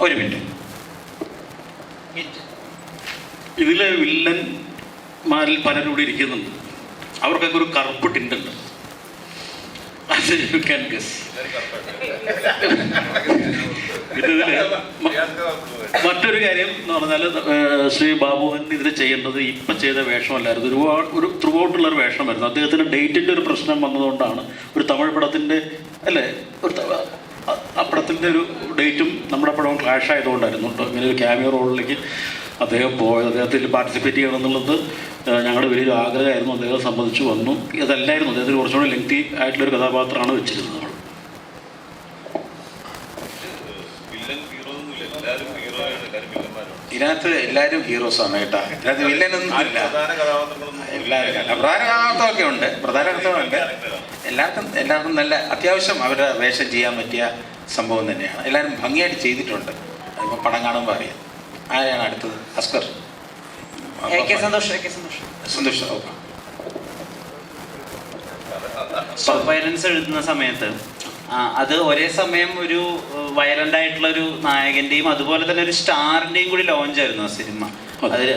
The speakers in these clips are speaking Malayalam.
ഒരു മിനിറ്റ്. ഇതിലെ വില്ലന്മാരിൽ പലരും കൂടി ഇരിക്കുന്നുണ്ട്. അവർക്കൊക്കെ ഒരു കറുപ്പ് ടിൻറ്റുണ്ട്. അത് യു ക്യാൻ ഗസ്. ഇതില് മറ്റൊരു കാര്യം എന്ന് പറഞ്ഞാൽ ശ്രീ ബാബുവൻ ഇതിൽ ചെയ്യേണ്ടത് ഇപ്പം ചെയ്ത വേഷമല്ലായിരുന്നു, ഒരു ത്രൂ ഔട്ടുള്ളൊരു വേഷമായിരുന്നു. അദ്ദേഹത്തിന് ഡേറ്റിൻ്റെ ഒരു പ്രശ്നം വന്നതുകൊണ്ടാണ് ഒരു തമിഴ് പടത്തിൻ്റെ അല്ലേ ആ പടത്തിൻ്റെ ഒരു ഡേറ്റും നമ്മുടെ പടവും ക്ലാഷ് ആയതുകൊണ്ടായിരുന്നു കേട്ടോ ഇങ്ങനെ ഒരു ക്യാമിയോ റോളിലേക്ക് അദ്ദേഹം പോയത്. അദ്ദേഹത്തിൽ പാർട്ടിസിപ്പേറ്റ് ചെയ്യണം എന്നുള്ളത് ഞങ്ങളുടെ വലിയൊരു ആഗ്രഹമായിരുന്നു. അദ്ദേഹം സംബന്ധിച്ച് വന്നു. അതല്ലായിരുന്നു, അദ്ദേഹത്തിന് കുറച്ചുകൂടി ലെങ്തി ആയിട്ടുള്ളൊരു കഥാപാത്രമാണ് വെച്ചിരുന്നത്. നമ്മൾ ഇതിനകത്ത് എല്ലാവരും ഹീറോസാണ് കേട്ടോ. ഇതിനകത്ത് വില്ലനൊന്നും ഇല്ല. എല്ലാവരും പ്രധാന കഥാപാത്രമൊക്കെ ഉണ്ട്, പ്രധാന കഥാപാത്രമുണ്ട്. എല്ലാവർക്കും നല്ല അത്യാവശ്യം അവരുടെ വേഷം ചെയ്യാൻ പറ്റിയ സംഭവം തന്നെയാണ്. എല്ലാവരും ഭംഗിയായിട്ട് ചെയ്തിട്ടുണ്ട്. അതിപ്പോൾ പടം കാണുമ്പോൾ അറിയാം. ആരെയാണ് അടുത്തത്? അസ്കർ. സന്തോഷ്. ഓക്കെ. വയലൻസ് എഴുതുന്ന സമയത്ത് അത് ഒരേ സമയം ഒരു വയലന്റ് ആയിട്ടുള്ള ഒരു നായകന്റെയും അതുപോലെ തന്നെ ഒരു സ്റ്റാറിന്റെയും കൂടി ലോഞ്ച് ആയിരുന്നു ആ സിനിമ. അതിൽ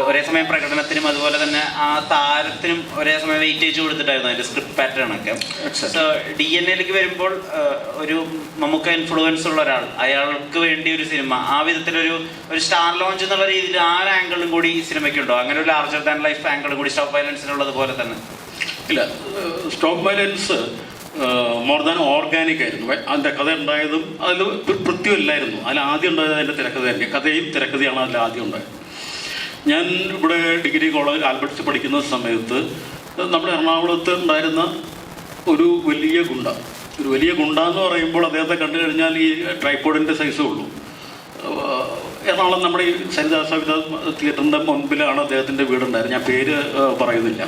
ഒരേ സമയം പ്രകടനത്തിനും അതുപോലെ തന്നെ ആ താരത്തിനും ഒരേ സമയം വെയിറ്റേജ് കൊടുത്തിട്ടായിരുന്നു അതിന്റെ സ്ക്രിപ്റ്റ് പാറ്റേൺ ഒക്കെ. സോ DNA-ലേക്ക് വരുമ്പോൾ ഒരു നമുക്ക് ഇൻഫ്ലുവൻസ് ഉള്ള ഒരാൾ, അയാൾക്ക് വേണ്ടി ഒരു സിനിമ ആ വിധത്തിലൊരു സ്റ്റാർ ലോഞ്ച് എന്നുള്ള രീതിയിൽ ആ ഒരു ആംഗിളും കൂടി ഈ സിനിമയ്ക്കുണ്ടോ? അങ്ങനെ ഒരു ലാർജർ ദാൻ ലൈഫ് ആംഗിളും കൂടി സ്റ്റോപ്പ് വയലൻസിനുള്ളത് പോലെ തന്നെ? ഇല്ല, stop violence more than organic ആയിരുന്നു. അതിൻ്റെ കഥ ഉണ്ടായതും അതിൽ കൃത്യമല്ലായിരുന്നു. അതിൽ ആദ്യം ഉണ്ടായത് അതിൻ്റെ തിരക്കഥ തന്നെ. കഥയും തിരക്കഥയാണ് അതിൽ ആദ്യം ഉണ്ടായത്. ഞാൻ ഇവിടെ ഡിഗ്രി കോളേജ് ആൽബർട്ട്സ് പഠിക്കുന്ന സമയത്ത് നമ്മുടെ എറണാകുളത്ത് ഉണ്ടായിരുന്ന ഒരു വലിയ ഗുണ്ട എന്ന് പറയുമ്പോൾ അദ്ദേഹത്തെ കണ്ടു കഴിഞ്ഞാൽ ഈ ട്രൈപ്പോഡിൻ്റെ സൈസേ ഉള്ളൂ. എറണാകുളം നമ്മുടെ ഈ സരിദാസ തിയേറ്ററിൻ്റെ മുൻപിലാണ് അദ്ദേഹത്തിൻ്റെ വീടുണ്ടായിരുന്നത്. ഞാൻ പേര് പറയുന്നില്ല.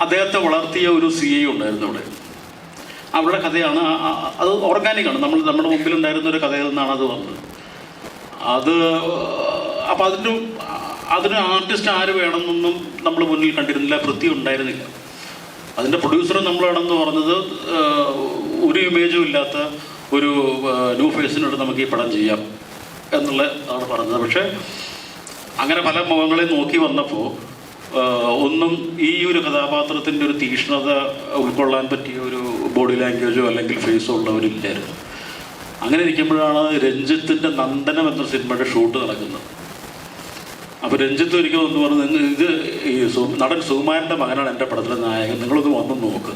അദ്ദേഹത്തെ വളർത്തിയ ഒരു CI ഉണ്ടായിരുന്നു അവിടെ. അവരുടെ കഥയാണ് അത്. ഓർഗാനിക്കാണ്. നമ്മുടെ മുമ്പിലുണ്ടായിരുന്ന ഒരു കഥയിൽ നിന്നാണ് അത് വന്നത്. അപ്പോൾ അതിന് ആർട്ടിസ്റ്റ് ആര് വേണമെന്നൊന്നും നമ്മൾ മുന്നിൽ കണ്ടിരുന്നില്ല. വൃത്തി ഉണ്ടായിരുന്നില്ല. അതിൻ്റെ പ്രൊഡ്യൂസർ നമ്മളാണെന്ന് പറഞ്ഞത് ഒരു ഇമേജും ഇല്ലാത്ത ഒരു ന്യൂ ഫേസിനോട് നമുക്ക് ഈ പടം ചെയ്യാം എന്നുള്ളതാണ് പറഞ്ഞത്. പക്ഷേ അങ്ങനെ പല മുഖങ്ങളെ നോക്കി വന്നപ്പോൾ ഒന്നും ഈ ഒരു കഥാപാത്രത്തിൻ്റെ ഒരു തീക്ഷ്ണത ഉൾക്കൊള്ളാൻ പറ്റിയ ഒരു ബോഡി ലാംഗ്വേജോ അല്ലെങ്കിൽ ഫേസോ ഉള്ളവരില്ലായിരുന്നു. അങ്ങനെ ഇരിക്കുമ്പോഴാണ് രഞ്ജിത്തിൻ്റെ നന്ദനം എന്ന സിനിമയുടെ ഷൂട്ട് നടക്കുന്നത്. അപ്പോൾ രഞ്ജിത്ത് ഒരിക്കലും ഒന്ന് പറഞ്ഞു, ഇത് ഈ നടൻ സുകുമാരൻ്റെ മകനാണ് എൻ്റെ പടത്തിലെ നായകൻ, നിങ്ങളൊന്ന് വന്ന് നോക്ക്.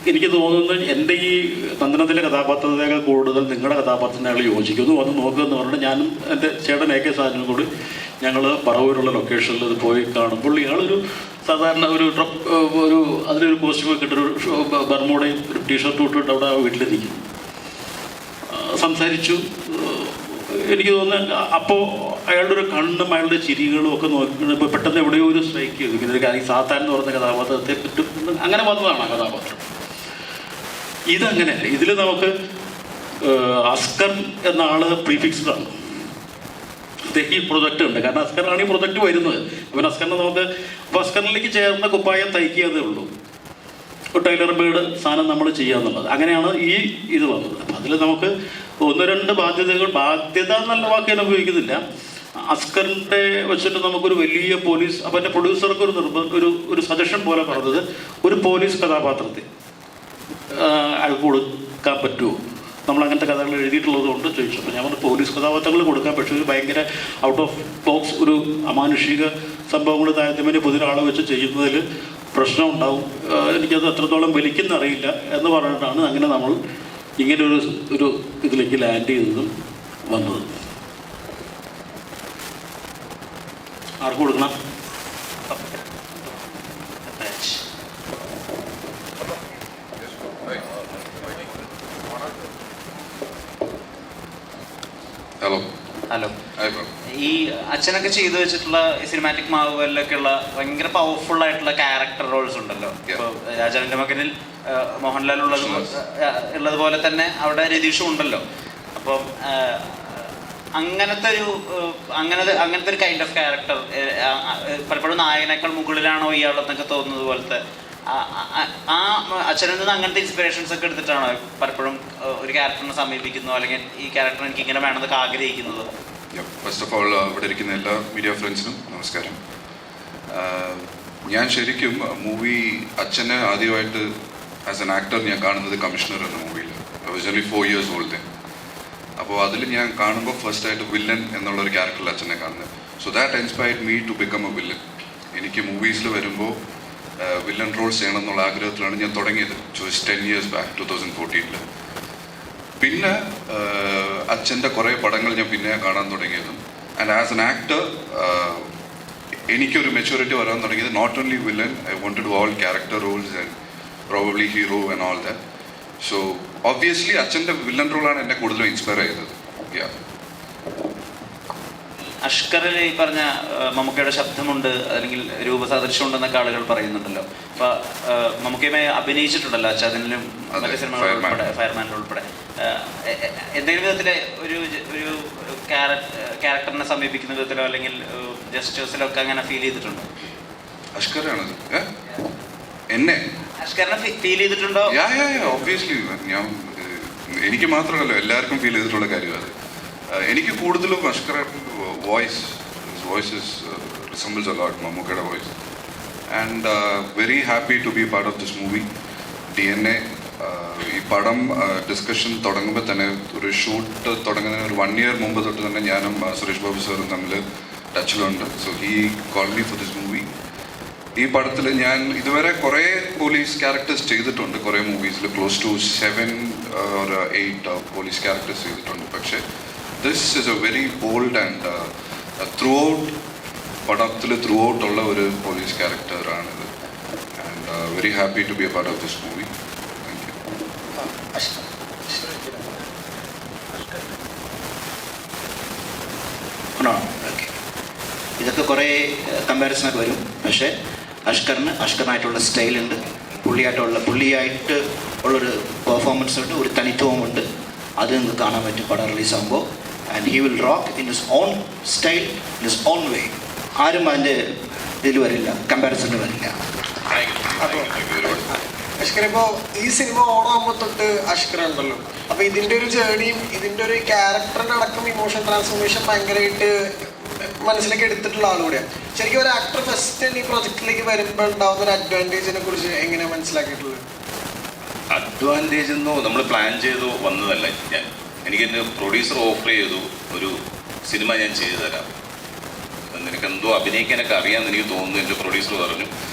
എനിക്ക് തോന്നുന്നത് എൻ്റെ ഈ നന്ദനത്തിലെ കഥാപാത്രത്തേക്കാൾ കൂടുതൽ നിങ്ങളുടെ കഥാപാത്രത്തിന് അയാൾ യോജിക്കുന്നു, വന്ന് നോക്കുക എന്ന് പറഞ്ഞിട്ട് ഞാനും എൻ്റെ ചേട്ടൻ AK സാജനും കൂടി ഞങ്ങൾ പറവൂരുള്ള ലൊക്കേഷനിൽ ഇത് പോയി കാണുമ്പോൾ ഇയാളൊരു സാധാരണ ഒരു അതിലൊരു കോസ്റ്റ്യൂമൊക്കെ ഇട്ടൊരു ബർമൂടയും ഒരു ടീഷർട്ടും ഇട്ടിട്ട് അവിടെ വീട്ടിലിരിക്കും. സംസാരിച്ചു. എനിക്ക് തോന്നുന്നു അപ്പോൾ അയാളുടെ ഒരു കണ്ണും അയാളുടെ ചിരികളും ഒക്കെ നോക്കിയപ്പോൾ പെട്ടെന്ന് എവിടെയോ ഒരു സ്ട്രൈക്ക് ചെയ്തു. ഇങ്ങനെ ഒരു കാര്യം സാത്താൻ എന്ന് പറഞ്ഞ കഥാപാത്രത്തെ പറ്റും അങ്ങനെ വന്നതാണ് ആ കഥാപാത്രം. ഇതങ്ങനെയല്ല. ഇതിൽ നമുക്ക് അസ്കർ എന്ന ആള് പ്രീഫിക്സ്ഡ് ആണ്. ഈ പ്രൊജക്റ്റ് ഉണ്ട്. കാരണം അസ്കറാണ് ഈ പ്രൊജക്റ്റ് വരുന്നത്. അപ്പം അസ്കറിനെ നമുക്ക് അപ്പോൾ അസ്കറിലേക്ക് ചേർന്ന കുപ്പായം തയ്ക്കാതേ ഉള്ളൂ. ടൈലർ മെയ്ഡ് സാധനം നമ്മൾ ചെയ്യുക എന്നുള്ളത്. അങ്ങനെയാണ് ഇത് വന്നത്. അപ്പം അതിൽ നമുക്ക് 1-2 ബാധ്യത എന്നുള്ള വാക്ക് ഞാൻ ഉപയോഗിക്കുന്നില്ല. അസ്കറിൻ്റെ വെച്ചിട്ട് നമുക്കൊരു വലിയ പോലീസ്, അപ്പം എൻ്റെ പ്രൊഡ്യൂസർക്ക് ഒരു സജഷൻ പോലെ പറഞ്ഞത് ഒരു പോലീസ് കഥാപാത്രത്തെ അയാൾക്ക് കൊടുക്കാൻ പറ്റുമോ, നമ്മളങ്ങനത്തെ കഥകൾ എഴുതിയിട്ടുള്ളത് കൊണ്ട് ചോദിച്ചു. അപ്പോൾ ഞാൻ പറഞ്ഞു പോലീസ് കഥാപാത്രങ്ങൾ കൊടുക്കാൻ, പക്ഷേ ഒരു ഭയങ്കര ഔട്ട് ഓഫ് ബോക്സ് ഒരു അമാനുഷിക സംഭവങ്ങൾ താരതമ്യേന പുതിയൊരാളെ വെച്ച് ചെയ്യുന്നതിൽ പ്രശ്നം ഉണ്ടാവും, എനിക്കത് എത്രത്തോളം വലിക്കുന്നറിയില്ല എന്ന് പറഞ്ഞിട്ടാണ് അങ്ങനെ നമ്മൾ ഇങ്ങനെ ഒരു ഇതിലേക്ക് ലാൻഡ് ചെയ്തതും വന്നത്. ആർക്ക് കൊടുക്കണം? ഹലോ. ഈ അച്ഛനൊക്കെ ചെയ്തു വെച്ചിട്ടുള്ള സിനിമാറ്റിക് മാവുകളിലൊക്കെ ഉള്ള ഭയങ്കര പവർഫുൾ ആയിട്ടുള്ള ക്യാരക്ടർ റോൾസ് ഉണ്ടല്ലോ. ഇപ്പോൾ രാജാവിൻ്റെ മകനിൽ മോഹൻലാൽ ഉള്ളതുപോലെ തന്നെ അവിടെ രതീഷും ഉണ്ടല്ലോ. അപ്പം അങ്ങനത്തെ ഒരു കൈൻഡ് ഓഫ് ക്യാരക്ടർ പലപ്പോഴും നായകനേക്കാൾ മുകളിലാണോ ഇയാളെന്നൊക്കെ തോന്നുന്നത് പോലത്തെ ആ അച്ഛനിൽ നിന്ന് അങ്ങനത്തെ ഇൻസ്പിറേഷൻസ് ഒക്കെ എടുത്തിട്ടാണോ പലപ്പോഴും ഒരു ക്യാരക്ടറിനെ സമീപിക്കുന്നു, അല്ലെങ്കിൽ ഈ ക്യാരക്ടർ എനിക്ക് ഇങ്ങനെ വേണമെന്നൊക്കെ ആഗ്രഹിക്കുന്നത്? ഫസ്റ്റ് ഓഫ് ഓൾ ഇവിടെ ഇരിക്കുന്ന എല്ലാ മീഡിയ ഫ്രണ്ട്സിനും നമസ്കാരം. ഞാൻ ശരിക്കും മൂവി അച്ഛനെ ആദ്യമായിട്ട് ആസ് എൻ ആക്ടർ ഞാൻ കാണുന്നത് കമ്മീഷണർ എന്ന മൂവിയിൽ. I was only 4 years old then. അപ്പോൾ അതിൽ ഞാൻ കാണുമ്പോൾ ഫസ്റ്റായിട്ട് വില്ലൻ എന്നുള്ളൊരു ക്യാരക്ടറിൽ അച്ഛനെ കാണുന്നത്. So that inspired me to become a villain. എനിക്ക് മൂവീസിൽ വരുമ്പോൾ വില്ലൻ റോൾസ് ചെയ്യണം എന്നുള്ള ആഗ്രഹത്തിലാണ് ഞാൻ തുടങ്ങിയത്. Just 10 years back 2014. പിന്നെ അച്ഛൻ്റെ കുറേ പടങ്ങൾ ഞാൻ പിന്നെ കാണാൻ തുടങ്ങിയതും ആൻഡ് ആസ് എൻ ആക്ടർ എനിക്കൊരു മെച്യൂരിറ്റി വരാൻ തുടങ്ങിയത് not only villain, I wanted all character roles and probably hero and all that. So obviously അച്ഛൻ്റെ വില്ലൻ റോളാണ് എന്നെ കൂടുതലും ഇൻസ്പയർ ചെയ്തത്. അഷ്കറിൽ ഈ പറഞ്ഞ മമ്മൂക്കയുടെ ശബ്ദമുണ്ട് അല്ലെങ്കിൽ രൂപസാദൃശ്യമുണ്ടെന്നൊക്കെ ആളുകൾ പറയുന്നുണ്ടല്ലോ. അപ്പൊ മമ്മൂക്കയുമായി അഭിനയിച്ചിട്ടുണ്ടല്ലോ അച്ഛാദിനും മറ്റു സിനിമകൾ ഉൾപ്പെടെ, ഫയർമാനിൽ ഉൾപ്പെടെ. എന്തെങ്കിലും വിധത്തിലെ ഒരു ക്യാരക്ടറിനെ സമീപിക്കുന്ന വിധത്തിലോ അല്ലെങ്കിൽ ജസ്റ്റേഴ്സിലോ ഒക്കെ അങ്ങനെ ഫീൽ ചെയ്തിട്ടുണ്ടോ? അഷ്കറാണത് എന്നെ അഷ്കറിനെ ഫീൽ ചെയ്തിട്ടുണ്ടോ? ഒബ്വിയസ്ലി ഞാൻ എനിക്ക് മാത്രമല്ലോ എല്ലാവർക്കും ഫീൽ ചെയ്തിട്ടുള്ള കാര്യമാണ്. എനിക്ക് കൂടുതലും അഷ്കറിന്റെ വോയിസ് റിസംബിൾസ് എ ലോട്ട് മമ്മൂക്കയുടെ voice. And very happy to be part of this movie. DNA ഈ പടം ഡിസ്കഷൻ തുടങ്ങുമ്പോൾ തന്നെ ഒരു ഷൂട്ട് തുടങ്ങുന്നതിന് ഒരു 1 year മുമ്പ് തൊട്ട് തന്നെ ഞാനും സുരേഷ് ബാബു സാറും തമ്മിൽ ടച്ചിലുണ്ട്. So he call me for this movie. ഈ പടത്തിൽ ഞാൻ ഇതുവരെ കുറേ പോലീസ് ക്യാരക്ടേഴ്സ് ചെയ്തിട്ടുണ്ട്. കുറേ മൂവീസിൽ close to 7 or 8 police characters ചെയ്തിട്ടുണ്ട്. പക്ഷേ this is a very bold and throughout പടത്തിൽ ത്രൂ ഔട്ട് ഉള്ള ഒരു പോലീസ് ക്യാരക്ടറാണിത്. And very happy to be a part of this movie. ഇതൊക്കെ കുറേ കമ്പാരിസണൊക്കെ വരും. പക്ഷേ അഷ്കറിനായിട്ടുള്ള സ്റ്റൈലുണ്ട്, പുള്ളിയായിട്ട് ഉള്ളൊരു പെർഫോമൻസ് ഉണ്ട്, ഒരു തനിത്വമുണ്ട്. അത് നിങ്ങൾക്ക് കാണാൻ പറ്റും പടം റിലീസാകുമ്പോൾ. And he will rock in his own style, in his own way. ആരും അതിൻ്റെ ഇതിൽ വരില്ല, കമ്പാരിസണിൽ വരില്ല. അഷ്കർ, ഇപ്പോൾ ഈ സിനിമ ഓണാകുമ്പോൾ തൊട്ട് അഷ്കർ ഉണ്ടല്ലോ. അപ്പോൾ ഇതിൻ്റെ ഒരു ജേണിയും ഇതിൻ്റെ ഒരു ക്യാരക്ടറിൻ്റെ അടക്കം ഇമോഷൻ ട്രാൻസ്ഫോർമേഷൻ ഭയങ്കരമായിട്ട് മനസ്സിലേക്ക് എടുത്തിട്ടുള്ള ആളുകൂടെയാണ്. ശരിക്കും ഒരു ആക്ടർ ഫസ്റ്റ് ഈ പ്രൊജക്റ്റിലേക്ക് വരുമ്പോൾ ഉണ്ടാവുന്ന ഒരു അഡ്വാൻറ്റേജിനെ കുറിച്ച് എങ്ങനെയാണ് മനസ്സിലാക്കിയിട്ടുള്ളത്? അഡ്വാൻറ്റേജ് എന്നോ നമ്മൾ പ്ലാൻ ചെയ്തോ വന്നതല്ല. എനിക്കെൻ്റെ പ്രൊഡ്യൂസർ ഓഫർ ചെയ്തു, ഒരു സിനിമ ഞാൻ ചെയ്തു തരാം, നിനക്ക് എന്തോ അഭിനയിക്കാനൊക്കെ അറിയാമെന്ന് എനിക്ക് തോന്നുന്നു. എൻ്റെ പ്രൊഡ്യൂസർ പറഞ്ഞു.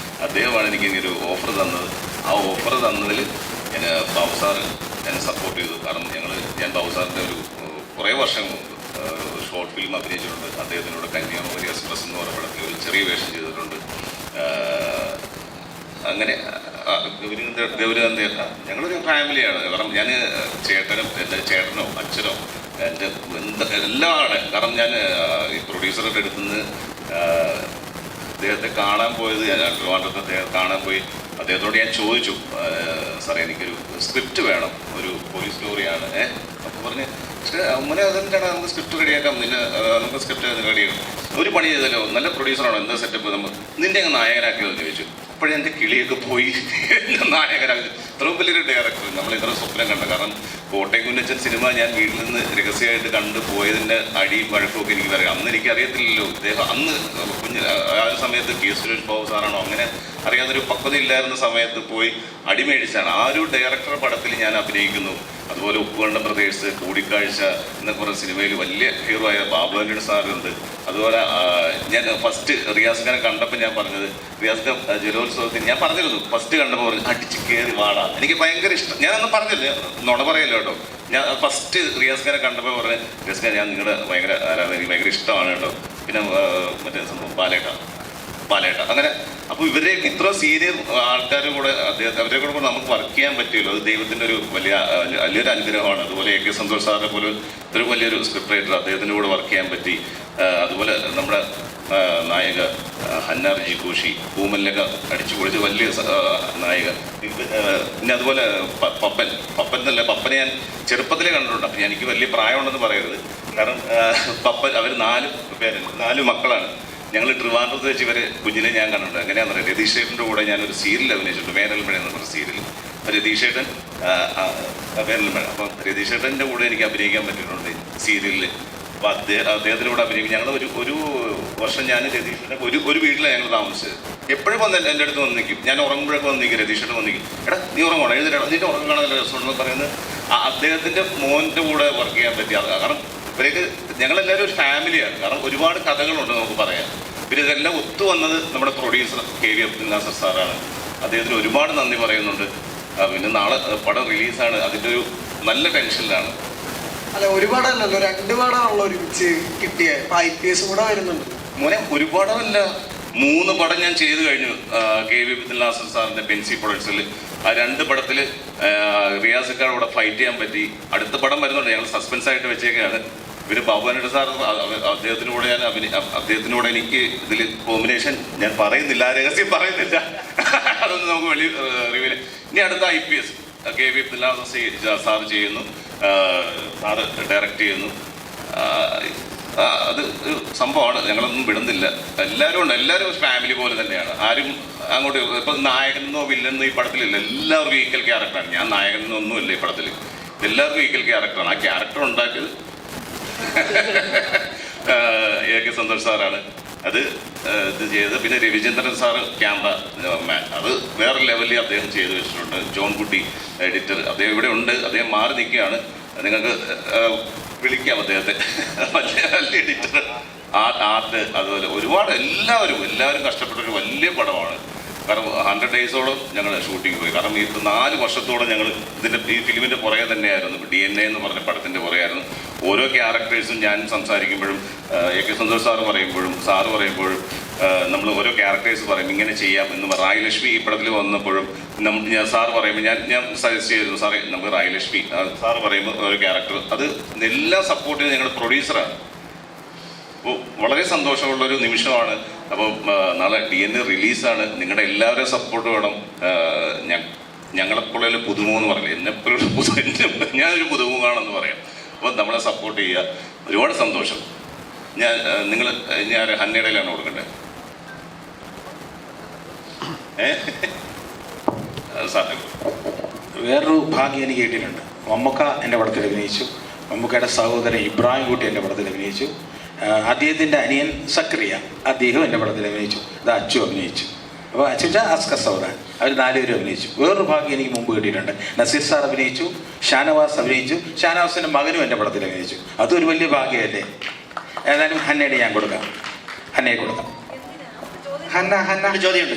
അദ്ദേഹമാണ് എനിക്ക് ഇങ്ങനെ ഒരു ഓഫർ തന്നത്. ആ ഓഫർ തന്നതിൽ ഞാൻ ബാബു സാറ് എന്നെ സപ്പോർട്ട് ചെയ്തു. കാരണം ഞാൻ ബാബു സാറിൻ്റെ ഒരു കുറേ വർഷം മുമ്പ് ഷോർട്ട് ഫിലിം അഭിനയിച്ചിട്ടുണ്ട്. അദ്ദേഹത്തിനോട് കന്യാകുമാരി എക്സ്പ്രസ് എന്ന് പറയുന്ന പടത്തിൽ ഒരു ചെറിയ വേഷം ചെയ്തിട്ടുണ്ട്. അങ്ങനെ ഗൗരവന്തി ഞങ്ങളൊരു ഫാമിലിയാണ്. കാരണം ഞാൻ എൻ്റെ ചേട്ടനോ അച്ഛനോ എൻ്റെ എല്ലാമാണ്. കാരണം ഞാൻ ഈ പ്രൊഡ്യൂസറുടെ അടുത്തുനിന്ന് അദ്ദേഹത്തെ കാണാൻ പോയത്, ഞാൻ ട്രിവാൻഡ്രത്ത് അദ്ദേഹത്തെ കാണാൻ പോയി. അദ്ദേഹത്തോട് ഞാൻ ചോദിച്ചു, സാറേ എനിക്കൊരു സ്ക്രിപ്റ്റ് വേണം, ഒരു പോലീസ് സ്റ്റോറിയാണ്. അപ്പോൾ പറഞ്ഞ് അമ്മനെ അതെന്താണ്, നമുക്ക് സ്ക്രിപ്റ്റ് റെഡിയാക്കാം, നമുക്ക് സ്ക്രിപ്റ്റ് റെഡിയാക്കാം. ഒരു പണി ചെയ്തല്ലോ, നല്ല പ്രൊഡ്യൂസറാണോ, എന്താ സെറ്റപ്പ്, നിന്റെ അങ്ങ് നായകനാക്കിയെന്ന് ചോദിച്ചു. അപ്പോഴേ എൻ്റെ കിളിയൊക്കെ പോയി. എൻ്റെ നായകനാക്കി ഇത്രയും വലിയൊരു ഡയറക്ടർ നമ്മൾ ഇത്ര സ്വപ്നം കണ്ട. കാരണം കോട്ടയം കുഞ്ഞച്ചൻ സിനിമ ഞാൻ വീട്ടിൽ നിന്ന് രഹസ്യമായിട്ട് കണ്ടു പോയതിൻ്റെ അടിയും വഴക്കമൊക്കെ എനിക്ക് പറയാം. അന്ന് എനിക്കറിയത്തില്ലല്ലോ ഇദ്ദേഹം. അന്ന് ആ സമയത്ത് കെ സുരേഷ് ബാബു സാറാണോ അങ്ങനെ അറിയാവുന്നൊരു പക്വത ഇല്ലായിരുന്ന സമയത്ത് പോയി അടിമേടിച്ചാണ്. ആ ഒരു ഡയറക്ടറുടെ പടത്തിൽ ഞാൻ അഭിനയിക്കുന്നു. അതുപോലെ ഉപ്പുകണ്ട ബ്രദേഴ്സ്, കൂടിക്കാഴ്ച എന്നൊക്കെ പറഞ്ഞ സിനിമയിൽ വലിയ ഹീറോ ആയ ബാബു ആൻ്റണി സാറുണ്ട്. അതുപോലെ ഞാൻ ഫസ്റ്റ് റിയാസ് ഖാനെ കണ്ടപ്പോൾ ഞാൻ പറഞ്ഞത്, റിയാസ് ഖാൻ ജലോത്സവത്തിന് ഞാൻ പറഞ്ഞിരുന്നു, ഫസ്റ്റ് കണ്ടപ്പോൾ പറഞ്ഞു അടിച്ച് കയറി വാടാ. എനിക്ക് ഭയങ്കര ഇഷ്ടം. ഞാനൊന്നും പറഞ്ഞില്ല, നുണ പറയല്ലോ കേട്ടോ. ഞാൻ ഫസ്റ്റ് റിയാസ് ഖാനെ കണ്ടപ്പോൾ പറഞ്ഞു, റിയാസ് ഖാൻ ഞാൻ നിങ്ങളുടെ ഭയങ്കര ആരാധന, എനിക്ക് ഭയങ്കര ഇഷ്ടമാണ് കേട്ടോ. പിന്നെ മറ്റേ സംഭവം പാലേട്ട അങ്ങനെ. അപ്പോൾ ഇവരെ ഇത്ര സീനിയർ ആൾക്കാരുടെ കൂടെ അവരുടെ കൂടെ നമുക്ക് വർക്ക് ചെയ്യാൻ പറ്റുമല്ലോ, അത് ദൈവത്തിൻ്റെ ഒരു വലിയൊരു അനുഗ്രഹമാണ്. അതുപോലെ AK സന്തോഷ് സാറിനെ പോലെ ഇത്രയും വലിയൊരു സ്ക്രിപ്റ്റ് റൈറ്റർ, അദ്ദേഹത്തിൻ്റെ കൂടെ വർക്ക് ചെയ്യാൻ പറ്റി. അതുപോലെ നമ്മുടെ നായിക ഹന്നാർ ജി കോശി, പൂമല്ലൊക്കെ അടിച്ചു പൊളിച്ച് വലിയ നായിക. പിന്നെ അതുപോലെ പപ്പൻ എന്നല്ല, പപ്പനെ ഞാൻ ചെറുപ്പത്തിലേ കണ്ടിട്ടുണ്ട്. അപ്പം എനിക്ക് വലിയ പ്രായമുണ്ടെന്ന് പറയരുത്. കാരണം പപ്പൻ അവർ 4 മക്കളാണ്. ഞങ്ങൾ ട്രിവാൻഡ്രത്ത് വെച്ച് ഇവരെ കുഞ്ഞിനെ ഞാൻ കണ്ടിട്ടുണ്ട്. എങ്ങനെയാണെന്ന് അറിയാം, രതീഷ് ചേട്ടൻ്റെ കൂടെ ഞാനൊരു സീരിയൽ അഭിനയിച്ചിട്ടുണ്ട്, വേനൽമഴ എന്ന് പറഞ്ഞ സീരിയൽ. രതീഷ് ചേട്ടൻ വേനൽമഴ, അപ്പം രതീഷ് ചേട്ടൻ്റെ കൂടെ എനിക്ക് അഭിനയിക്കാൻ പറ്റിയിട്ടുണ്ട് സീരിയലിൽ. അപ്പോൾ അദ്ദേഹത്തിൻ്റെ കൂടെ അഭിനയിക്കും. ഞങ്ങൾ ഒരു വർഷം ഞാൻ രതീഷിൻ്റെ ഒരു വീട്ടിലാണ് ഞങ്ങൾ താമസിച്ചത്. എപ്പോഴും വന്ന് എൻ്റെ അടുത്ത് വന്ന് നിൽക്കും, ഞാൻ ഉറങ്ങുമ്പോഴൊക്കെ വന്ന് നിൽക്കും, രതീഷേട്ടൻ വന്ന് നിൽക്കും, എടാ നീ ഉറങ്ങണം, എഴുതിട്ടാ നിന്റെ ഉറങ്ങും കാണാൻ നല്ല രസമുണ്ടെന്ന് പറയുന്നത് അദ്ദേഹത്തിൻ്റെ മോൻ്റെ കൂടെ വർക്ക് ചെയ്യാൻ പറ്റിയ. കാരണം ഇവരേക്ക് ഞങ്ങളെല്ലാവരും ഒരു ഫാമിലിയാണ്. കാരണം ഒരുപാട് കഥകളുണ്ട് നമുക്ക് പറയാം. പിന്നെ ഇതെല്ലാം ഒത്തു വന്നത് നമ്മുടെ പ്രൊഡ്യൂസർ KV അബ്ദുൽ നാസർ സാറാണ്. അദ്ദേഹത്തിന് ഒരുപാട് നന്ദി പറയുന്നുണ്ട്. പിന്നെ നാളെ പടം റിലീസാണ്, അതിൻ്റെ ഒരു നല്ല ടെൻഷനിലാണ്. അല്ല, ഒരുപാടല്ലല്ലോ, 2 പടമാണല്ലോ ഒരുമിച്ച് കിട്ടിയ. IPS കൂടെ വരുന്നുണ്ട് മോനെ. ഒരുപാടല്ല, 3 പടം ഞാൻ ചെയ്തു കഴിഞ്ഞു KV അബ്ദുൽ നാസർ സാറിൻ്റെ പെൻസി പ്രൊഡക്ഷനിൽ. ആ 2 പടത്തിൽ റിയാസിക്കാർ ഇവിടെ ഫൈറ്റ് ചെയ്യാൻ പറ്റി. അടുത്ത പടം വരുന്നുണ്ട്, ഞങ്ങൾ സസ്പെൻസ് ആയിട്ട് വെച്ചേക്കാണ്. ഇവര് ബാബുവിൻ്റെ സാർ അദ്ദേഹത്തിനൂടെ എനിക്ക് ഇതിൽ കോമ്പിനേഷൻ ഞാൻ പറയുന്നില്ല, രഹസ്യം പറയുന്നില്ല, അതൊന്നും നമുക്ക് വെളി റിവീൽ. ഇനി അടുത്ത IPS KV Abdul Nasser sir ചെയ്യുന്നു, സാറ് ഡയറക്റ്റ് ചെയ്യുന്നു. അത് ഒരു സംഭവമാണ്, ഞങ്ങളൊന്നും വിടുന്നില്ല. എല്ലാവരും ഉണ്ട്, എല്ലാവരും ഫാമിലി പോലെ തന്നെയാണ്. ആരും അങ്ങോട്ട് ഇപ്പം നായകനെന്നോ വില്ലെന്നോ ഈ പടത്തിലില്ല. എല്ലാവർക്കും ഈക്വൽ ക്യാരക്ടറാണ്. ഞാൻ നായകനെന്നോ ഒന്നുമില്ല ഈ പടത്തിൽ, എല്ലാവർക്കും ഈക്വൽ ക്യാരക്ടറാണ്. ആ ക്യാരക്ടർ ഉണ്ടാക്കിയത് AK സന്തോഷ് സാറാണ്. അത് ഇത് ചെയ്ത് പിന്നെ രവിചന്ദ്രൻ സാറ് ക്യാമറ മാൻ, അത് വേറെ ലെവലിൽ അദ്ദേഹം ചെയ്തു വെച്ചിട്ടുണ്ട്. ജോൺ കുട്ടി എഡിറ്റർ, അദ്ദേഹം ഇവിടെ ഉണ്ട്, അദ്ദേഹം മാറി നിൽക്കുകയാണ്. നിങ്ങൾക്ക് വിളിക്കാം അദ്ദേഹത്തെ. വലിയ എഡിറ്റർ, ആർട്ട്, അതുപോലെ ഒരുപാട് എല്ലാവരും കഷ്ടപ്പെട്ടൊരു വലിയ പടമാണ്. കാരണം 100 ഡേയ്സോളം ഞങ്ങൾ ഷൂട്ടിങ് പോയി. കാരണം ഈ 4 വർഷത്തോളം ഞങ്ങൾ ഈ ഫിലിമിൻ്റെ പുറകെ തന്നെയായിരുന്നു. DNA എന്ന് പറഞ്ഞ പടത്തിൻ്റെ പുറകെയായിരുന്നു. ഓരോ ക്യാരക്ടേഴ്സും ഞാൻ സംസാരിക്കുമ്പോഴും AK സന്തോഷ് സാറ് പറയുമ്പോഴും നമ്മൾ ഓരോ ക്യാരക്ടേഴ്സ് പറയും ഇങ്ങനെ ചെയ്യാം എന്ന്. റായലക്ഷ്മി ഈ പടത്തിൽ വന്നപ്പോഴും ഞാൻ സാറ് പറയുമ്പോൾ ഞാൻ സജസ്റ്റ് ചെയ്തിരുന്നു, സാറേ നമുക്ക് റായലക്ഷ്മി സാറ് പറയുമ്പോൾ ഓരോ ക്യാരക്ടർ അത് എല്ലാം സപ്പോർട്ട് ചെയ്ത് ഞങ്ങളുടെ പ്രൊഡ്യൂസറാണ്. അപ്പോൾ വളരെ സന്തോഷമുള്ളൊരു നിമിഷമാണ്. അപ്പോൾ നാളെ DNA റിലീസാണ്. നിങ്ങളുടെ എല്ലാവരുടെയും സപ്പോർട്ട് വേണം. ഞങ്ങളെപ്പോഴും പുതുമുഖെന്ന് പറയില്ല, എന്നെപ്പോഴും ഞാനൊരു പുതുമുഖാണെന്ന് പറയാം. അപ്പോൾ നമ്മളെ സപ്പോർട്ട് ചെയ്യുക. ഒരുപാട് സന്തോഷം. ഞാൻ ഹന്നയുടെയിലാണ് കൊടുക്കേണ്ടത്. വേറൊരു ഭാഗ്യം എനിക്ക് കിട്ടിയിട്ടുണ്ട്. മമ്മൂക്ക എൻ്റെ പടത്തിൽ അഭിനയിച്ചു. മമ്മൂക്കയുടെ സഹോദരൻ ഇബ്രാഹിം കുട്ടി എൻ്റെ പടത്തിൽ അഭിനയിച്ചു. അദ്ദേഹത്തിൻ്റെ അനിയൻ സക്രിയ അദ്ദേഹം എൻ്റെ പടത്തിൽ അഭിനയിച്ചു. അത് അച്ചു അഭിനയിച്ചു. അപ്പോൾ അച്ചു അസ്കർ സൗദാൻ, അവർ 4 പേരും അഭിനയിച്ചു. വേറൊരു ഭാഗ്യം എനിക്ക് മുമ്പ് കിട്ടിയിട്ടുണ്ട്. നസീർ സാർ അഭിനയിച്ചു, ഷാനവാസ് അഭിനയിച്ചു, ഷാനവാസിൻ്റെ മകനും എൻ്റെ പടത്തിൽ അഭിനയിച്ചു. അതൊരു വലിയ ഭാഗ്യമല്ലേ. ഏതായാലും ഹന്നയുടെ ഞാൻ കൊടുക്കാം, ഹന്നയെ കൊടുക്കാം. ചോദ്യം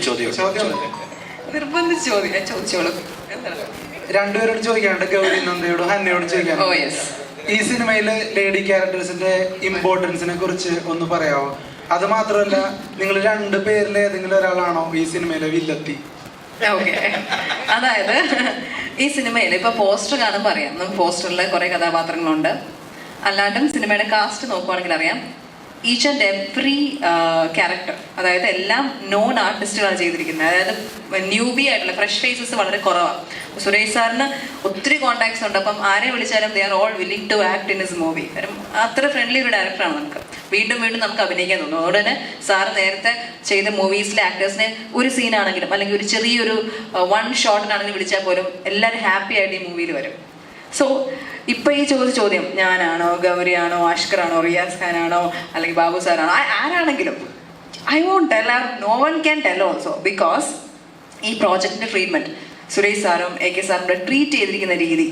നിർബന്ധിച്ച് ചോദിച്ചോളൂ. രണ്ടുപേരോട് ചോദിക്കാനുണ്ട്, ഗൗരി നന്ദയോടും ഹന്നയോടും ചോദിക്കാനുണ്ട്. ഈ സിനിമയിലെ ലേഡി ക്യാരക്ടേഴ്സിന്റെ ഇമ്പോർട്ടൻസിനെ കുറിച്ച് ഒന്ന് പറയാമോ? അത് മാത്രമല്ല, നിങ്ങൾ 2 പേരിൽ ഏതെങ്കിലും ഒരാളാണോ ഈ സിനിമയിലെ വില്ലത്തി? ഓക്കെ, അതായത് ഈ സിനിമയിൽ ഇപ്പൊ പോസ്റ്റർ കാണുമ്പോൾ അറിയാം, നമുക്ക് പോസ്റ്ററിൽ കുറെ കഥാപാത്രങ്ങളുണ്ട്. അല്ലാണ്ടും സിനിമയുടെ കാസ്റ്റ് നോക്കുവാണെങ്കിൽ അറിയാം, ഈച്ച് ആൻഡ് എവറി ക്യാരക്ടർ, അതായത് എല്ലാം നോൺ ആർട്ടിസ്റ്റുകളാണ് ചെയ്തിരിക്കുന്നത്. അതായത് ന്യൂബി ആയിട്ടുള്ള ഫ്രഷ് ഫേസസ് വളരെ കുറവാണ്. സുരേഷ് സാറിന് ഒത്തിരി കോൺടാക്ട്സ് ഉണ്ട്. അപ്പം ആരെ വിളിച്ചാലും they are all willing to act in his movie. കാരണം അത്ര ഫ്രണ്ട്ലി ഒരു ഡയറക്ടറാണ്. നമുക്ക് വീണ്ടും നമുക്ക് അഭിനയിക്കാൻ തോന്നും. അതുകൊണ്ട് തന്നെ സാറ് നേരത്തെ ചെയ്ത മൂവീസിലെ ആക്ടേഴ്സിനെ ഒരു സീനാണെങ്കിലും അല്ലെങ്കിൽ ഒരു ചെറിയൊരു 1 ഷോട്ടിനാണെങ്കിലും വിളിച്ചാൽ പോലും എല്ലാവരും ഹാപ്പി ആയിട്ട് ഈ മൂവിയിൽ വരും. സോ ഇപ്പൊ ഈ ചോദ്യം ഞാനാണോ, ഗൗരിയാണോ, അഷ്കറാണോ, റിയാസ് ഖാനാണോ, അല്ലെങ്കിൽ ബാബു സാറാണോ, ആരാണെങ്കിലും I won't tell, no one can tell also. Because ഈ പ്രോജക്റ്റിന്റെ ട്രീറ്റ്മെന്റ് സുരേഷ് സാറും AK സാറും ട്രീറ്റ് ചെയ്തിരിക്കുന്ന രീതി,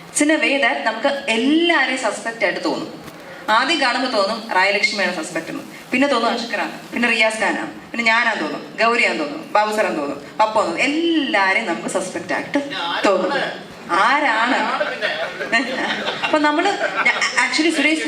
it's in a way that നമുക്ക് എല്ലാവരെയും സസ്പെക്റ്റ് ആയിട്ട് തോന്നും. ആദ്യം കാണുമ്പോൾ തോന്നും റായലക്ഷ്മിയാണ് സസ്പെക്ട് എന്ന്, പിന്നെ തോന്നും അഷ്കറാണ്, പിന്നെ റിയാസ് ഖാനാണ്, പിന്നെ ഞാനാന്ന് തോന്നും, ഗൗരിയാന്ന് തോന്നും, ബാബു സാറാന്ന് തോന്നും, പപ്പ തോന്നും. എല്ലാവരെയും നമുക്ക് സസ്പെക്റ്റ് ആയിട്ട് തോന്നും. ആരാണ്? അപ്പൊ നമ്മള് ആക്ച്വലി സുരേഷ്,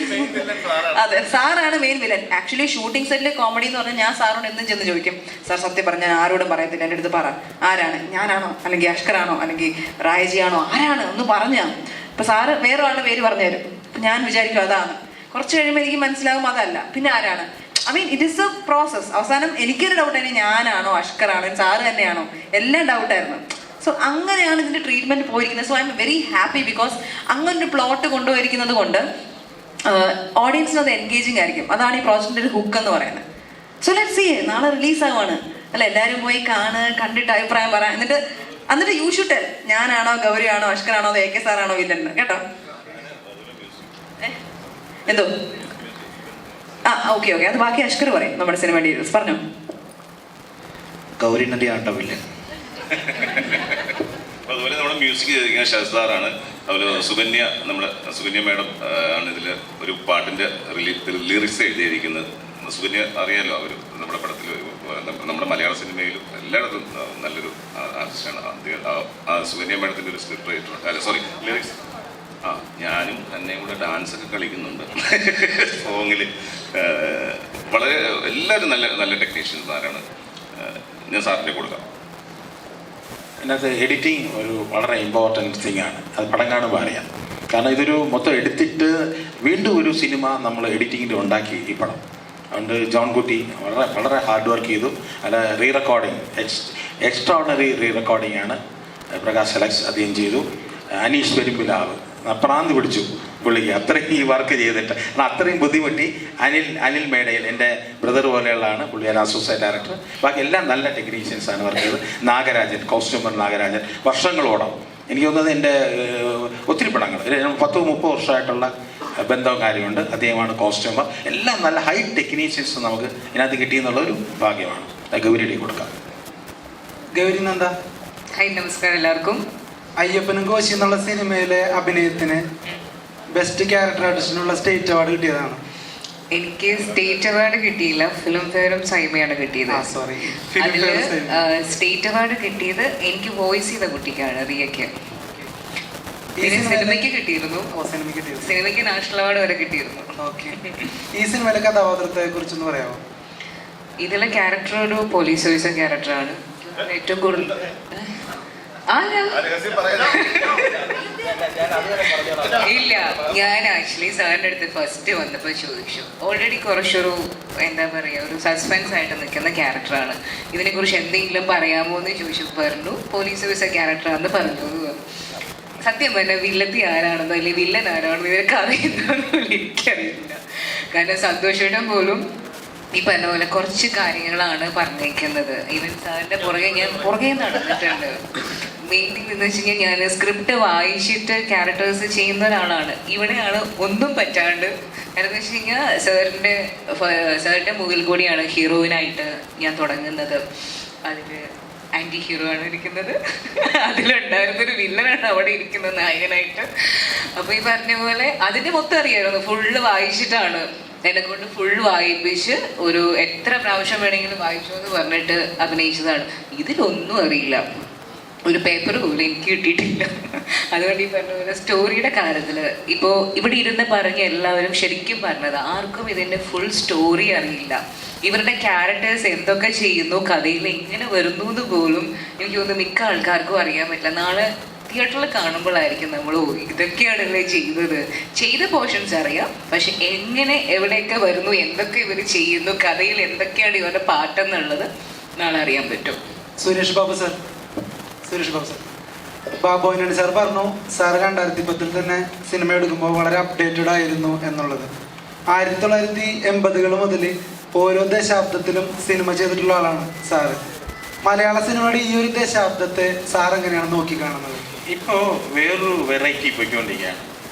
അതെ, സാറാണ് മെയിൻ വില്ലൻ. ആക്ച്വലി ഷൂട്ടിംഗ് സെറ്റിലെ കോമഡി എന്ന് പറഞ്ഞാൽ ഞാൻ സാറിനോട് എന്നും ചെന്ന് ചോദിക്കും, സാർ സത്യം പറഞ്ഞാൽ ഞാൻ ആരോടും പറയത്തില്ല, എൻ്റെ അടുത്ത് പറ, ആരാണ്, ഞാനാണോ അല്ലെങ്കിൽ അഷ്കറാണോ അല്ലെങ്കിൽ റായജിയാണോ, ആരാണ് ഒന്ന് പറഞ്ഞാ. ഇപ്പൊ സാറ് വേറെ ആളുടെ പേര് പറഞ്ഞു തരും, ഞാൻ വിചാരിക്കും അതാണ്. കുറച്ച് കഴിയുമ്പോൾ എനിക്ക് മനസ്സിലാകും അതല്ല, പിന്നെ ആരാണ്. I mean it is A process. അവസാനം എനിക്കൊരു ഡൗട്ടായിരുന്നു, ഞാനാണോ അഷ്കറാണോ സാറ് തന്നെയാണോ, എല്ലാം ഡൗട്ടായിരുന്നു. സോ അങ്ങനെയാണ് ഇതിന്റെ ട്രീറ്റ്മെന്റ് പോയിരിക്കുന്നത്. So I am very happy because അങ്ങനൊരു പ്ലോട്ട് കൊണ്ടുപോയിരിക്കുന്നത് കൊണ്ട് ഓഡിയൻസിന് അത് എൻഗേജിങ് ആയിരിക്കും. അതാണ് ഈ പ്രോജക്റ്റിന്റെ ഒരു ഹുക്ക് എന്ന് പറയുന്നത്. So let's see. നാളെ റിലീസാവാണ് അല്ല, എല്ലാവരും പോയി കണ്ടിട്ട് അഭിപ്രായം പറയാം. എന്നിട്ട് യു ഷുഡ് ടെൽ ഞാനാണോ ഗൗരിയാണോ അഷ്കറാണോ അതോ AK സാറാണോ വില്ലൻ കേട്ടോ. എന്തോ ഓക്കെ അത് ബാക്കി അഷ്കർ പറയും. നമ്മുടെ സിനിമ ഡീറ്റെയിൽസ് പറഞ്ഞോ. ഗൗരി നദിയാണ്ടോ വില്ലൻ. അതുപോലെ നമ്മുടെ മ്യൂസിക് ചെയ്തിരിക്കുന്ന ഷസാറാണ്. അതുപോലെ നമ്മുടെ സുകന്യ മാഡം ആണ് ഇതിൽ ഒരു പാട്ടിൻ്റെ ലിറിക്സ് എഴുതിയിരിക്കുന്നത്. സുകന്യ അറിയാലോ, അവർ നമ്മുടെ പടത്തിൽ നമ്മുടെ മലയാള സിനിമയിലും എല്ലായിടത്തും നല്ലൊരു ആർട്ടിസ്റ്റാണ്. സുകന്യ മാഡത്തിൻ്റെ ഒരു സ്ക്രിപ്റ്റ് റൈറ്റർ അല്ല സോറി ലിറിക്സ്. ഞാനും എന്നെയും കൂടെ ഡാൻസൊക്കെ കളിക്കുന്നുണ്ട് സോങ്ങിൽ. വളരെ എല്ലാവരും നല്ല നല്ല ടെക്നീഷ്യൻസാരാണ്. ഞാൻ സാറിൻ്റെ കൊടുക്കാം. ഇതിനകത്ത് എഡിറ്റിംഗ് ഒരു വളരെ ഇമ്പോർട്ടൻറ്റ് തിങ്ങാണ്. അത് പടം കാണുമ്പോൾ അറിയാം. കാരണം ഇതൊരു മൊത്തം എടുത്തിട്ട് വീണ്ടും ഒരു സിനിമ നമ്മൾ എഡിറ്റിങ്ങിൽ ഉണ്ടാക്കി ഈ പടം. അതുകൊണ്ട് ജോൺ കുട്ടി വളരെ വളരെ ഹാർഡ് വർക്ക് ചെയ്തു. അല്ല re recording extraordinary re recording ആണ് പ്രകാശ് അലക്സ് അദ്ദേഹം ചെയ്തു. അനീഷ് പെരുമ്പിലാവ് പ്രാന്തി പിടിച്ചു പുള്ളിക്ക് അത്രയും ഈ വർക്ക് ചെയ്തിട്ട്. കാരണം അത്രയും ബുദ്ധിമുട്ടി. അനിൽ മേടയിൽ എൻ്റെ ബ്രദർ പോലെയുള്ളതാണ് പുള്ളി, ഒരു അസോസിയേറ്റ് ഡയറക്ടർ. ബാക്കി എല്ലാം നല്ല ടെക്നീഷ്യൻസാണ് വർക്ക് ചെയ്തത്. നാഗരാജൻ, കോസ്റ്റ്യൂമർ നാഗരാജൻ വർഷങ്ങളോളം എനിക്ക് തോന്നുന്നത് എൻ്റെ ഒത്തിരി പടങ്ങൾ 10-30 വർഷമായിട്ടുള്ള ബന്ധവും കാര്യമുണ്ട്. അദ്ദേഹമാണ് കോസ്റ്റ്യൂമർ. എല്ലാം നല്ല ഹൈ ടെക്നീഷ്യൻസ് നമുക്ക് ഇതിനകത്ത് കിട്ടിയെന്നുള്ളൊരു ഭാഗ്യമാണ്. ഗൗരിയുടെ കൊടുക്കാം. ഗൗരി നന്ദ. ഹായ്, നമസ്കാരം എല്ലാവർക്കും. അയ്യപ്പനും കോശി എന്നുള്ള സിനിമയിലെ അഭിനയത്തിന് ബെസ്റ്റ് ക്യാരക്ടർ ആർട്ടിസ്റ്റിനുള്ള സ്റ്റേറ്റ് അവാർഡ് കിട്ടിയതാണ്. എനിക്ക് സ്റ്റേറ്റ് അവാർഡ് കിട്ടിയില്ല, ഫിലിം ഫെയറും സൈമയാണ് കിട്ടിയത്. അതിൽ സ്റ്റേറ്റ് അവാർഡ് കിട്ടിയത് എനിക്ക് വോയിസ് ചെയ്ത കുട്ടിക്കാണ്, റിയയ്ക്ക്. പിന്നെ സിനിമയ്ക്ക് കിട്ടിയിരുന്നു. സിനിമയ്ക്ക് നാഷണൽ അവാർഡ് വരെ കിട്ടിയിരുന്നു. ഈ സിനിമയിലെ കഥാപാത്രത്തെ കുറിച്ചൊന്ന് പറയാമോ? ഇതിലെ ക്യാരക്ടർ ഒരു പോലീസ് ഓഫീസർ ക്യാരക്ടറാണ്. ഏറ്റവും കൂടുതൽ ഇല്ല, ഞാൻ ആക്ച്വലി സാറിൻ്റെ അടുത്ത് ഫസ്റ്റ് വന്നപ്പോൾ ചോദിച്ചു. ഓൾറെഡി കുറച്ചൊരു എന്താ പറയുക, ഒരു സസ്പെൻസ് ആയിട്ട് നിൽക്കുന്ന ക്യാരക്ടറാണ്, ഇതിനെക്കുറിച്ച് എന്തെങ്കിലും പറയാമോ എന്ന് ചോദിച്ചു. പറഞ്ഞു പോലീസ് ഓഫീസർ ക്യാരക്ടറാണെന്ന് പറഞ്ഞു. സത്യം പറഞ്ഞാൽ വില്ലത്തി ആരാണെന്നോ അല്ലെങ്കിൽ വില്ലൻ ആരാണെന്നോ ഇവർക്ക് അറിയുന്നതെന്നോ എനിക്കറിയില്ല. കാരണം സന്തോഷേട്ടൻ പോലും ഈ പറഞ്ഞ പോലെ കുറച്ച് കാര്യങ്ങളാണ് പറഞ്ഞേക്കുന്നത്. ഈവൻ സാറിൻ്റെ പുറകെ നടന്നിട്ടുണ്ട്. മെയിൻ തിങ് എന്ന് വെച്ച് കഴിഞ്ഞാൽ ഞാൻ സ്ക്രിപ്റ്റ് വായിച്ചിട്ട് ക്യാരക്ടേഴ്സ് ചെയ്യുന്ന ഒരാളാണ്. ഇവിടെയാണ് ഒന്നും പറ്റാണ്ട്. കാരണം എന്ന് വെച്ച് കഴിഞ്ഞാൽ സാറിൻ്റെ മുകിൽ കൂടിയാണ് ഹീറോയിനായിട്ട് ഞാൻ തുടങ്ങുന്നത്. അതിൽ ആൻറ്റി ഹീറോ ആണ് ഇരിക്കുന്നത്, അതിലുണ്ടായിരുന്നൊരു വില്ലനാണ് അവിടെ ഇരിക്കുന്നത് നായകനായിട്ട്. അപ്പോൾ ഈ പറഞ്ഞ പോലെ അതിൻ്റെ മൊത്തം അറിയാമായിരുന്നു. ഫുള്ള് വായിച്ചിട്ടാണ് എന്നെ കൊണ്ട് ഫുൾ വായിപ്പിച്ച് ഒരു എത്ര പ്രാവശ്യം വേണമെങ്കിലും വായിച്ചു എന്ന് പറഞ്ഞിട്ട് അഭിനയിച്ചതാണ്. ഇതിലൊന്നും അറിയില്ല, ഒരു പേപ്പർ പോലും എനിക്ക് കിട്ടിയിട്ടില്ല. അതുകൊണ്ട് ഈ പറഞ്ഞ പോലെ സ്റ്റോറിയുടെ കാര്യത്തിൽ ഇപ്പോൾ ഇവിടെ ഇരുന്ന് പറഞ്ഞ എല്ലാവരും ശരിക്കും പറഞ്ഞത് ആർക്കും ഇതിൻ്റെ ഫുൾ സ്റ്റോറി അറിയില്ല. ഇവരുടെ ക്യാരക്ടേഴ്സ് എന്തൊക്കെ ചെയ്യുന്നു, കഥയിൽ എങ്ങനെ വരുന്നു എന്ന് പോലും എനിക്ക് തോന്നുന്നു മിക്ക ആൾക്കാർക്കും അറിയാൻ പറ്റില്ല. നാളെ തിയേറ്ററിൽ കാണുമ്പോഴായിരിക്കും നമ്മൾ ഇതൊക്കെയാണല്ലേ ചെയ്തത്. ചെയ്ത പോർഷൻസ് അറിയാം, പക്ഷെ എങ്ങനെ എവിടെയൊക്കെ വരുന്നു, എന്തൊക്കെ ഇവർ ചെയ്യുന്നു, കഥയിൽ എന്തൊക്കെയാണ് ഇവരുടെ പാട്ടെന്നുള്ളത് നാളെ അറിയാൻ പറ്റും. സുരേഷ് ബാബു സാർ ബാബു ആന്റണി സാർ പറഞ്ഞു, സാർ 2010 തന്നെ സിനിമ എടുക്കുമ്പോൾ വളരെ അപ്ഡേറ്റഡ് ആയിരുന്നു എന്നുള്ളത്. 1980 മുതൽ ഓരോ ദശാബ്ദത്തിലും സിനിമ ചെയ്തിട്ടുള്ള ആളാണ് സാറ്. മലയാള സിനിമയുടെ ഈ ഒരു ദശാബ്ദത്തെ സാർ എങ്ങനെയാണ് നോക്കിക്കാണുന്നത്? ഇപ്പോൾ വേറൊരു വെറൈറ്റി പോയിക്കൊണ്ടിരിക്കുകയാണ്.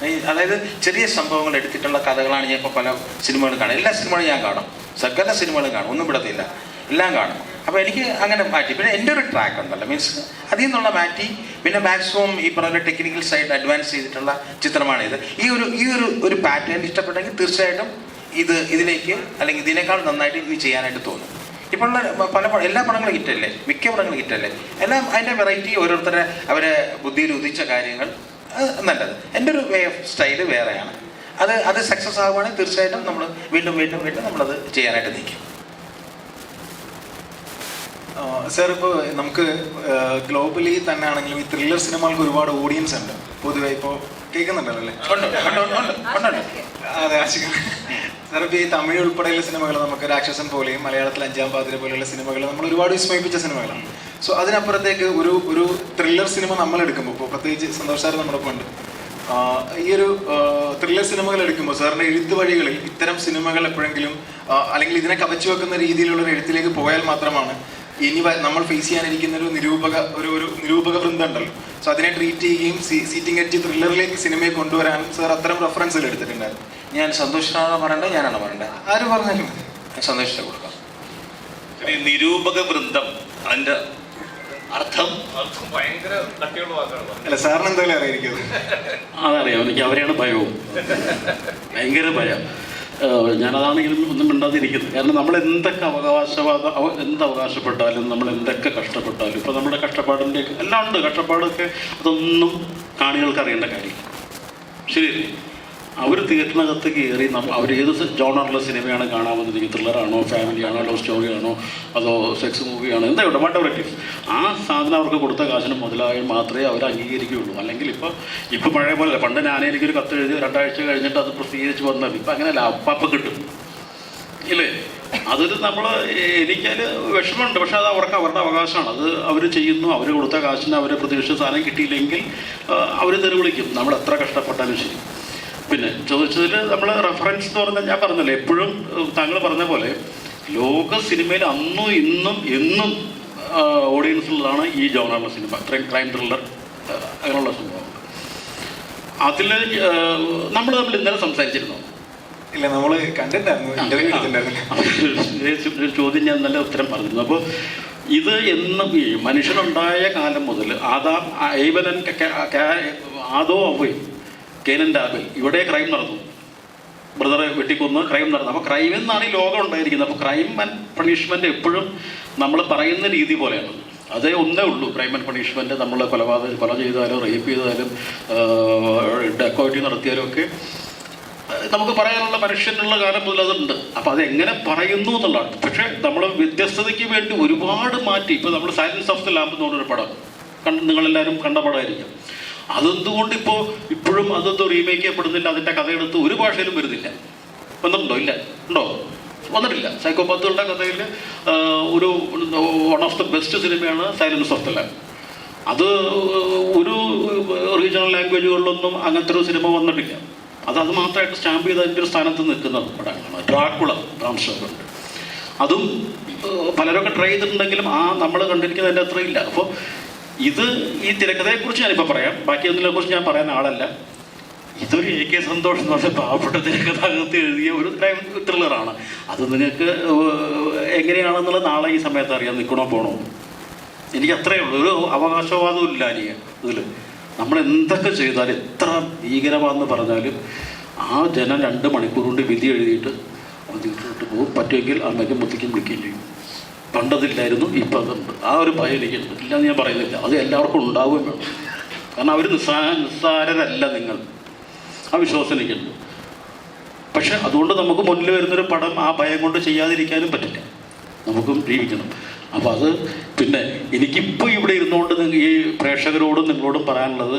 അതായത് ചെറിയ സംഭവങ്ങൾ എടുത്തിട്ടുള്ള കഥകളാണ് ഞാൻ ഇപ്പോൾ പല സിനിമകളും കാണും. എല്ലാ സിനിമകളും ഞാൻ കാണും, സകല സിനിമകളും കാണും, ഒന്നും വിടത്തില്ല, എല്ലാം കാണും. അപ്പോൾ എനിക്ക് അങ്ങനെ മാറ്റി. പിന്നെ എൻ്റെ ഒരു ട്രാക്ക് ഉണ്ടല്ലോ, മീൻസ് അതിൽ നിന്നുള്ള മാറ്റി പിന്നെ മാക്സിമം ഈ പറഞ്ഞ ടെക്നിക്കൽ സൈഡ് അഡ്വാൻസ് ചെയ്തിട്ടുള്ള ചിത്രമാണ് ഇത്. ഈ ഒരു പാറ്റേൺ ഇഷ്ടപ്പെട്ടെങ്കിൽ തീർച്ചയായിട്ടും ഇതിലേക്ക് അല്ലെങ്കിൽ ഇതിനേക്കാൾ നന്നായിട്ട് ഇനി ചെയ്യാനായിട്ട് തോന്നും. ഇപ്പോൾ എല്ലാ പടങ്ങളും ഹിറ്റല്ലേ, മിക്ക പടങ്ങളും ഹിറ്റല്ലേ, എല്ലാം അതിൻ്റെ വെറൈറ്റി ഓരോരുത്തരെ അവരെ ബുദ്ധിയിൽ ഉദിച്ച കാര്യങ്ങൾ നല്ലത്. എൻ്റെ ഒരു വേ ഓഫ് സ്റ്റൈല് വേറെയാണ്. അത് സക്സസ് ആകുവാണെങ്കിൽ തീർച്ചയായിട്ടും നമ്മൾ വീണ്ടും നമ്മളത് ചെയ്യാനായിട്ട് നിൽക്കും. സാർ, ഇപ്പോൾ നമുക്ക് ഗ്ലോബലി തന്നെ ആണെങ്കിലും ഈ ത്രില്ലർ സിനിമകൾക്ക് ഒരുപാട് ഓഡിയൻസ് ഉണ്ട് പൊതുവെ. ഇപ്പോൾ കേൾക്കുന്നുണ്ടല്ലോ അല്ലേ? അതെ, ആശിക്കാം സാർ. ഇപ്പോൾ ഈ തമിഴ് ഉൾപ്പെടെയുള്ള സിനിമകൾ നമുക്ക് രാക്ഷസൻ പോലെയും മലയാളത്തിൽ 5-ാം പാതിര പോലെയുള്ള സിനിമകൾ നമ്മൾ ഒരുപാട് വിസ്മയിപ്പിച്ച സിനിമകളാണ്. സോ അതിനപ്പുറത്തേക്ക് ഒരു ത്രില്ലർ സിനിമ നമ്മൾ എടുക്കുമ്പോൾ, ഇപ്പോൾ പ്രത്യേകിച്ച് സന്തോഷ് സാർ നമ്മുടെ ഒപ്പം ഉണ്ട്, ഈ ഒരു ത്രില്ലർ സിനിമകൾ എടുക്കുമ്പോൾ സാറിന്റെ എഴുത്ത് വഴികളിൽ ഇത്തരം സിനിമകൾ എപ്പോഴെങ്കിലും അല്ലെങ്കിൽ ഇതിനെ കവച്ചു വെക്കുന്ന രീതിയിലുള്ള ഒരു എഴുത്തിലേക്ക് പോയാൽ മാത്രമാണ് ഇനി നമ്മൾ ഫേസ് ചെയ്യാനിരിക്കുന്ന ഒരു നിരൂപക വൃന്ദം ഉണ്ടല്ലോ, സോ അതിനെ ട്രീറ്റ് ചെയ്യുകയും സീറ്റിംഗ് എഡ്ജ് ത്രില്ലറിലേക്ക് സിനിമയെ കൊണ്ടുവരാൻ സാർ അത്തരം റെഫറൻസുകൾ എടുത്തിട്ടുണ്ടായിരുന്നു. ഞാൻ സന്തോഷനാണോ പറയണ്ടത്, ഞാനാണോ പറയണ്ടത്? ആര് പറഞ്ഞാലും സന്തോഷത്തെ കൊടുക്കാം. നിരൂപക വൃന്ദം, അതിന്റെ അർത്ഥം ഭയങ്കര കട്ടിയുള്ള വാക്കാണ്. അല്ല, സാറിന് എന്തായാലും അറിയായിരിക്കും. അതറിയാം, എനിക്ക് അവരെയാണ് ഭയവും, ഭയങ്കര ഭയം. ഞാനതാണെങ്കിലും ഒന്നും മിണ്ടാതിരിക്കുന്നത്. കാരണം നമ്മൾ എന്തൊക്കെ അവകാശപ്പെട്ടാലും നമ്മൾ എന്തൊക്കെ കഷ്ടപ്പെട്ടാലും, ഇപ്പോൾ നമ്മുടെ കഷ്ടപ്പാടിൻ്റെ എല്ലാം ഉണ്ട്, കഷ്ടപ്പാടൊക്കെ അതൊന്നും കാണികൾക്ക് അറിയേണ്ട കാര്യം ശരിയല്ലേ? അവർ തിയേറ്ററിനകത്ത് കയറി അവർ ഏത് ജോണറിലെ സിനിമയാണ് കാണാൻ വന്നിരിക്കുന്നത്, ത്രില്ലറാണോ, ഫാമിലിയാണോ, ലവ് സ്റ്റോറിയാണോ, അതോ സെക്സ് മൂവിയാണോ, എന്താ ഇവിടെ വാട്ട് എവർ ഇറ്റ് ഈസ്, ആ സാധനം അവർക്ക് കൊടുത്ത കാശിന് മുതലായാൽ മാത്രമേ അവർ അംഗീകരിക്കുകയുള്ളൂ. അല്ലെങ്കിൽ ഇപ്പോൾ പഴയ പോലെ പണ്ട് എനിക്കൊരു കത്ത് എഴുതി 2 ആഴ്ച കഴിഞ്ഞിട്ട് അത് പ്രസിദ്ധീകരിച്ച് വന്നത്, ഇപ്പം അങ്ങനെയല്ല, അപ്പാപ്പം കിട്ടും ഇല്ലേ? അതൊരു എനിക്കത് വിഷമമുണ്ട്. പക്ഷെ അത് അവരുടെ അവകാശമാണ്, അത് അവർ ചെയ്യുന്നു. അവർ കൊടുത്ത കാശിന് അവരെ പ്രതീക്ഷിച്ച സാധനം കിട്ടിയില്ലെങ്കിൽ അവർ തെറി വിളിക്കും, നമ്മൾ എത്ര കഷ്ടപ്പെട്ടാലും ശരി. പിന്നെ ചോദിച്ചതിൽ നമ്മൾ റെഫറൻസ് എന്ന് പറഞ്ഞാൽ ഞാൻ പറഞ്ഞല്ലോ, എപ്പോഴും താങ്കൾ പറഞ്ഞ പോലെ ലോക സിനിമയിൽ അന്നും ഇന്നും എന്നും ഓഡിയൻസുള്ളതാണ് ഈ ജോണറുള്ള സിനിമ, ഇത്രയും ക്രൈം ത്രില്ലർ അങ്ങനെയുള്ള സംഭവം. അതിൽ നമ്മൾ തമ്മിൽ ഇന്നലെ സംസാരിച്ചിരുന്നു. ഇല്ല, നമ്മൾ കണ്ടിട്ടുണ്ടായിരുന്നു. ഒരു ചോദ്യം ഞാൻ നല്ല ഉത്തരം പറഞ്ഞിരുന്നു. അപ്പോൾ ഇത് എന്നും ഈ മനുഷ്യനുണ്ടായ കാലം മുതൽ ആദോ അവയും കേനൻ്റെ ആബേൽ ഇവിടെ ക്രൈം നടന്നു, ബ്രദറെ വെട്ടിക്കൊന്ന് ക്രൈം നടന്നു. അപ്പോൾ ക്രൈം എന്നാണ് ഈ ലോകം ഉണ്ടായിരിക്കുന്നത്. അപ്പോൾ ക്രൈം ആൻഡ് പണിഷ്മെൻ്റ് എപ്പോഴും നമ്മൾ പറയുന്ന രീതി പോലെയാണ്. അതേ ഒന്നേ ഉള്ളൂ, ക്രൈം ആൻഡ് പണിഷ്മെൻറ്റ്. നമ്മൾ കൊല ചെയ്താലും റേപ്പ് ചെയ്താലും ഡെക്കോയിറ്റി നടത്തിയാലും ഒക്കെ നമുക്ക് പറയാനുള്ള മനുഷ്യനുള്ള കാലം മുതൽ അതുണ്ട്. അപ്പോൾ അതെങ്ങനെ പറയുന്നു എന്നുള്ളതാണ്. പക്ഷേ നമ്മൾ വ്യത്യസ്തതയ്ക്ക് വേണ്ടി ഒരുപാട് മാറ്റി. ഇപ്പോൾ നമ്മൾ സൈലൻസ് ഓഫ് ദ ലാമ്പ് എന്ന് പറഞ്ഞൊരു പടം നിങ്ങളെല്ലാവരും കണ്ട പടമായിരിക്കും. അതെന്തുകൊണ്ട് ഇപ്പോഴും അതൊന്നും റീമേക്ക് ചെയ്യപ്പെടുന്നില്ല? അതിൻ്റെ കഥയെടുത്ത് ഒരു ഭാഷയിലും വരുന്നില്ല. വന്നിട്ടുണ്ടോ? ഇല്ല. ഉണ്ടോ? വന്നിട്ടില്ല. സൈക്കോപാത്തുകളുടെ കഥയിൽ ഒരു വൺ ഓഫ് ദ ബെസ്റ്റ് സിനിമയാണ് സൈലൻസ് ഓഫ് ദ ലാമ്പ്. അത് ഒരു റീജിയണൽ ലാംഗ്വേജുകളിലൊന്നും അങ്ങനത്തെ ഒരു സിനിമ വന്നിട്ടില്ല. അത് മാത്രമായിട്ട് സ്റ്റാമ്പ് ചെയ്ത് അതിൻ്റെ ഒരു സ്ഥാനത്ത് നിൽക്കുന്ന പടങ്ങളാണ്. Dracula, Bram സ്റ്റോക്കറുണ്ട്. അതും പലരൊക്കെ ട്രൈ ചെയ്തിട്ടുണ്ടെങ്കിലും നമ്മൾ കണ്ടിരിക്കുന്നതിൻ്റെ അത്ര ഇല്ല. അപ്പോൾ ഈ തിരക്കഥയെക്കുറിച്ച് ഞാനിപ്പോൾ പറയാം, ബാക്കിയൊന്നിനെക്കുറിച്ച് ഞാൻ പറയാൻ ആളല്ല. ഇതൊരു AK സന്തോഷ് എന്ന് പറഞ്ഞ പാവപ്പെട്ട തിരക്കഥാകൃത്ത് എഴുതിയ ഒരു ക്രൈം ത്രില്ലറാണ്. അത് നിങ്ങൾക്ക് എങ്ങനെയാണെന്നുള്ളത് നാളെ ഈ സമയത്ത് അറിയാൻ, നിൽക്കണോ പോകണോ. എനിക്ക് അത്രയേ ഉള്ളൂ. ഒരു അവകാശവാദവും ഇല്ല ഇതിൽ. നമ്മൾ എന്തൊക്കെ ചെയ്താലും എത്ര ഭീകരമാണെന്ന് പറഞ്ഞാലും ആ ജനം 2 മണിക്കൂർ കൊണ്ട് വിധി എഴുതിയിട്ട് വീട്ടിലോട്ട് പോകും. പറ്റുമെങ്കിൽ അമ്മയ്ക്കും മുത്തിക്കും വിളിക്കുകയും ചെയ്യും. പണ്ടതില്ലായിരുന്നു, ഇപ്പം അതുണ്ട്. ആ ഒരു ഭയം എനിക്കുണ്ട്. ഇല്ലാന്ന് ഞാൻ പറയുന്നില്ല, അത് എല്ലാവർക്കും ഉണ്ടാവുകയും വേണം. കാരണം അവർ നിസ്സാരരല്ല നിങ്ങൾ, ആ വിശ്വാസം എനിക്കുണ്ട്. പക്ഷെ അതുകൊണ്ട് നമുക്ക് മുന്നിൽ വരുന്നൊരു പടം ആ ഭയം കൊണ്ട് ചെയ്യാതിരിക്കാനും പറ്റില്ല, നമുക്കും ജീവിക്കണം. അപ്പോൾ അത് പിന്നെ എനിക്കിപ്പോൾ ഇവിടെ ഇരുന്നുകൊണ്ട് ഈ പ്രേക്ഷകരോടും നിങ്ങളോടും പറയാനുള്ളത്,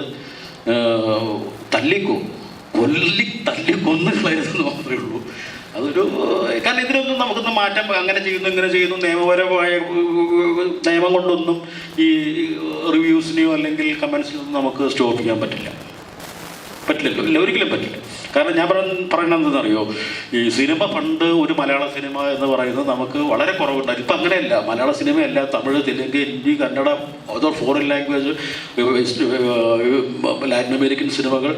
തല്ലിക്കൊന്നുകളായിരുന്നു മാത്രമേ ഉള്ളൂ. അതൊരു കാരണം ഇതിനൊന്നും നമുക്കൊന്നും മാറ്റം, അങ്ങനെ ചെയ്യുന്നു ഇങ്ങനെ ചെയ്യുന്നു നിയമപരമായ നിയമം കൊണ്ടൊന്നും ഈ റിവ്യൂസിനെയോ അല്ലെങ്കിൽ കമൻസിനൊന്നും നമുക്ക് സ്റ്റോപ്പ് ചെയ്യാൻ പറ്റില്ലല്ലോ. ഇല്ല, ഒരിക്കലും പറ്റില്ല. കാരണം ഞാൻ പറയുന്നത് എന്താണെന്നറിയോ, ഈ സിനിമ പണ്ട് ഒരു മലയാള സിനിമ എന്ന് പറയുന്നത് നമുക്ക് വളരെ കുറവുണ്ടായിരുന്നു. ഇപ്പം അങ്ങനെയല്ല. മലയാള സിനിമയല്ല, തമിഴ്, തെലുങ്ക്, ഹിന്ദി, കന്നഡ, അതോ ഫോറിൻ ലാംഗ്വേജ്, ലാറ്റിൻ അമേരിക്കൻ സിനിമകൾ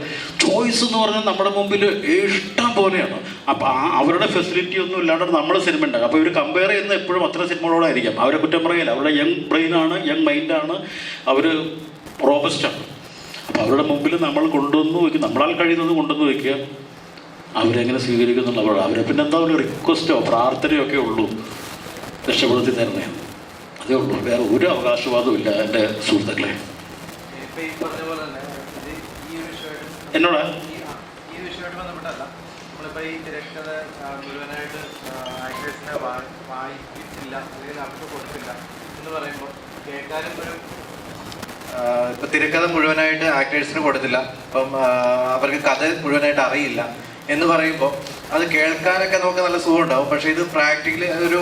ചോയ്സ് എന്ന് പറഞ്ഞാൽ നമ്മുടെ മുമ്പിൽ ഇഷ്ടം പോലെയാണ്. അപ്പം അവരുടെ ഫെസിലിറ്റി ഒന്നും ഇല്ലാണ്ട് നമ്മൾ സിനിമ ഉണ്ടാകും. അപ്പോൾ ഇവർ കമ്പയർ ചെയ്യുന്ന എപ്പോഴും അത്ര സിനിമകളോടായിരിക്കാം. അവരെ കുറ്റം പറയില്ല. അവരുടെ യങ് ബ്രെയിനാണ്, യങ് മൈൻഡാണ്, അവർ റോബസ്റ്റാണ്. അപ്പോൾ അവരുടെ മുമ്പിൽ നമ്മൾ കൊണ്ടുവന്ന് വയ്ക്കും, നമ്മളാൽ കഴിയുന്നത് കൊണ്ടുവന്ന് വയ്ക്കുക. അവരെങ്ങനെ സ്വീകരിക്കുന്നുള്ള അവരെ പിന്നെ എന്താ ഒരു റിക്വസ്റ്റോ പ്രാർത്ഥനയോ ഒക്കെ ഉള്ളൂ, രക്ഷപ്പെടുത്തി തരണേ, അതേ ഉള്ളൂ. വേറെ ഒരു അവകാശവാദവും ഇല്ല എൻ്റെ സുഹൃത്തുക്കളെ. എന്നോട് ഈ വിഷയമായിട്ട് ബന്ധപ്പെട്ടല്ല, നമ്മളിപ്പോൾ ഈ തിരക്കഥ മുഴുവനായിട്ട് ആക്ടേഴ്സിനെ വായിക്കില്ല അല്ലെങ്കിൽ അവർക്ക് കൊടുത്തില്ല എന്ന് പറയുമ്പോൾ കേൾക്കാനും ഒരു ഇപ്പം തിരക്കഥ മുഴുവനായിട്ട് ആക്ടേഴ്സിന് കൊടുത്തില്ല, അപ്പം അവർക്ക് കഥ മുഴുവനായിട്ട് അറിയില്ല എന്ന് പറയുമ്പോൾ അത് കേൾക്കാനൊക്കെ നമുക്ക് നല്ല സുഖം ഉണ്ടാവും. പക്ഷേ ഇത് പ്രാക്ടിക്കലി ഒരു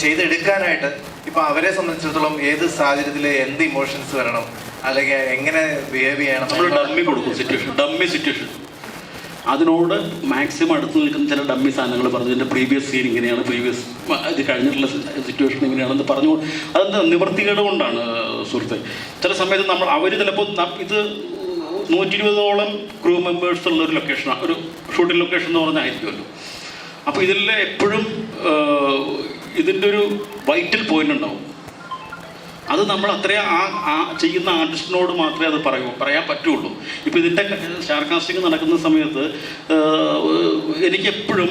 ചെയ്തെടുക്കാനായിട്ട് ഇപ്പം അവരെ സംബന്ധിച്ചിടത്തോളം ഏത് സാഹചര്യത്തിൽ എന്ത് ഇമോഷൻസ് വരണം, അല്ലെങ്കിൽ എങ്ങനെ ബിഹേവ് ചെയ്യണം? നമ്മൾ ഡമ്മി കൊടുക്കും, സിറ്റുവേഷൻ, ഡമ്മി സിറ്റുവേഷൻ. അതിനോട് മാക്സിമം അടുത്ത് നിൽക്കുന്ന ചില ഡമ്മി സാധനങ്ങൾ പറഞ്ഞു, ഇതിൻ്റെ പ്രീവിയസ് സീൻ ഇങ്ങനെയാണ്, പ്രീവിയസ് ഇത് കഴിഞ്ഞിട്ടുള്ള സിറ്റുവേഷൻ ഇങ്ങനെയാണെന്ന് പറഞ്ഞു. അതെന്താ നിവൃത്തികേട് കൊണ്ടാണ് സുഹൃത്തെ. ചില സമയത്ത് നമ്മൾ അവർ ചിലപ്പോൾ ഇത് 120ഓളം ക്രൂ മെമ്പേഴ്സ് ഉള്ള ഒരു ലൊക്കേഷനാണ്, ഒരു ഷൂട്ടിംഗ് ലൊക്കേഷൻ എന്ന് പറഞ്ഞായിരിക്കുമല്ലോ. അപ്പോൾ ഇതിൽ എപ്പോഴും ഇതിൻ്റെ ഒരു വൈറ്റൽ പോയിന്റ് ഉണ്ടാവും. അത് നമ്മൾ അത്രയും ആ ചെയ്യുന്ന ആർട്ടിസ്റ്റിനോട് മാത്രമേ അത് പറയാൻ പറ്റുള്ളൂ. ഇപ്പോൾ ഇതിൻ്റെ സ്റ്റാർ കാസ്റ്റിംഗ് നടക്കുന്ന സമയത്ത് എനിക്കെപ്പോഴും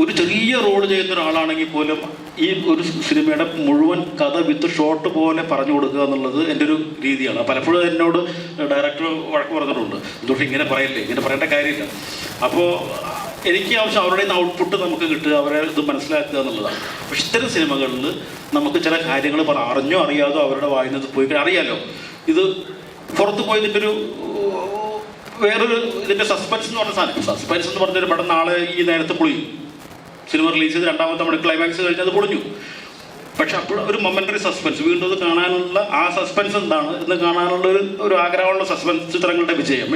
ഒരു ചെറിയ റോൾ ചെയ്യുന്ന ഒരാളാണെങ്കിൽ പോലും ഈ ഒരു സിനിമയുടെ മുഴുവൻ കഥ വിത്ത് ഷോട്ട് പോലെ പറഞ്ഞു കൊടുക്കുക എന്നുള്ളത് എൻ്റെ ഒരു രീതിയാണ്. പലപ്പോഴും എന്നോട് ഡയറക്ടർ വഴക്ക് പറഞ്ഞിട്ടുണ്ട്, ഇതുകൊണ്ട് ഇങ്ങനെ പറയില്ലേ, ഇങ്ങനെ പറയേണ്ട കാര്യമില്ല. അപ്പോൾ എനിക്ക് ആവശ്യം അവരുടെ ഔട്ട്പുട്ട് നമുക്ക് കിട്ടുക, അവരെ ഇത് മനസ്സിലാക്കുക എന്നുള്ളതാണ്. പക്ഷെ ഇത്തരം സിനിമകളിൽ നമുക്ക് ചില കാര്യങ്ങൾ അറിഞ്ഞോ അറിയാതോ അവരുടെ വായിന്നത് പോയി അറിയാലോ. ഇത് പുറത്ത് പോയി ഇതിൻ്റെ ഒരു വേറൊരു ഇതിൻ്റെ സസ്പെൻസ് എന്ന് പറഞ്ഞ സാധനം, സസ്പെൻസ് എന്ന് പറഞ്ഞൊരു പടം നാളെ ഈ നേരത്തെ പൊളിയും. സിനിമ റിലീസ് ചെയ്ത് 2ാമത്തെ മണി ക്ലൈമാക്സ് കഴിഞ്ഞ് അത് പൊളിഞ്ഞു. പക്ഷെ അപ്പോൾ ഒരു മൊമെൻ്ററി സസ്പെൻസ്, വീണ്ടും അത് കാണാനുള്ള ആ സസ്പെൻസ് എന്താണ് എന്ന് കാണാനുള്ള ഒരു ആഗ്രഹമുള്ള സസ്പെൻസ് ചിത്രങ്ങളുടെ വിജയം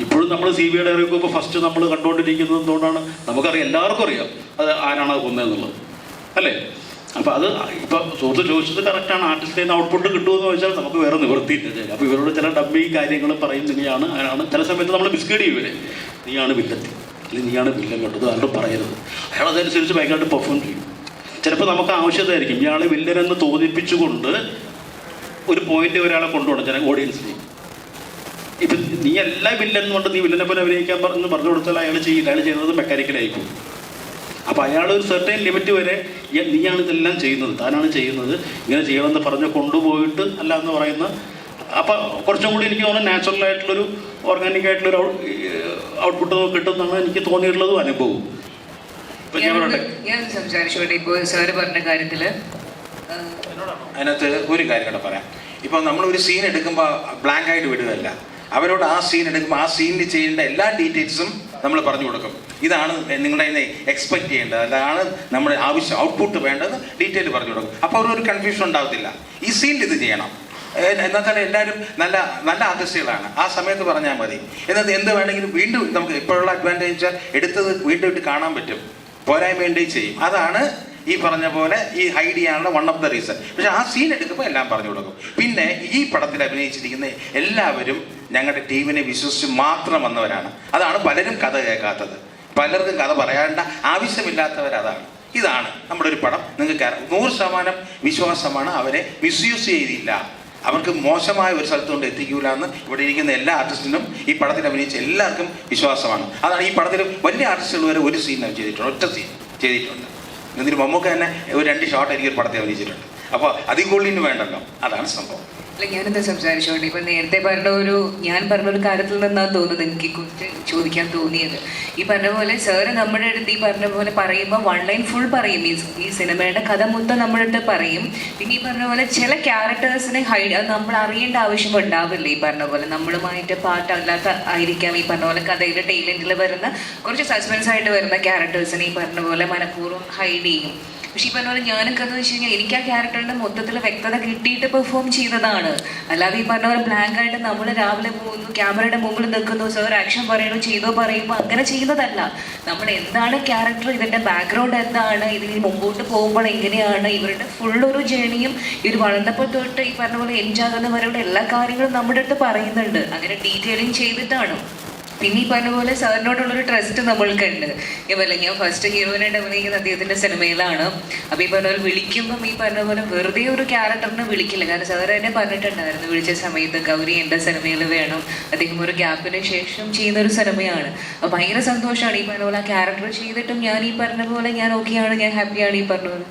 ഇപ്പോഴും നമ്മൾ CBI ഡയറിയൊക്കെ ഇപ്പോൾ ഫസ്റ്റ് നമ്മൾ കണ്ടുകൊണ്ടിരിക്കുന്നത് എന്തുകൊണ്ടാണ്? നമുക്കറിയാം, എല്ലാവർക്കും അറിയാം അത് ആരാണ് അത് കൊന്നതെന്നുള്ളത്, അല്ലേ? അപ്പോൾ അത് ഇപ്പോൾ സുഹൃത്ത് ചോദിച്ചത് കറക്റ്റാണ്. ആർട്ടിസ്റ്റിൽ നിന്ന് ഔട്ട്പുട്ട് കിട്ടുമെന്ന് ചോദിച്ചാൽ നമുക്ക് വേറെ നിവൃത്തിയില്ല ചെയ്യാൻ. അപ്പോൾ ഇവരോട് ചില ഡമ്മി കാര്യങ്ങൾ പറയും, നീയാണ് ആരാണ്. ചില സമയത്ത് നമ്മൾ മിസ്ഗൈഡ് ചെയ്യും ഇവരെ, നീയാണ് വില്ലത്തി അല്ലെങ്കിൽ നീയാണ് വില്ലൻ കണ്ടത്, ആരോട് പറയരുത്. അയാൾ അതനുസരിച്ച് ഭയങ്കരമായിട്ട് പെർഫോം ചെയ്യും. ചിലപ്പോൾ നമുക്ക് ആവശ്യമായിരിക്കും ഇയാൾ വില്ലനെന്ന് തോന്നിപ്പിച്ചുകൊണ്ട് ഒരു പോയിന്റ് ഒരാളെ കൊണ്ടുപോകണം ചില ഓഡിയൻസിന്. ഇപ്പം നീ എല്ലാ വില്ലൻ കൊണ്ട് നീ വില്ലനെ പോലെ അഭിനയിക്കാൻ പറഞ്ഞു കൊടുത്താൽ അയാൾ ചെയ്യില്ല, അയാൾ ചെയ്യുന്നത് മെക്കാനിക്കലായിരിക്കും. അപ്പോൾ അയാൾ ഒരു സെർട്ടൈൻ ലിമിറ്റ് വരെ നീയാണ് ഇതെല്ലാം ചെയ്യുന്നത്, താനാണ് ചെയ്യുന്നത്, ഇങ്ങനെ ചെയ്യണമെന്ന് പറഞ്ഞ് കൊണ്ടുപോയിട്ട് അല്ല എന്ന് പറയുന്ന. അപ്പം കുറച്ചും കൂടി എനിക്ക് തോന്നുന്നു നാച്ചുറലായിട്ടുള്ളൊരു ഓർഗാനിക് ആയിട്ടുള്ളൊരു ഔട്ട്പുട്ട് കിട്ടുമെന്നാണ് എനിക്ക് തോന്നിയിട്ടുള്ളതും അനുഭവം. ഞാൻ സംസാരിച്ചോട്ടെ ഇപ്പോൾ സാറ് പറഞ്ഞ കാര്യത്തിൽ അതിനകത്ത് ഒരു കാര്യം കൂടെ പറയാം. ഇപ്പോൾ നമ്മളൊരു സീൻ എടുക്കുമ്പോൾ ബ്ലാങ്ക് ആയിട്ട് വിടുകയല്ല, അവരോട് ആ സീൻ എടുക്കുമ്പോൾ ആ സീനിൽ ചെയ്യേണ്ട എല്ലാ ഡീറ്റെയിൽസും നമ്മൾ പറഞ്ഞു കൊടുക്കും. ഇതാണ് നിങ്ങളുടെ കയ്യിൽ നിന്ന് എക്സ്പെക്ട് ചെയ്യേണ്ടത്, അതാണ് നമ്മുടെ ആവശ്യം, ഔട്ട്പുട്ട് വേണ്ടത് ഡീറ്റെയിൽ പറഞ്ഞു കൊടുക്കും. അപ്പോൾ അവരൊരു കൺഫ്യൂഷൻ ഉണ്ടാകത്തില്ല. ഈ സീനിൽ ഇത് ചെയ്യണം എന്നാൽ തന്നെ എല്ലാവരും നല്ല നല്ല ആർട്ടിസ്റ്റുകളാണ്, ആ സമയത്ത് പറഞ്ഞാൽ മതി. എന്നാൽ എന്ത് വേണമെങ്കിലും വീണ്ടും നമുക്ക് ഇപ്പോഴുള്ള അഡ്വാൻറ്റേജ് വെച്ചാൽ എടുത്തത് വീണ്ടും ഇട്ട് കാണാൻ പറ്റും, പോരായ്മയുണ്ടെങ്കിൽ ചെയ്യും. അതാണ് ഈ പറഞ്ഞ പോലെ ഈ ഹൈഡ് ചെയ്യാനുള്ള വൺ ഓഫ് ദ റീസൺ. പക്ഷെ ആ സീൻ എടുക്കുമ്പോൾ എല്ലാം പറഞ്ഞു കൊടുക്കും. പിന്നെ ഈ പടത്തിൽ അഭിനയിച്ചിരിക്കുന്ന എല്ലാവരും ഞങ്ങളുടെ ടീമിനെ വിശ്വസിച്ച് മാത്രം വന്നവരാണ്. അതാണ് പലരും കഥ കേൾക്കാത്തത്, പലർക്കും കഥ പറയേണ്ട ആവശ്യമില്ലാത്തവരതാണ്. ഇതാണ് നമ്മുടെ ഒരു പടം. നിങ്ങൾക്ക് 100% വിശ്വാസമാണ്, അവരെ മിസ്യൂസ് ചെയ്തില്ല, അവർക്ക് മോശമായ ഒരു സ്ഥലത്തുകൊണ്ട് എത്തിക്കൂല എന്ന് ഇവിടെ ഇരിക്കുന്ന എല്ലാ ആർട്ടിസ്റ്റിനും ഈ പടത്തിൽ അഭിനയിച്ച എല്ലാവർക്കും വിശ്വാസമാണ്. അതാണ് ഈ പടത്തിൽ വലിയ ആർട്ടിസ്റ്റുകൾ വരെ ഒരു സീൻ ചെയ്തിട്ടുണ്ട്, ഒറ്റ സീൻ ചെയ്തിട്ടുണ്ട്. എന്നിട്ട് മമ്മൂക്ക തന്നെ ഒരു 2 ഷോട്ട് എനിക്ക് ഒരു പടത്തിൽ അഭിനയിച്ചിട്ടുണ്ട്. അപ്പോൾ അതിൽ കൂടുതലിന് വേണ്ടല്ലോ, അതാണ് സംഭവം. അല്ല, ഞാനെന്താ സംസാരിച്ചോട്ടെ. ഇപ്പം നേരത്തെ ഞാൻ പറഞ്ഞൊരു കാര്യത്തിൽ നിന്നാണ് തോന്നുന്നത് എനിക്ക് കുറിച്ച് ചോദിക്കാൻ തോന്നിയത്. ഈ പറഞ്ഞ പോലെ സാറ് നമ്മുടെ അടുത്ത് ഈ പറഞ്ഞ പോലെ പറയുമ്പോൾ 1 ലൈൻ ഫുൾ പറയും, ഈ സിനിമയുടെ കഥ മൊത്തം നമ്മുടെ അടുത്ത് പറയും. പിന്നെ ഈ പറഞ്ഞ പോലെ ചില ക്യാരക്ടേഴ്സിനെ ഹൈഡ് അത് നമ്മൾ അറിയേണ്ട ആവശ്യം ഉണ്ടാവില്ല. ഈ പറഞ്ഞ പോലെ നമ്മളുമായിട്ട് പാട്ടല്ലാത്ത ആയിരിക്കാം ഈ പറഞ്ഞ പോലെ കഥയുടെ ടൈലൻറ്റിൽ വരുന്ന കുറച്ച് സസ്പെൻസ് ആയിട്ട് വരുന്ന ക്യാരക്ടേഴ്സിനെ ഈ പറഞ്ഞ പോലെ മനഃപൂർവ്വം ഹൈഡ് ചെയ്യും. പക്ഷെ ഈ പറഞ്ഞ പോലെ ഞാനൊക്കെ എന്ന് വെച്ച് കഴിഞ്ഞാൽ എനിക്ക് ആ ക്യാരക്ടറിന്റെ മൊത്തത്തിൽ വ്യക്തത കിട്ടിയിട്ട് പെർഫോം ചെയ്തതാണ്. അല്ലാതെ ഈ പറഞ്ഞ പോലെ ബ്ലാങ്ക് ആയിട്ട് നമ്മൾ രാവിലെ പോകുന്നു, ക്യാമറയുടെ മുമ്പിൽ നിൽക്കുന്നു, സാർ ആക്ഷൻ പറയണോ ചെയ്തോ പറയുമ്പോൾ അങ്ങനെ ചെയ്യുന്നതല്ല. നമ്മൾ എന്താണ് ക്യാരക്ടർ, ഇതിന്റെ ബാക്ക്ഗ്രൗണ്ട് എന്താണ്, ഇതിന് മുമ്പോട്ട് പോകുമ്പോൾ എങ്ങനെയാണ്, ഇവരുടെ ഫുള്ളൊരു ജേണിയും ഇവർ വളർന്നപ്പോൾ തൊട്ട് ഈ പറഞ്ഞ പോലെ എൻജാകുന്ന വരെയുള്ള എല്ലാ കാര്യങ്ങളും നമ്മുടെ അടുത്ത് പറയുന്നുണ്ട്. അങ്ങനെ ഡീറ്റെയിലിംഗ് ചെയ്തിട്ടാണ്. പിന്നെ ഈ പറഞ്ഞ പോലെ സാറിനോടുള്ളൊരു ട്രസ്റ്റ് നമ്മൾക്കുണ്ട്. ഇവല്ല ഞാൻ ഫസ്റ്റ് ഹീറോയിനായിട്ട് അഭിനയിക്കുന്ന അദ്ദേഹത്തിൻ്റെ സിനിമയിലാണ്. അപ്പോൾ ഈ പറഞ്ഞ പോലെ വിളിക്കുമ്പം ഈ പറഞ്ഞ പോലെ വെറുതെ ഒരു ക്യാരക്ടറിനെ വിളിക്കില്ല. കാരണം സാർ എന്നെ പറഞ്ഞിട്ടുണ്ടായിരുന്നു വിളിച്ച സമയത്ത് ഗൗരി എൻ്റെ സിനിമയിൽ വേണം, അദ്ദേഹം ഒരു ഗ്യാപ്പിന് ശേഷം ചെയ്യുന്നൊരു സിനിമയാണ്. അപ്പോൾ ഭയങ്കര സന്തോഷമാണ് ഈ പറഞ്ഞ പോലെ ആ ക്യാരക്ടർ ചെയ്തിട്ടും ഞാൻ ഈ പറഞ്ഞ പോലെ ഞാൻ ഓക്കെയാണ്, ഞാൻ ഹാപ്പിയാണ് ഈ പറഞ്ഞ പോലെ.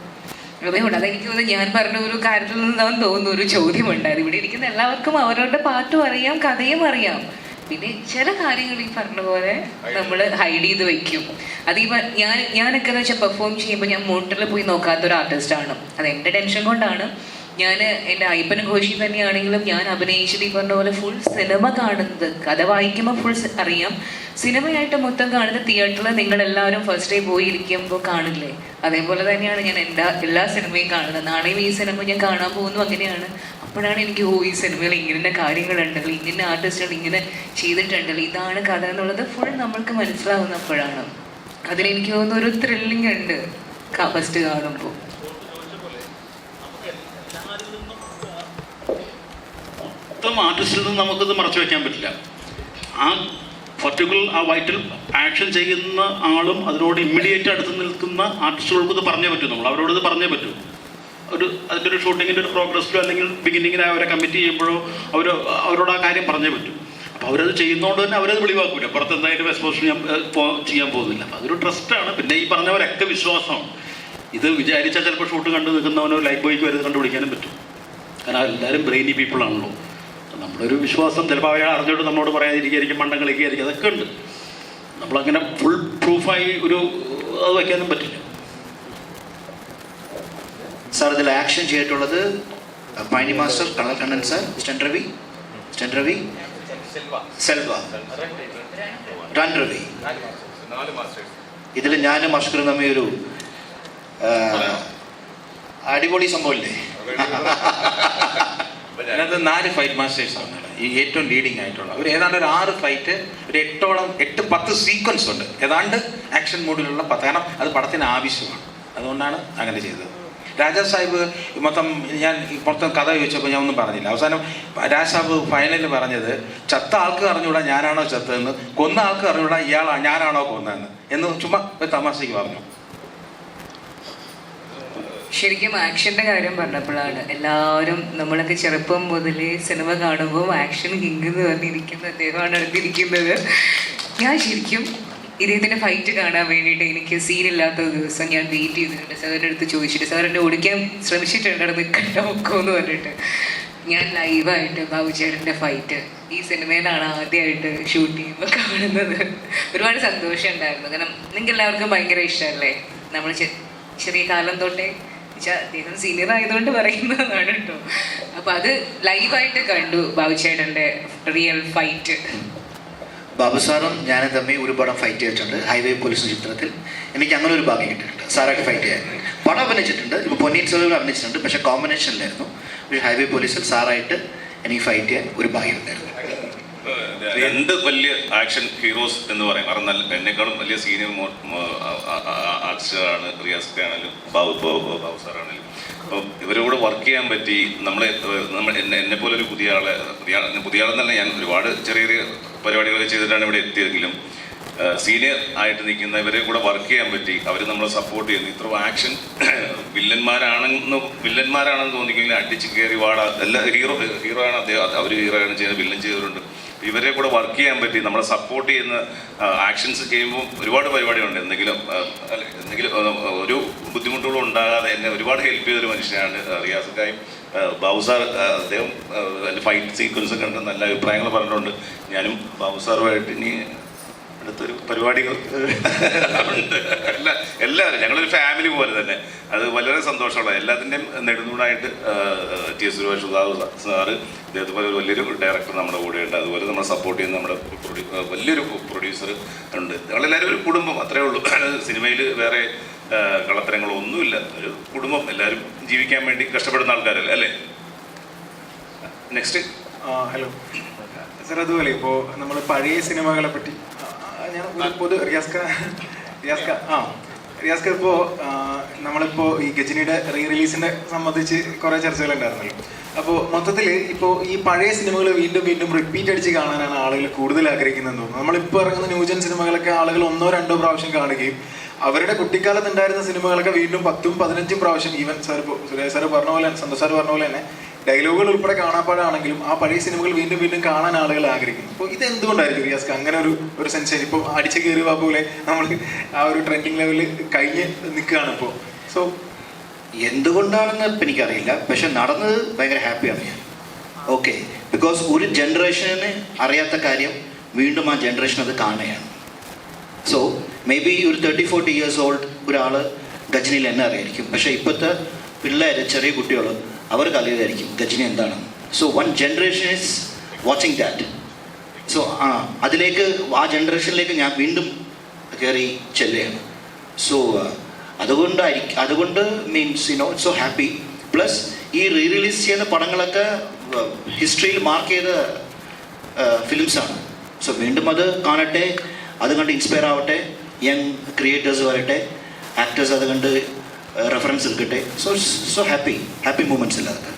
അതുകൊണ്ട് അതെനിക്ക് തോന്നുന്നു ഞാൻ പറഞ്ഞ ഒരു കാര്യത്തിൽ നിന്നാണ് തോന്നുന്നു ഒരു ചോദ്യമുണ്ടായത്. ഇവിടെ ഇരിക്കുന്ന എല്ലാവർക്കും അവരവരുടെ പാട്ടും അറിയാം, കഥയും അറിയാം. പിന്നെ ചില കാര്യങ്ങൾ ഈ പറഞ്ഞ പോലെ നമ്മൾ ഹൈഡ് ചെയ്ത് വെക്കും. അത് ഈ ഞാനൊക്കെ എന്ന് വെച്ചാൽ പെർഫോം ചെയ്യുമ്പോൾ ഞാൻ മോണിറ്ററിൽ പോയി നോക്കാത്തൊരു ആർട്ടിസ്റ്റാണ്. അത് എൻ്റെ ടെൻഷൻ കൊണ്ടാണ്. ഞാൻ എൻ്റെ അയ്യപ്പൻ ഘോഷി തന്നെയാണെങ്കിലും ഞാൻ അഭിനയിച്ചിട്ട് ഈ പറഞ്ഞ പോലെ ഫുൾ സിനിമ കാണുന്നത്, കഥ വായിക്കുമ്പോൾ ഫുൾ അറിയാം, സിനിമയായിട്ട് മൊത്തം കാണുന്ന തിയേറ്ററിൽ നിങ്ങളെല്ലാവരും ഫസ്റ്റ് ഡേ പോയിരിക്കുമ്പോൾ കാണില്ലേ, അതേപോലെ തന്നെയാണ് ഞാൻ എല്ലാ സിനിമയും കാണുന്നത്. നാളെയും ഈ സിനിമ ഞാൻ കാണാൻ പോകുന്നു അങ്ങനെയാണ്. അപ്പോഴാണ് എനിക്ക് ഈ സിനിമയിൽ ഇങ്ങനെ കാര്യങ്ങളുണ്ടല്ലോ, ഇങ്ങനെ ആർട്ടിസ്റ്റുകൾ ഇങ്ങനെ ചെയ്തിട്ടുണ്ടല്ലോ, ഇതാണ് കഥ എന്നുള്ളത് ഫുൾ നമ്മൾക്ക് മനസ്സിലാവുന്നപ്പോഴാണ്. അതിലെനിക്ക് തോന്നുന്ന ഒരു ത്രില്ലിംഗ് ഉണ്ട് ഫസ്റ്റ് കാണുമ്പോൾ. ആർട്ടിസ്റ്റിൽ നിന്ന് നമുക്കിത് മറച്ചു വെക്കാൻ പറ്റില്ല. ആ പർട്ടിക്കുലർ ആ വൈറ്റൽ ആക്ഷൻ ചെയ്യുന്ന ആളും അതിനോട് ഇമ്മീഡിയറ്റ് അടുത്ത് നിൽക്കുന്ന ആർട്ടിസ്റ്റുകൾക്ക് ഇത് പറഞ്ഞേ പറ്റൂ. നമ്മൾ അവരോട് ഇത് പറഞ്ഞേ പറ്റൂ. അതിൻ്റെ ഒരു ഷൂട്ടിങ്ങിൻ്റെ ഒരു പ്രോഗ്രസ്സിലോ അല്ലെങ്കിൽ ബിഗിനിങ്ങിൽ അവരെ കമ്മിറ്റ് ചെയ്യുമ്പോഴോ അവരോട് ആ കാര്യം പറഞ്ഞേ പറ്റൂ. അപ്പോൾ അവരത് ചെയ്യുന്നതുകൊണ്ട് തന്നെ അവരത് വെളിവാക്കൂല. പുറത്ത് എന്തായാലും എക്സ്പോഷൻ ചെയ്യാൻ പോകുന്നില്ല. അപ്പോൾ അതൊരു ട്രസ്റ്റാണ്. പിന്നെ ഈ പറഞ്ഞവരൊക്കെ വിശ്വാസമാണ്. ഇത് വിചാരിച്ചാൽ ചിലപ്പോൾ ഷൂട്ട് കണ്ടു നിൽക്കുന്നവനോ ലൈഫ് ബോയ്ക്ക് വരെ കണ്ടുപിടിക്കാനും പറ്റും. കാരണം എല്ലാവരും ബ്രെയിനി പീപ്പിളാണല്ലോ. നമ്മുടെ ഒരു വിശ്വാസം ചിലപ്പോൾ അവരെ അറിഞ്ഞോട്ട് നമ്മളോട് പറയാതിരിക്കും, മണ്ടം കളിക്കായിരിക്കും, അതൊക്കെ ഉണ്ട്. നമ്മളങ്ങനെ ഫുൾ പ്രൂഫായി അത് വയ്ക്കാനും പറ്റില്ല. സാർ ഇതിൽ ആക്ഷൻ ചെയ്തിട്ടുള്ളത് പൈനി മാസ്റ്റർ, കണൽ കണ്ണൻ സാർ, സ്റ്റൻ രവി, സെൽവ, റൺ രവി. ഇതിൽ ഞാനും അഷ്കറും തമ്മിൽ ഒരു അടിപൊളി സംഭവമില്ലേ? അതിനകത്ത് 4 ഫൈറ്റ് മാസ്റ്റേഴ്സാണ് ഈ ഏറ്റവും ലീഡിങ് ആയിട്ടുള്ള. ഒരു ഏതാണ്ട് ഒരു 6 ഫൈറ്റ്, ഒരു 8-10 സീക്വൻസ് ഉണ്ട് ഏതാണ്ട് ആക്ഷൻ മൂഡിലുള്ള 10. കാരണം അത് പടത്തിന് ആവശ്യമാണ്. അതുകൊണ്ടാണ് അങ്ങനെ ചെയ്തത്. രാജാ സാഹിബ് മൊത്തം കഥ ചോദിച്ചപ്പോൾ ഞാൻ ഒന്നും പറഞ്ഞില്ല. അവസാനം രാജാ സാഹിബ് ഫൈനലിൽ പറഞ്ഞത്, ചത്ത ആൾക്ക് അറിഞ്ഞൂടാ ഞാനാണോ ചത്തതെന്ന്, കൊന്ന ആൾക്ക് അറിഞ്ഞൂടാ ഞാനാണോ കൊന്നതെന്ന് എന്ന് ചുമ്മാ ഒരു തമാശയ്ക്ക് പറഞ്ഞു. ശരിക്കും ആക്ഷൻ്റെ കാര്യം പറഞ്ഞപ്പോഴാണ് എല്ലാവരും നമ്മളൊക്കെ ചെറുപ്പം മുതലേ സിനിമ കാണുമ്പോൾ ആക്ഷൻ കിങ് എന്ന് പറഞ്ഞിരിക്കുന്ന അദ്ദേഹമാണ് അടുത്തിരിക്കുന്നത്. ഞാൻ ശരിക്കും ഇദ്ദേഹത്തിൻ്റെ ഫൈറ്റ് കാണാൻ വേണ്ടിയിട്ട് എനിക്ക് സീനില്ലാത്ത ദിവസം ഞാൻ വെയിറ്റ് ചെയ്തിട്ടുണ്ട്. സാറിൻ്റെ അടുത്ത് ചോദിച്ചിട്ട് സാർ എന്നെ ഓടിക്കാൻ ശ്രമിച്ചിട്ടുണ്ട്, നിൽക്കണ്ട ഒക്കെ എന്ന് പറഞ്ഞിട്ട്. ഞാൻ ലൈവായിട്ട് ബാബുചേട്ടൻ്റെ ഫൈറ്റ് ഈ സിനിമയിലാണ് ആദ്യമായിട്ട് ഷൂട്ട് ചെയ്യുമ്പോൾ കാണുന്നത്. ഒരുപാട് സന്തോഷം ഉണ്ടായിരുന്നു. കാരണം നിങ്ങൾക്ക് എല്ലാവർക്കും ഭയങ്കര ഇഷ്ടമല്ലേ നമ്മൾ ചെറിയ കാലം തൊട്ടേ. അദ്ദേഹം സീനിയർ ആയതുകൊണ്ട് പറയുന്നതാണ് കേട്ടോ. അപ്പൊ അത് ലൈവായിട്ട് കണ്ടു ബാബുചേട്ടൻ്റെ റിയൽ ഫൈറ്റ്. ബാബു സാറും ഞാനും തമ്മിൽ ഒരു പടം ഫൈറ്റ് ചെയ്തിട്ടുണ്ട്. ഹൈവേ പോലീസ് ചിത്രത്തിൽ എനിക്ക് അങ്ങനെ ഒരു ഭാഗ്യം കിട്ടിയിട്ടുണ്ട് സാറായിട്ട് ഫൈറ്റ് ചെയ്യാൻ. പടം അഭിനയിച്ചിട്ടുണ്ട്, ഇപ്പോൾ പൊന്നിയിൻ സെൽവൻ അഭിനയിച്ചിട്ടുണ്ട്, പക്ഷേ കോമ്പിനേഷനിലായിരുന്നു. പക്ഷേ ഹൈവേ പോലീസിൽ സാറായിട്ട് എനിക്ക് ഫൈറ്റ് ചെയ്യാൻ ഒരു ഭാഗ്യം ഉണ്ടായിരുന്നു. 2 വലിയ ആക്ഷൻ ഹീറോസ് എന്ന് പറയും. കാരണം എന്നെക്കാളും വലിയ സീനിയർ ആർട്ടിസ്റ്റുകളാണ് റിയാസ് ആണെങ്കിലും ബാബു സാറാണെങ്കിലും. അപ്പം ഇവരോട് വർക്ക് ചെയ്യാൻ പറ്റി. എന്നെ പോലെ ഒരു പുതിയ ആളെന്നല്ല, ഞാൻ ഒരുപാട് ചെറിയ ചെറിയ പരിപാടികളൊക്കെ ചെയ്തിട്ടാണ് ഇവിടെ എത്തിയതെങ്കിലും സീനിയർ ആയിട്ട് നിൽക്കുന്ന ഇവരെ കൂടെ വർക്ക് ചെയ്യാൻ പറ്റി. അവർ നമ്മളെ സപ്പോർട്ട് ചെയ്യുന്നു. ഇത്ര ആക്ഷൻ വില്ലന്മാരാണെന്ന് തോന്നിക്കെങ്കിലും അടിച്ച് കയറി വാടാ എല്ലാ ഹീറോ ആണ് അദ്ദേഹം. അവർ ഹീറോ ആണ് ചെയ്യുന്നത്, വില്ലൻ ചെയ്തവരുണ്ട്. ഇവരെ കൂടെ വർക്ക് ചെയ്യാൻ പറ്റി, നമ്മളെ സപ്പോർട്ട് ചെയ്യുന്ന ആക്ഷൻസ് ചെയ്യുമ്പോൾ ഒരുപാട് പരിപാടിയുണ്ട്. എന്തെങ്കിലും ഒരു ബുദ്ധിമുട്ടുകളും ഉണ്ടാകാതെ എന്നെ ഒരുപാട് ഹെൽപ്പ് ചെയ്തൊരു മനുഷ്യനാണ് റിയാസക്കായും. ബാബു സാർ അദ്ദേഹം ഫൈറ്റ് സീക്വൻസ് കണ്ട് നല്ല അഭിപ്രായങ്ങൾ പറഞ്ഞിട്ടുണ്ട്. ഞാനും ബാബു സാറുമായിട്ട് ഇനി അടുത്തൊരു പരിപാടികൾ ഉണ്ട്. എല്ലാവരും ഞങ്ങളൊരു ഫാമിലി പോലെ തന്നെ. അത് വളരെ സന്തോഷമുള്ള എല്ലാത്തിൻ്റെയും നെടുന്നൂടായിട്ട് TS സുരേഷ് സാറ്, ഇദ്ദേഹത്തെ പോലെ വലിയൊരു ഡയറക്ടർ നമ്മുടെ കൂടെയുണ്ട്. അതുപോലെ നമ്മളെ സപ്പോർട്ട് ചെയ്യുന്ന നമ്മുടെ വലിയൊരു പ്രൊഡ്യൂസർ ഉണ്ട്. ഞങ്ങളെല്ലാവരും ഒരു കുടുംബം, അത്രേ ഉള്ളൂ. സിനിമയിൽ വേറെ കളത്തരങ്ങളൊന്നുമില്ല. ഒരു കുടുംബം, എല്ലാവരും ജീവിക്കാൻ വേണ്ടി കഷ്ടപ്പെടുന്ന ആൾക്കാരല്ലേ അല്ലേ. നെക്സ്റ്റ്. ഹലോ സാർ, അതുപോലെ ഇപ്പോൾ നമ്മൾ പഴയ സിനിമകളെ പറ്റി ഞാൻ റിയാസ്ക ഇപ്പോൾ നമ്മളിപ്പോൾ ഈ ഗജനിയുടെ റിലീസിനെ സംബന്ധിച്ച് കുറേ ചർച്ചകളുണ്ടായിരുന്നല്ലോ. അപ്പോൾ മൊത്തത്തിൽ ഇപ്പോൾ ഈ പഴയ സിനിമകൾ വീണ്ടും വീണ്ടും റിപ്പീറ്റ് അടിച്ച് കാണാനാണ് ആളുകൾ കൂടുതൽ ആഗ്രഹിക്കുന്നതെന്ന് തോന്നുന്നു. നമ്മളിപ്പോൾ ഇറങ്ങുന്ന ന്യൂജൻ സിനിമകളൊക്കെ ആളുകൾ 1-2 പ്രാവശ്യം കാണുകയും അവരുടെ കുട്ടിക്കാലത്ത് ഉണ്ടായിരുന്ന സിനിമകളൊക്കെ വീണ്ടും 10-15 പ്രാവശ്യം, ഈവൻ സാർ ഇപ്പോൾ സുരേഷ് സാർ പറഞ്ഞ പോലെ, സന്തോഷ് സാർ പറഞ്ഞ പോലെ തന്നെ ഡയലോഗുകൾ ഉൾപ്പെടെ കാണാപ്പാടാണെങ്കിലും ആ പഴയ സിനിമകൾ വീണ്ടും വീണ്ടും കാണാൻ ആളുകൾ ആഗ്രഹിക്കുന്നു. അപ്പോൾ ഇത് എന്തുകൊണ്ടായിരിക്കും റിയാസ്ക അങ്ങനെ ഒരു സെൻസേഷൻ? ഇപ്പോൾ അടിച്ചു കയറുക പോലെ നമ്മൾ ആ ഒരു ട്രെൻഡിങ് ലെവലിൽ കഴിഞ്ഞ് നിൽക്കുകയാണ് ഇപ്പോൾ. സോ എന്തുകൊണ്ടാണെന്ന് ഇപ്പം എനിക്കറിയില്ല, പക്ഷെ നടന്നത് ഭയങ്കര ഹാപ്പിയാണ് ഞാൻ. ഓക്കെ, ബിക്കോസ് ഒരു ജനറേഷന് അറിയാത്ത കാര്യം വീണ്ടും ആ ജനറേഷൻ അത് കാണുകയാണ്. സോ മേ ബി ഒരു 30-40 years ഓൾഡ് ഒരാൾ ഗജനിയിൽ എന്നെ അറിയായിരിക്കും, പക്ഷേ ഇപ്പോഴത്തെ പിള്ളേർ, ചെറിയ കുട്ടികൾ, അവർക്ക് അറിയാതായിരിക്കും ഗജനി എന്താണ്. So 1 generation is watching that. So ആ ജനറേഷനിലേക്ക് ഞാൻ വീണ്ടും കയറി ചെല്ലുകയാണ്. സോ അതുകൊണ്ട് മീൻസ് സോ ഹാപ്പി. പ്ലസ് ഈ റീ റിലീസ് ചെയ്യുന്ന പടങ്ങളൊക്കെ ഹിസ്റ്ററിയിൽ മാർക്ക് ചെയ്ത ഫിലിംസാണ്. സോ വീണ്ടും അത് കാണട്ടെ, അത് കണ്ട് ഇൻസ്പയർ ആവട്ടെ, യങ് ക്രിയേറ്റേഴ്സ് വരട്ടെ, ആക്ടേഴ്സ് അത് കണ്ട് റെഫറൻസ് എടുക്കട്ടെ. സോ ഹാപ്പി മൂമെൻറ്റ്സ് അല്ല അതൊക്കെ.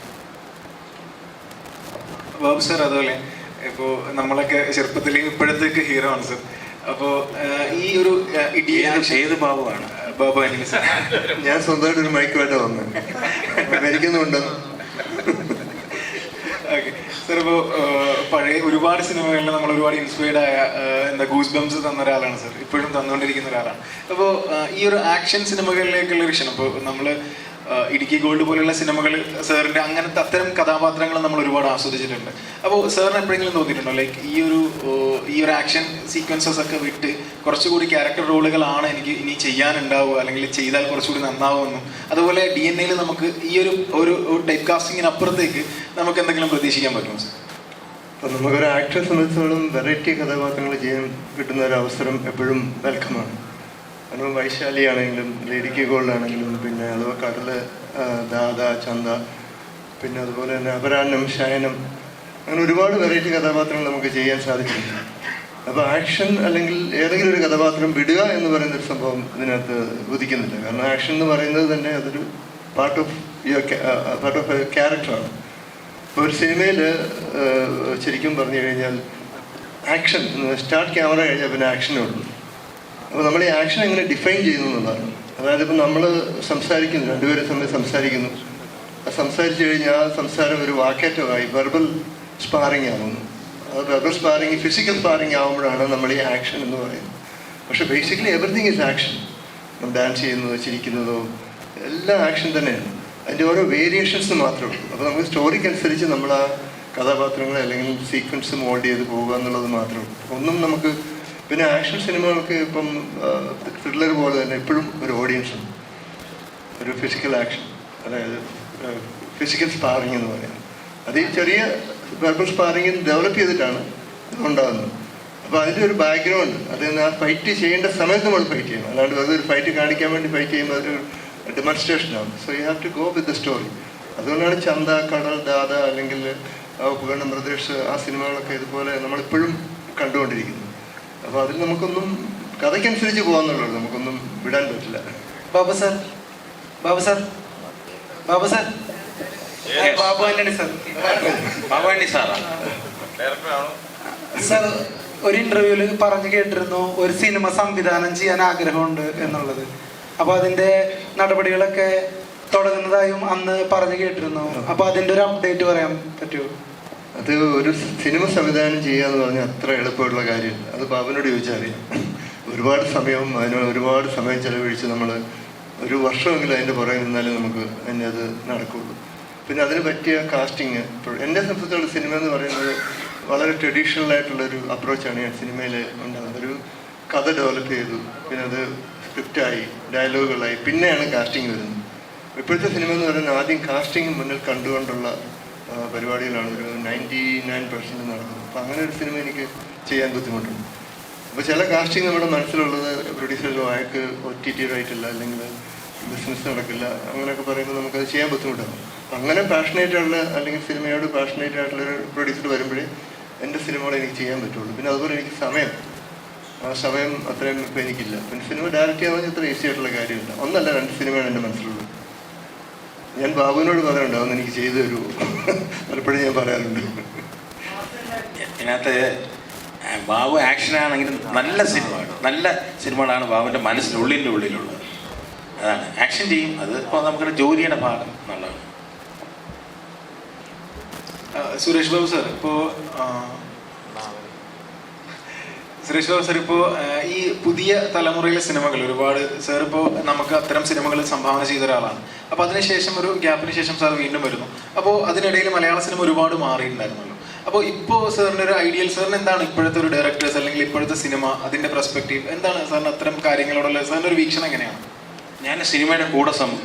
ബാബു സാർ അതുപോലെ ഇപ്പോൾ നമ്മളൊക്കെ ചെറുപ്പത്തിൽ ഇപ്പോഴത്തേക്ക് ഹീറോ ആണ് സാർ. അപ്പോൾ ഈ ഒരു ഏത് ബാബുവാണ്? ബാബു ആന്റണി സാർ. ഞാൻ സ്വന്തമായിട്ട് ഒരു മൈക്കുമായിട്ട് വന്നത് മരിക്കുന്നുണ്ട്. ഓക്കെ സാർ, ഇപ്പോൾ പഴയ ഒരുപാട് സിനിമകളിൽ നമ്മൾ ഒരുപാട് ഇൻസ്പയർഡ് ആയ ഗൂസ് ബംസ് തന്ന ഒരാളാണ് സാർ, ഇപ്പോഴും തന്നുകൊണ്ടിരിക്കുന്ന ഒരാളാണ്. അപ്പോൾ ഈ ഒരു ആക്ഷൻ സിനിമകളിലേക്കുള്ള വിഷയം, അപ്പോൾ നമ്മൾ ഇടുക്കി ഗോൾഡ് പോലെയുള്ള സിനിമകൾ സാറിൻ്റെ അങ്ങനത്തെ അത്തരം കഥാപാത്രങ്ങൾ നമ്മൾ ഒരുപാട് ആസ്വദിച്ചിട്ടുണ്ട്. അപ്പോൾ സാറിന് എപ്പോഴെങ്കിലും തോന്നിയിട്ടുണ്ടോ ലൈക്ക് ഈ ഒരു ആക്ഷൻ സീക്വൻസസ് ഒക്കെ വിട്ട് കുറച്ചുകൂടി ക്യാരക്ടർ റോളുകളാണ് എനിക്ക് ഇനി ചെയ്യാനുണ്ടാവുക, അല്ലെങ്കിൽ ചെയ്താൽ കുറച്ചുകൂടി നന്നാവുമെന്നും, അതുപോലെ DNA നമുക്ക് ഈ ഒരു ടൈപ്പ് കാസ്റ്റിങ്ങിനപ്പുറത്തേക്ക് നമുക്ക് എന്തെങ്കിലും പ്രതീക്ഷിക്കാൻ പറ്റുമോ സാർ? അപ്പം നമുക്കൊരു ആക്ടറെ സംബന്ധിച്ചോളം വെറൈറ്റി കഥാപാത്രങ്ങൾ ചെയ്യാൻ കിട്ടുന്ന ഒരു അവസരം എപ്പോഴും വെൽക്കമാണ്. കാരണം വൈശാലിയാണെങ്കിലും ലേഡിക്ക് ഗോൾഡ് ആണെങ്കിലും, പിന്നെ അതുപോലെ കടല്, ദാദ, ചന്ത, പിന്നെ അതുപോലെ തന്നെ അപരാഹ്നം, ശയനം, അങ്ങനെ ഒരുപാട് വെറൈറ്റി കഥാപാത്രങ്ങൾ നമുക്ക് ചെയ്യാൻ സാധിച്ചിട്ടുണ്ട്. അപ്പോൾ ആക്ഷൻ അല്ലെങ്കിൽ ഏതെങ്കിലും ഒരു കഥാപാത്രം വിടുക എന്ന് പറയുന്നൊരു സംഭവം ഇതിനകത്ത് ഉദിക്കുന്നില്ല. കാരണം ആക്ഷൻ എന്ന് പറയുന്നത് തന്നെ അതൊരു പാർട്ട് ഓഫ് ക്യാരക്ടറാണ്. ഇപ്പോൾ ഒരു സിനിമയിൽ ശരിക്കും പറഞ്ഞു കഴിഞ്ഞാൽ ആക്ഷൻ സ്റ്റാർട്ട് ക്യാമറ കഴിഞ്ഞാൽ പിന്നെ ആക്ഷനേ ഉള്ളൂ. അപ്പോൾ നമ്മൾ ഈ ആക്ഷൻ എങ്ങനെ ഡിഫൈൻ ചെയ്യുന്നു എന്നുള്ളതാണ്. അതായത് ഇപ്പം നമ്മൾ സംസാരിക്കുന്നു, രണ്ടുപേരും തമ്മിൽ സംസാരിക്കുന്നു, സംസാരിച്ചു കഴിഞ്ഞാൽ ആ സംസാരം ഒരു വാക്കേറ്റമായി വെർബൽ സ്പാറിങ് ആവുന്നു. അത് വെർബൽ സ്പാറിങ്, ഫിസിക്കൽ സ്പാറിങ് ആകുമ്പോഴാണ് നമ്മൾ ഈ ആക്ഷൻ എന്ന് പറയുന്നത്. പക്ഷേ basically everything is action. Dance ചെയ്യുന്നതോ ചിരിക്കുന്നതോ എല്ലാം ആക്ഷൻ തന്നെയാണ്. അതിൻ്റെ ഓരോ വേരിയേഷൻസ് മാത്രമേ ഉള്ളൂ. അപ്പോൾ നമുക്ക് സ്റ്റോറിക്ക് അനുസരിച്ച് നമ്മൾ ആ കഥാപാത്രങ്ങളെ അല്ലെങ്കിൽ സീക്വൻസ് മോൾഡ് ചെയ്ത് പോകുക എന്നുള്ളത് മാത്രമേ ഉള്ളൂ. ഒന്നും നമുക്ക് പിന്നെ ആക്ഷൻ സിനിമകൾക്ക് ഇപ്പം ത്രില്ലർ പോലെ തന്നെ എപ്പോഴും ഒരു ഓഡിയൻസ് ഉണ്ട്. ഒരു ഫിസിക്കൽ ആക്ഷൻ, അതായത് ഫിസിക്കൽ സ്പാറിങ് എന്ന് പറയുന്നത്, അത് ഈ ചെറിയ വെർബൽ സ്പാറിങ് ഡെവലപ്പ് ചെയ്തിട്ടാണ് ഉണ്ടാകുന്നത്. അപ്പോൾ അതിൻ്റെ ഒരു ബാക്ക്ഗ്രൗണ്ട്, അത് ആ ഫൈറ്റ് ചെയ്യേണ്ട സമയത്ത് നമ്മൾ ഫൈറ്റ് ചെയ്യണം. അല്ലാണ്ട് വെറുതെ ഒരു ഫൈറ്റ് കാണിക്കാൻ വേണ്ടി ഫൈറ്റ് ചെയ്യുമ്പോൾ അതൊരു ഡെമോൺസ്ട്രേഷനാണ്. So you have to go with the story. അതുകൊണ്ടാണ് ചന്ത, കടൽ, ദാദ അല്ലെങ്കിൽ ഉപകരണം പ്രദേശ്, ആ സിനിമകളൊക്കെ ഇതുപോലെ നമ്മളിപ്പോഴും കണ്ടുകൊണ്ടിരിക്കുന്നത്. അപ്പോൾ അതിൽ നമുക്കൊന്നും കഥയ്ക്കനുസരിച്ച് പോകാന്നുള്ളൂ, നമുക്കൊന്നും വിടാൻ പറ്റില്ല. Babu sir, Babu sir, Babu sir, Babu Antony sir, Babu Antony സാറാണ് സാർ. ഒരു ഇന്റർവ്യൂവിൽ പറഞ്ഞു കേട്ടിരുന്നു ഒരു സിനിമ സംവിധാനം ചെയ്യാൻ ആഗ്രഹമുണ്ട് എന്നുള്ളത്. അപ്പോൾ അതിൻ്റെ നടപടികളൊക്കെ തുടങ്ങുന്നതായും അന്ന് പറഞ്ഞു കേട്ടിരുന്നു. അപ്പോൾ അതിൻ്റെ ഒരു അപ്ഡേറ്റ് പറയാൻ പറ്റുമോ? അത് ഒരു സിനിമ സംവിധാനം ചെയ്യുക എന്ന് പറഞ്ഞാൽ അത്ര എളുപ്പമുള്ള കാര്യമില്ല. അത് ബാബുവിനോട് ചോദിച്ചാൽ അറിയാം. ഒരുപാട് സമയം ചെലവഴിച്ച് നമ്മൾ ഒരു വർഷമെങ്കിലും അതിൻ്റെ പുറകെ നിന്നാലേ നമുക്ക് അതിൻ്റെ അത് നടക്കുകയുള്ളൂ. പിന്നെ അതിന് പറ്റിയ കാസ്റ്റിങ്, ഇപ്പോൾ എന്നെ സംബന്ധിച്ചുള്ള സിനിമ എന്ന് പറയുന്നത് വളരെ ട്രഡീഷണൽ ആയിട്ടുള്ളൊരു അപ്രോച്ചാണ് ഞാൻ സിനിമയിൽ ഉണ്ടാകുന്നത്. ഒരു കഥ ഡെവലപ്പ് ചെയ്തു, പിന്നെ അത് സ്ക്രിപ്റ്റായി, ഡയലോഗുകളായി, പിന്നെയാണ് കാസ്റ്റിംഗ് വരുന്നത്. ഇപ്പോഴത്തെ സിനിമ എന്ന് പറയുന്നത് ആദ്യം കാസ്റ്റിംഗ് മുന്നിൽ കണ്ടുകൊണ്ടുള്ള പരിപാടികളാണ് ഒരു 99% നടക്കുന്നത്. അപ്പോൾ അങ്ങനെ ഒരു സിനിമ എനിക്ക് ചെയ്യാൻ ബുദ്ധിമുട്ടുണ്ട്. അപ്പോൾ ചില കാസ്റ്റിംഗ് നമ്മുടെ മനസ്സിലുള്ളത് പ്രൊഡ്യൂസേഴ്സ് അയാൾക്ക് OTT റൈറ്റില്ല, അല്ലെങ്കിൽ ബിസിനസ് നടക്കില്ല, അങ്ങനെയൊക്കെ പറയുമ്പോൾ നമുക്കത് ചെയ്യാൻ ബുദ്ധിമുട്ടാണ്. അങ്ങനെ പാഷനേറ്റ് ആയിട്ടുള്ള അല്ലെങ്കിൽ സിനിമയോട് പാഷനേറ്റ് ആയിട്ടുള്ളൊരു പ്രൊഡ്യൂസർ വരുമ്പോഴേ എൻ്റെ സിനിമകൾ എനിക്ക് ചെയ്യാൻ പറ്റുള്ളൂ. പിന്നെ അതുപോലെ എനിക്ക് ആ സമയം അത്രയും ഇപ്പോൾ എനിക്കില്ല. പിന്നെ സിനിമ ഡയറക്റ്റ് ചെയ്യാൻ അത്ര ഈസി ആയിട്ടുള്ള കാര്യമില്ല. ഒന്നല്ല 2 സിനിമയാണ് എൻ്റെ മനസ്സിലുള്ളത്. ഞാൻ ബാബുവിനോട് പറയാറുണ്ട്, അതൊന്ന് എനിക്ക് ചെയ്തു തരുമോ, പലപ്പോഴും ഞാൻ പറയാറുണ്ട്. ഇതിനകത്ത് ബാബു ആക്ഷനാണെങ്കിലും നല്ല സിനിമകളാണ് ബാബുവിൻ്റെ മനസ്സിനുള്ളിൻ്റെ ഉള്ളിലുള്ളത്. അതാണ് ആക്ഷൻ ചെയ്യും. അത് ഇപ്പോൾ നമുക്കൊരു ജോലിയുടെ ഭാഗം എന്നുള്ളതാണ്. സുരേഷ് ബാബു സാർ ഇപ്പോൾ ഈ പുതിയ തലമുറയിലെ സിനിമകൾ ഒരുപാട് സാർ ഇപ്പോൾ നമുക്ക് അത്തരം സിനിമകൾ സംഭാവന ചെയ്ത ഒരാളാണ്. അപ്പോൾ അതിനുശേഷം ഒരു ഗ്യാപ്പിന് ശേഷം സാർ വീണ്ടും വരുന്നു. അപ്പോൾ അതിനിടയിൽ മലയാള സിനിമ ഒരുപാട് മാറിയിട്ടുണ്ടായിരുന്നല്ലോ. അപ്പോൾ ഇപ്പോൾ സാറിൻ്റെ ഒരു ഐഡിയൽ, സാറിന് എന്താണ് ഇപ്പോഴത്തെ ഒരു ഡയറക്ടേഴ്സ് അല്ലെങ്കിൽ ഇപ്പോഴത്തെ സിനിമ, അതിൻ്റെ പെർസ്പെക്റ്റീവ് എന്താണ് സാറിന്? അത്തരം കാര്യങ്ങളോടുള്ള സാറിൻ്റെ ഒരു വീക്ഷണം എങ്ങനെയാണ്? ഞാൻ സിനിമയുടെ കൂടെ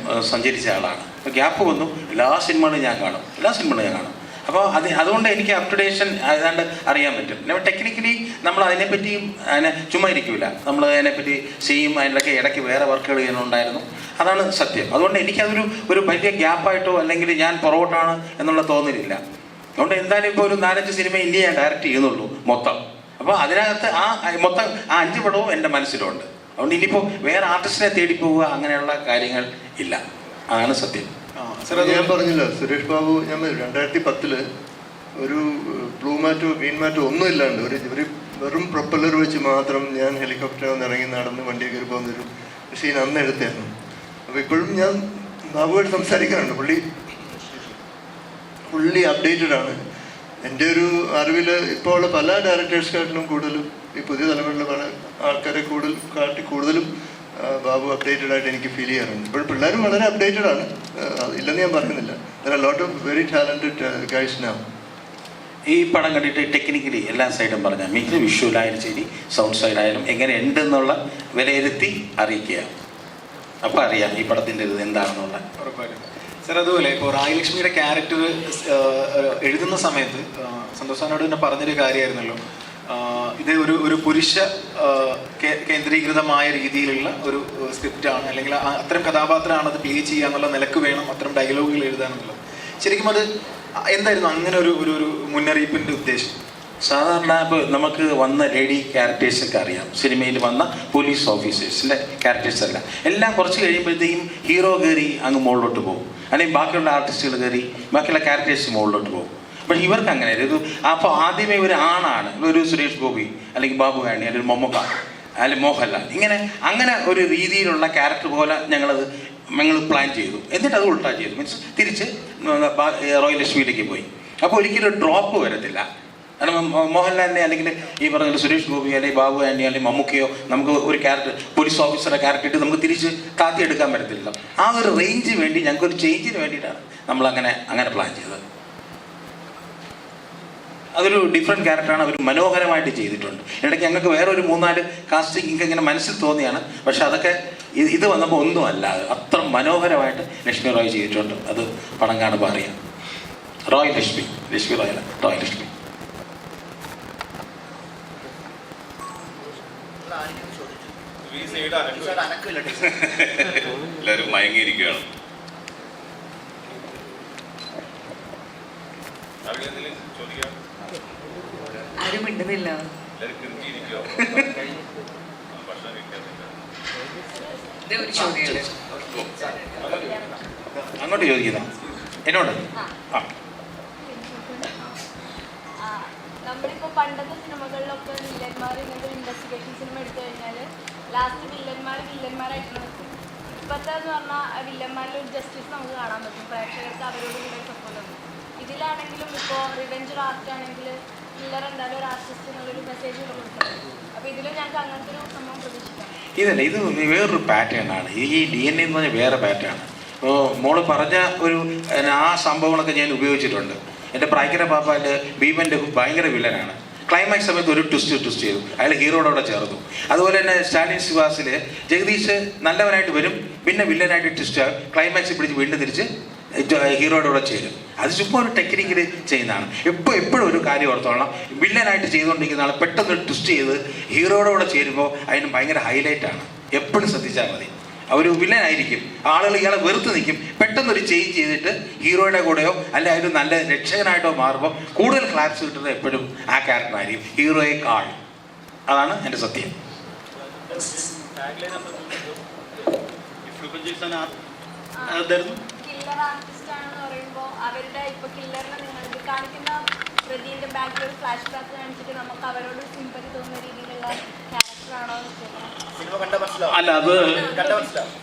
സഞ്ചരിച്ച ആളാണ്. ഇപ്പോൾ ഗ്യാപ്പ് വന്നു, എല്ലാ സിനിമകളും ഞാൻ കാണും. അപ്പോൾ അതുകൊണ്ട് എനിക്ക് അപ്ഡേഷൻ ഏതാണ്ട് അറിയാൻ പറ്റും. പിന്നെ ടെക്നിക്കലി നമ്മൾ അതിനെപ്പറ്റിയും ചുമ്മാ ഇരിക്കില്ല, നമ്മൾ അതിനെപ്പറ്റി ചെയ്യും. അതിൻ്റെ ഇടയ്ക്ക് വേറെ വർക്കുകൾ ചെയ്യാനുണ്ടായിരുന്നു. അതാണ് സത്യം. അതുകൊണ്ട് എനിക്കതൊരു വലിയ ഗ്യാപ്പായിട്ടോ അല്ലെങ്കിൽ ഞാൻ പുറകോട്ടാണ് എന്നുള്ള തോന്നലില്ല. അതുകൊണ്ട് എന്തായാലും ഇപ്പോൾ ഒരു 4-5 സിനിമ ഇന്ത്യ ഞാൻ ഡയറക്റ്റ് ചെയ്യുന്നുള്ളൂ മൊത്തം. അപ്പോൾ അതിനകത്ത് മൊത്തം 5 പടവും എൻ്റെ മനസ്സിലുണ്ട്. അതുകൊണ്ട് ഇനിയിപ്പോൾ വേറെ ആർട്ടിസ്റ്റിനെ തേടി പോവുക അങ്ങനെയുള്ള കാര്യങ്ങൾ ഇല്ല. അതാണ് സത്യം. ഞാൻ പറഞ്ഞില്ല, സുരേഷ് ബാബു ഞാൻ 2010 ഒരു ബ്ലൂ മാറ്റോ ഗ്രീൻ മാറ്റോ ഒന്നും ഇല്ലാണ്ട് ഒരു വെറും പ്രൊപ്പല്ലർ വെച്ച് മാത്രം ഞാൻ ഹെലികോപ്റ്ററിൽ നിന്ന് ഇറങ്ങി നടന്ന് വണ്ടി കയറി പോകുന്നൊരു സീൻ അന്ന് എടുത്തായിരുന്നു. അപ്പോൾ ഇപ്പോഴും ഞാൻ ബാബുവായിട്ട് സംസാരിക്കാറുണ്ട്. പുള്ളി അപ്ഡേറ്റഡ് ആണ്. എൻ്റെ ഒരു അറിവിൽ ഇപ്പോൾ ഉള്ള പല ഡയറക്ടേഴ്സിനെക്കാട്ടിലും കൂടുതലും ഈ പുതിയ തലമുറയിലുള്ള പല ആൾക്കാരെ കൂടുതലും ബാബു അപ്ഡേറ്റഡ് ആയിട്ട് എനിക്ക് ഫീൽ ചെയ്യാറുണ്ട്. ഇപ്പോൾ പിള്ളേരും വളരെ അപ്ഡേറ്റഡ് ആണ്, ഇല്ലെന്ന് ഞാൻ പറയുന്നില്ല. There are lot of very talented guys now. ഈ പടം കണ്ടിട്ട് ടെക്നിക്കലി എല്ലാ സൈഡും പറഞ്ഞാൽ മിക്ക വിഷ്വലായാലും ശരി സൗണ്ട് സൈഡായാലും എങ്ങനെ ഉണ്ടെന്നുള്ള വിലയിരുത്തി അറിയിക്കുക. അപ്പോൾ അറിയാം ഈ പടത്തിൻ്റെ ഇത് എന്താണെന്നുള്ള. ഉറപ്പായിട്ടും സാർ. അതുപോലെ ഇപ്പോൾ റായിലക്ഷ്മിയുടെ ക്യാരക്ടർ എഴുതുന്ന സമയത്ത് സന്തോഷാനോട് തന്നെ പറഞ്ഞൊരു കാര്യമായിരുന്നല്ലോ, ഇത് ഒരു പുരുഷ കേന്ദ്രീകൃതമായ രീതിയിലുള്ള ഒരു സ്ക്രിപ്റ്റാണ്, അല്ലെങ്കിൽ അത്തരം കഥാപാത്രമാണ് അത് പ്ലേ ചെയ്യുക എന്നുള്ള നിലക്ക് വേണം അത്തരം ഡയലോഗുകൾ എഴുതാനുള്ളത്. ശരിക്കും അത് എന്തായിരുന്നു അങ്ങനെ ഒരു മുന്നറിയിപ്പിൻ്റെ ഉദ്ദേശം? സാധാരണ ഇപ്പോൾ നമുക്ക് വന്ന ലേഡി ക്യാരക്ടേഴ്സൊക്കെ അറിയാം. സിനിമയിൽ വന്ന പോലീസ് ഓഫീസേഴ്സിൻ്റെ ക്യാരക്ടേഴ്സ് അല്ല, എല്ലാം കുറച്ച് കഴിയുമ്പോഴത്തേക്കും ഹീറോ കയറി അങ്ങ് മുകളിലോട്ട് പോകും, അല്ലെങ്കിൽ ബാക്കിയുള്ള ആർട്ടിസ്റ്റുകൾ കയറി ബാക്കിയുള്ള ക്യാരക്ടേഴ്സ് മുകളിലോട്ട് പോകും. പക്ഷേ ഇവർക്ക് അങ്ങനെ അപ്പോൾ ആദ്യമേ ഒരു ആണാണ്, ഒരു സുരേഷ് ഗോപി അല്ലെങ്കിൽ ബാബു ആണി അല്ലെങ്കിൽ മമ്മൂക്ക അല്ലെങ്കിൽ മോഹൻലാൽ, അങ്ങനെ ഒരു രീതിയിലുള്ള ക്യാരക്ടർ പോലെ ഞങ്ങൾ പ്ലാൻ ചെയ്തു. എന്നിട്ട് അത് ഉൾട്ടാ ചെയ്തു, മീൻസ് തിരിച്ച് റോയൽ ലക്ഷ്മിയിലേക്ക് പോയി. അപ്പോൾ ഒരിക്കലും ഡ്രോപ്പ് വരത്തില്ല. കാരണം മോഹൻലാലിനെ അല്ലെങ്കിൽ ഈ പറഞ്ഞ സുരേഷ് ഗോപി അല്ലെങ്കിൽ ബാബു ആൻഡി അല്ലെങ്കിൽ മമ്മൂക്കയോ നമുക്ക് ഒരു ക്യാരക്ടർ പോലീസ് ഓഫീസറുടെ ക്യാരക്ടർ ഇട്ട് നമുക്ക് തിരിച്ച് താത്തിയെടുക്കാൻ പറ്റത്തില്ല. ആ ഒരു റേഞ്ച് വേണ്ടി ഞങ്ങൾക്കൊരു ചേഞ്ചിന് വേണ്ടിയിട്ടാണ് നമ്മളങ്ങനെ പ്ലാൻ ചെയ്തത്. അതൊരു ഡിഫറെൻറ്റ് ക്യാരക്ടറാണ്, അവർ മനോഹരമായിട്ട് ചെയ്തിട്ടുണ്ട്. ഇടയ്ക്ക് ഞങ്ങൾക്ക് വേറെ ഒരു 3-4 കാസ്റ്റിംഗ് ഇങ്ങനെ മനസ്സിൽ തോന്നിയാണ്. പക്ഷെ അതൊക്കെ ഇത് വന്നപ്പോൾ ഒന്നുമല്ല, അത്ര മനോഹരമായിട്ട് ലക്ഷ്മി റോയ് ചെയ്തിട്ടുണ്ട്. അത് പടം കാണുമ്പോൾ അറിയാം. ലക്ഷ്മി റോയ് അല്ല, റോയ് ലക്ഷ്മി. എല്ലാവരും മയങ്ങിയിരിക്കുകയാണ്. ആരും മിണ്ടുന്നില്ല. അങ്ങോട്ട് ചോദിക്കുന്ന എന്നോട്. നമ്മളിപ്പോ പണ്ടത്തെ സിനിമകളിലൊക്കെ വില്ലന്മാർ ഇങ്ങനത്തെ ഇൻവെസ്റ്റിഗേഷൻ സിനിമ എടുത്തു കഴിഞ്ഞാൽ ലാസ്റ്റ് വില്ലന്മാരായിട്ട് നിൽക്കും. ഇപ്പോഴത്തെ എന്ന് പറഞ്ഞാൽ വില്ലന്മാരിൽ ഒരു ജസ്റ്റിസ് നമുക്ക് കാണാൻ പറ്റും, പ്രേക്ഷകർക്ക് അവരോട് കൂടെ സപ്പോർട്ട്. ഇതിലാണെങ്കിലും ഇപ്പോൾ റിവെഞ്ച് ആർട്ട് ആണെങ്കിൽ കില്ലർ എന്തായാലും ഒരു ആർട്ടിസ്റ്റ് എന്നുള്ളൊരു മെസ്സേജ് ഇവിടെ കൊടുക്കുന്നത്. അപ്പോൾ ഇതിലും ഞങ്ങൾക്ക് അങ്ങനത്തെ ഒരു സംഭവം പ്രതീക്ഷിക്കാം. ഇതല്ല, ഇത് വേറൊരു പാറ്റേൺ ആണ്. ഈ DNA എന്ന് പറഞ്ഞാൽ വേറെ പാറ്റേൺ ആണ്. ഇപ്പോൾ മോള് പറഞ്ഞ ആ സംഭവങ്ങളൊക്കെ ഞാൻ ഉപയോഗിച്ചിട്ടുണ്ട്. എൻ്റെ പ്രായക്കര പാപ്പാൻ്റെ ഭീമൻ്റെ ഭയങ്കര വില്ലനാണ്. ക്ലൈമാക്സ് സമയത്ത് ഒരു ട്വിസ്റ്റ് ചെയ്തു, അയാൾ ഹീറോയോടെ ചേർന്നു. അതുപോലെ തന്നെ സ്റ്റാലിൻ സിവാസിൽ ജഗദീഷ് നല്ലവനായിട്ട് വരും, പിന്നെ വില്ലനായിട്ട് ട്വിസ്റ്റ് ആകും, ക്ലൈമാക്സ് പിടിച്ച് വീണ്ടും തിരിച്ച് ഹീറോയുടെ കൂടെ ചേരും. അത് ചുമ്മാ ഒരു ടെക്നിക്കിൽ ചെയ്യുന്നതാണ്. എപ്പോഴും ഒരു കാര്യം ഓർത്തോളാം, വില്ലനായിട്ട് ചെയ്തുകൊണ്ടിരിക്കുന്ന ആൾ പെട്ടെന്ന് ട്വിസ്റ്റ് ചെയ്ത് ഹീറോയുടെ കൂടെ ചേരുമ്പോൾ അതിന് ഭയങ്കര ഹൈലൈറ്റാണ്. എപ്പോഴും ശ്രദ്ധിച്ചാൽ മതി. ഒരു വില്ലനായിരിക്കും, ആളുകൾ ഇയാളെ വെറുത്ത് നിൽക്കും, പെട്ടെന്നൊരു ചേഞ്ച് ചെയ്തിട്ട് ഹീറോയുടെ കൂടെയോ അല്ലെങ്കിൽ ഒരു നല്ല രക്ഷകനായിട്ടോ മാറുമ്പോൾ കൂടുതൽ ക്ലാപ്സ് കിട്ടുന്നത് എപ്പോഴും ആ ക്യാരക്ടറായിരിക്കും ഹീറോയെ കാൾ. അതാണ് എൻ്റെ സത്യം. കില്ലർ ആർട്ടിസ്റ്റ് ആണെന്ന് പറയുമ്പോൾ അവരുടെ ഇപ്പൊ കില്ലറിനെ നിങ്ങൾക്ക് കാണിക്കുന്ന പ്രതിന്റെ ബാക്കിൽ ഒരു ഫ്ലാഷ് ബാക്ക് കാണിച്ചിട്ട് നമുക്ക് അവരോട് സിമ്പതി തോന്നുന്ന രീതിയിലുള്ള ക്യാരക്ടറാണോ? അല്ല, അത്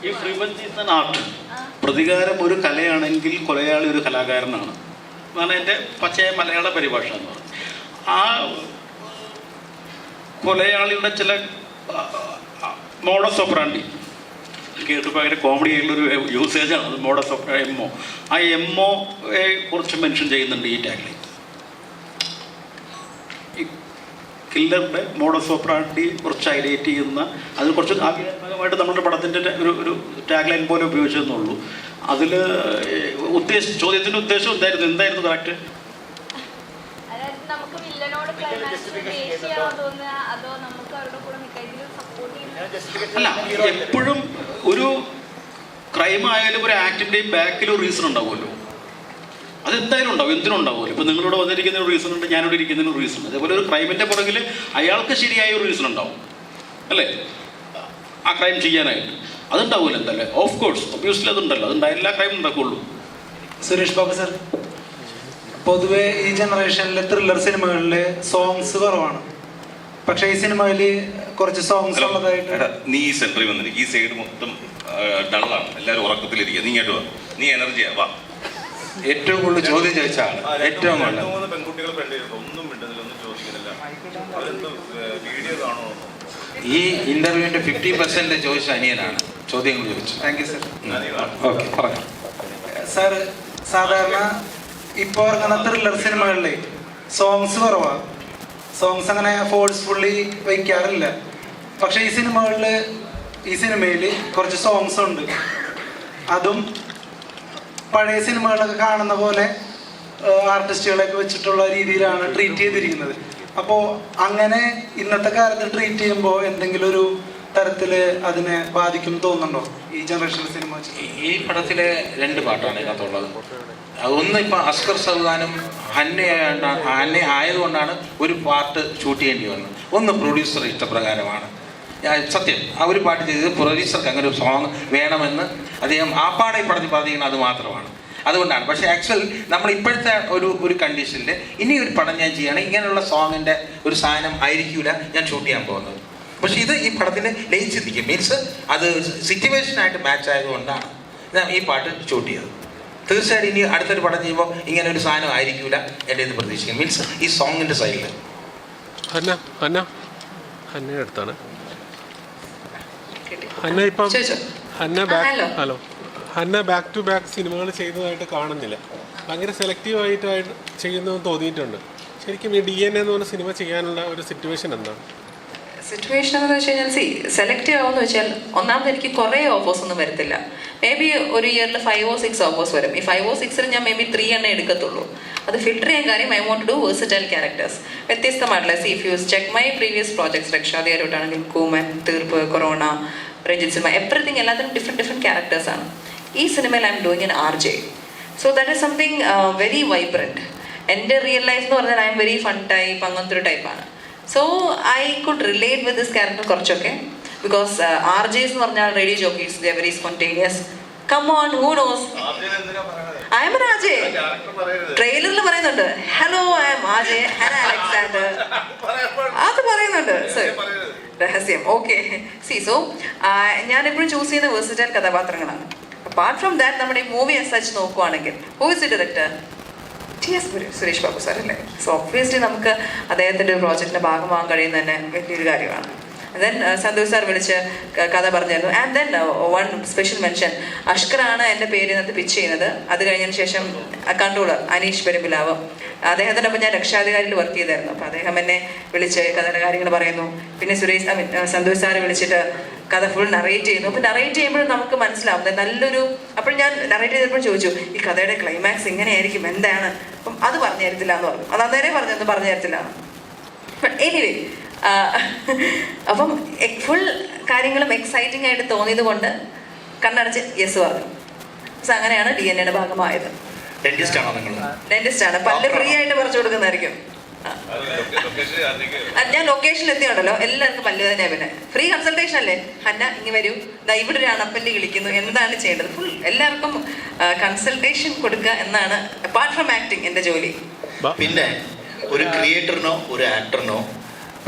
ഈ റിവെഞ്ച് ഈസ് ആൻ ആർട്ട്. പ്രതികാരം ഒരു കലയാണെങ്കിൽ കൊലയാളി ഒരു കലാകാരനാണ് എന്നാണ് എൻ്റെ പച്ചയായ മലയാള പരിഭാഷ എന്ന് പറയുന്നത്. ആ കൊലയാളിയുടെ ചില മോഡസ് ഓപ്പറാണ്ടി കേട്ട് ഭയങ്കര കോമഡി ആയിട്ടുള്ളൊരു യൂസേജാണ് അത്. മോഡസ് ഓഫ് എമ്മോ, ആ എമ്മോയെ കുറിച്ച് മെൻഷൻ ചെയ്യുന്നുണ്ട് ഈ ടാഗിൽ. ഈ കില്ലറുടെ മോഡസ് ഓപ്പറാണ്ടി കുറച്ച് ഹൈലൈറ്റ് ചെയ്യുന്ന, അത് കുറച്ച് ആഗ്രഹമായിട്ട് നമ്മുടെ പടത്തിൻ്റെ ഒരു ടാഗ് ലൈൻ പോലെ ഉപയോഗിച്ചതെന്നുള്ളൂ. അതിൽ ചോദ്യത്തിൻ്റെ ഉദ്ദേശം എന്തായിരുന്നു കറക്റ്റ്? നമുക്ക് വില്ലനോട് ക്ലൈമാക്സ് ദേഷ്യമാണോ തോന്നുക അതോ നമുക്ക് അവരുടെ കൂടെ നിൽക്കാൻ ഇതിൽ സപ്പോർട്ട് ചെയ്യുന്ന? അല്ല, എപ്പോഴും ഒരു ക്രൈം ആയാലും ഒരു ആക്ടിന്റെയും ബാക്കിൽ ഒരു റീസൺ ഉണ്ടാവുമല്ലോ. അതെന്തായാലും ഉണ്ടാവും, എന്തിനും ഉണ്ടാവുമല്ലോ. ഇപ്പൊ നിങ്ങളിവിടെ വന്നിരിക്കുന്ന ഒരു റീസൺ ഉണ്ട്, ഞാനിവിടെ ഇരിക്കുന്നതിന് ഒരു റീസൺ. അതേപോലെ ഒരു ക്രൈമിന്റെ പുറകിൽ അയാൾക്ക് ശരിയായ ഒരു റീസൺ ഉണ്ടാവും അല്ലേ, ആ ക്രൈം ചെയ്യാനായിട്ട്. അതുണ്ടാവുമല്ലോ എന്തല്ലേ, ഓഫ് കോഴ്സ് ഒബ്വിയസ്ലി അതുണ്ടല്ലോ, അതുണ്ടായ എല്ലാ ക്രൈം ഉണ്ടാക്കുള്ളൂ. സുരേഷ് ബാബു സർ, പൊതുവെ ഈ ജനറേഷനിലെ ത്രില്ലർ സിനിമകളിലെ സോങ്സ് കുറവാണ്, പക്ഷെ ഈ സിനിമയിൽ കുറച്ച് സോങ്സ് ഉള്ളതായിട്ട്. നീ ഈ സെന്ററിൽ വന്നിരിക്കും, ഈ സൈഡ് മൊത്തം ഡള്ളാണ്, എല്ലാവരും ഉറക്കത്തിലിരിക്കുക. നീ ഇങ്ങോട്ട് വാ, നീ എനർജിയാ വാ. ഏറ്റവും കൂടുതൽ ചോദ്യം ചോദിച്ച ആള്, ഏറ്റവും കൂടുതൽ. 3 പെൺകുട്ടികൾ ഫ്രണ്ടിലുണ്ട്, ഒന്നും മിണ്ടുന്നില്ല, ഒന്നും ചോദിക്കുന്നില്ല. അവരെന്തോ വീഡിയോ കാണുമോ? ഈ ഇന്റർവ്യൂവിന്റെ 50% ചോദിച്ച അനിയനാണ് ചോദ്യങ്ങൾ ചോദിച്ചു. Thank you sir. ഓക്കെ, പറഞ്ഞു സാർ. സാധാരണ ഇപ്പോൾ ഇറങ്ങുന്ന ത്രില്ലർ സിനിമകളിലെ സോങ്സ് കുറവാണ്, സോങ്സ് അങ്ങനെ ഫോഴ്സ്ഫുള്ളി വയ്ക്കാറില്ല. പക്ഷെ ഈ സിനിമയിൽ കുറച്ച് സോങ്സ് ഉണ്ട്. അതും പഴയ സിനിമകളൊക്കെ കാണുന്ന പോലെ ആർട്ടിസ്റ്റുകളൊക്കെ വെച്ചിട്ടുള്ള രീതിയിലാണ് ട്രീറ്റ് ചെയ്തിരിക്കുന്നത്. അപ്പോൾ അങ്ങനെ ഇന്നത്തെ കാലത്ത് ട്രീറ്റ് ചെയ്യുമ്പോൾ എന്തെങ്കിലും ഒരു തരത്തില് അതിനെ ബാധിക്കും തോന്നുന്നുണ്ടോ ഈ ജനറേഷനിലെ സിനിമ? ഈ പടത്തിലെ 2 പാട്ടാണ് ഇതിനകത്തുള്ളത്. അതൊന്ന് ഇപ്പം അസ്കർ സർദാനും ഹന്ന ആയതുകൊണ്ടാണ് ഒരു പാട്ട് ഷൂട്ട് ചെയ്യേണ്ടി വന്നത്. ഒന്ന് പ്രൊഡ്യൂസർ ഇഷ്ടപ്രകാരമാണ്. സത്യം, ആ ഒരു പാട്ട് ചെയ്തത് പ്രൊഡ്യൂസർക്ക് അങ്ങനെ ഒരു സോങ് വേണമെന്ന് അദ്ദേഹം ആ പാടെ പടത്തിൽ പറഞ്ഞിരിക്കുന്നത് അത് മാത്രമാണ്. അതുകൊണ്ടാണ്. പക്ഷേ ആക്ച്വൽ നമ്മൾ ഇപ്പോഴത്തെ ഒരു കണ്ടീഷനിൽ ഇനി ഒരു പടം ഞാൻ ചെയ്യുകയാണെങ്കിൽ ഇങ്ങനെയുള്ള സോങ്ങിൻ്റെ ഒരു സാധനം ആയിരിക്കില്ല ഞാൻ ഷൂട്ട് ചെയ്യാൻ പോകുന്നത്. പക്ഷേ ഇത് ഈ പടത്തിന് ലയിച്ചിരിക്കും, മീൻസ് അത് സിറ്റുവേഷനായിട്ട് മാച്ച് ആയതുകൊണ്ടാണ് ഞാൻ ഈ പാട്ട് ഷൂട്ട് ചെയ്തത്. തീർച്ചയായിട്ടും ഇനി അടുത്തൊരു പടം ചെയ്യുമ്പോൾ ഇങ്ങനെ ഒരു സാധനം ആയിരിക്കില്ല എൻ്റെ ഇത് പ്രതീക്ഷിക്കും, മീൻസ് ഈ സോങ്ങിൻ്റെ സൈഡിൽ. ഹന്നയുടെ അടുത്താണ്. ഹന്ന ഇപ്പം ഹന്ന ബാക്ക് ടു ബാക്ക് സിനിമകൾ ചെയ്തതായിട്ട് കാണുന്നില്ല, ഭയങ്കര സെലക്റ്റീവായിട്ട് ചെയ്യുന്നതെന്ന് തോന്നിയിട്ടുണ്ട്. ശരിക്കും ഈ DNA എന്ന് പറഞ്ഞ സിനിമ ചെയ്യാനുള്ള ഒരു സിറ്റുവേഷൻ എന്താണ്? സിറ്റുവേഷൻ എന്ന് വെച്ച് കഴിഞ്ഞാൽ സെലക്ട് ആവുമെന്ന് വെച്ചാൽ ഒന്നാമത് എനിക്ക് കുറേ ഓഫേഴ്സ് ഒന്നും വരത്തില്ല. മേ ബി ഒരു ഇയറിൽ 5 or 6 ഓഫേഴ്സ് വരും. ഈ 5 or 6 ഞാൻ മേ ബി 3 എണ്ണേ എടുക്കത്തുള്ളൂ. അത് ഫിൽട്ടർ ചെയ്യാൻ കാര്യം I want to do versatile characters, വ്യത്യസ്തമായിട്ടുള്ള. If you check my previous projects, രക്ഷാധികാരിയാണെങ്കിലും Kooman, Theerppu, corona, Ranjith cinema, everything എല്ലാത്തിനും ഡിഫറെൻറ്റ് ക്യാരക്ടേഴ്സാണ്. ഈ സിനിമയിൽ I am doing an RJ. So that is something very vibrant. എൻ്റെ റിയൽ ലൈഫ് എന്ന് പറഞ്ഞാൽ I am very fun type, അങ്ങനത്തെ ഒരു ടൈപ്പാണ്. So I could relate with this character കുറച്ചൊക്കെ, ബിക്കോസ് RJs എന്ന് പറഞ്ഞാൽ radio jockeys, they very spontaneous. Come on, who knows, I am RJ. ട്രെയിലറിൽ പറയുന്നുണ്ട് hello I am RJ Hana Alexander, അത് പറയുന്നുണ്ട്. രഹസ്യം. ഓക്കെ, സോ ഞാൻ എപ്പോഴും ചൂസ് ചെയ്യുന്ന വേഴ്സറ്റൈൽ കഥാപാത്രങ്ങളാണ്. അപ്പാർട്ട് ഫ്രം ദാറ്റ് നമ്മുടെ മൂവി ആസ് സച്ച് നോക്കുവാണെങ്കിൽ who is the director? Suresh Babu sir അല്ലേ. സോ ഒബ്വിയസ്ലി നമുക്ക് അദ്ദേഹത്തിൻ്റെ ഒരു പ്രോജക്റ്റിൻ്റെ ഭാഗമാകാൻ കഴിയുന്നത് തന്നെ വലിയൊരു കാര്യമാണ്. ദെൻ സന്തോഷ് സാർ വിളിച്ച് കഥ പറഞ്ഞിരുന്നു. And then one special mention, അഷ്കറാണ് എൻ്റെ പേര് ഇന്നത്തെ പിച്ച് ചെയ്യുന്നത്. അത് കഴിഞ്ഞതിന് ശേഷം കൺട്രോളർ അനീഷ് പെരുമ്പിലാവ്, അദ്ദേഹത്തിൻ്റെ ഒപ്പം ഞാൻ രക്ഷാധികാരിയിൽ വർക്ക് ചെയ്തായിരുന്നു. അപ്പോൾ അദ്ദേഹം എന്നെ വിളിച്ച് കഥയുടെ കാര്യങ്ങൾ പറയുന്നു. പിന്നെ സന്തോഷ് സാറ് വിളിച്ചിട്ട് കഥ ഫുൾ നറേറ്റ് ചെയ്യുന്നു. അപ്പോൾ നറേറ്റ് ചെയ്യുമ്പോഴും നമുക്ക് മനസ്സിലാവും നല്ലൊരു. അപ്പോൾ ഞാൻ നറേറ്റ് ചെയ്തപ്പോൾ ചോദിച്ചു ഈ കഥയുടെ ക്ലൈമാക്സ് എങ്ങനെയായിരിക്കും, എന്താണ്? അപ്പം അത് പറഞ്ഞു തരത്തില്ല എന്ന് പറഞ്ഞു. അത് അന്നേരം പറഞ്ഞൊന്നും പറഞ്ഞു തരത്തില്ല. ബട്ട് എനിവേ, അപ്പം ഫുൾ കാര്യങ്ങളും എക്സൈറ്റിംഗ് ആയിട്ട് തോന്നിയത് കൊണ്ട് കണ്ണടച്ച് യെസ് പറഞ്ഞു. സോ അങ്ങനെയാണ് DNA ഭാഗമായത്. ഡെന്റിസ്റ്റ് ആണോ നിങ്ങൾ? ഡെന്റിസ്റ്റ് ആണ്. പല്ല് ഫ്രീ ആയിട്ട് പറിച്ചു കൊടുക്കുന്നതായിരിക്കും. ഞാൻ ലൊക്കേഷനിൽ എത്തിയുണ്ടല്ലോ, എല്ലാവർക്കും പല്ല് തന്നെയാണ്. പിന്നെ ഫ്രീ കൺസൾട്ടേഷൻ അല്ലേ. ഹന്ന ഇങ്ങനെ വരൂ, ഇവിടെ ഒരു അണപ്പല്ലി വിളിക്കുന്നു, എന്താണ് ചെയ്യേണ്ടത്, ഫുൾ എല്ലാവർക്കും കൺസൾട്ടേഷൻ കൊടുക്കുക എന്നാണ് അപ്പാർട്ട് ഫ്രം ആക്ടിങ് എൻ്റെ ജോലി. പിന്നെ ഒരു ക്രിയേറ്ററിനോ ഒരു ആക്ടറിനോ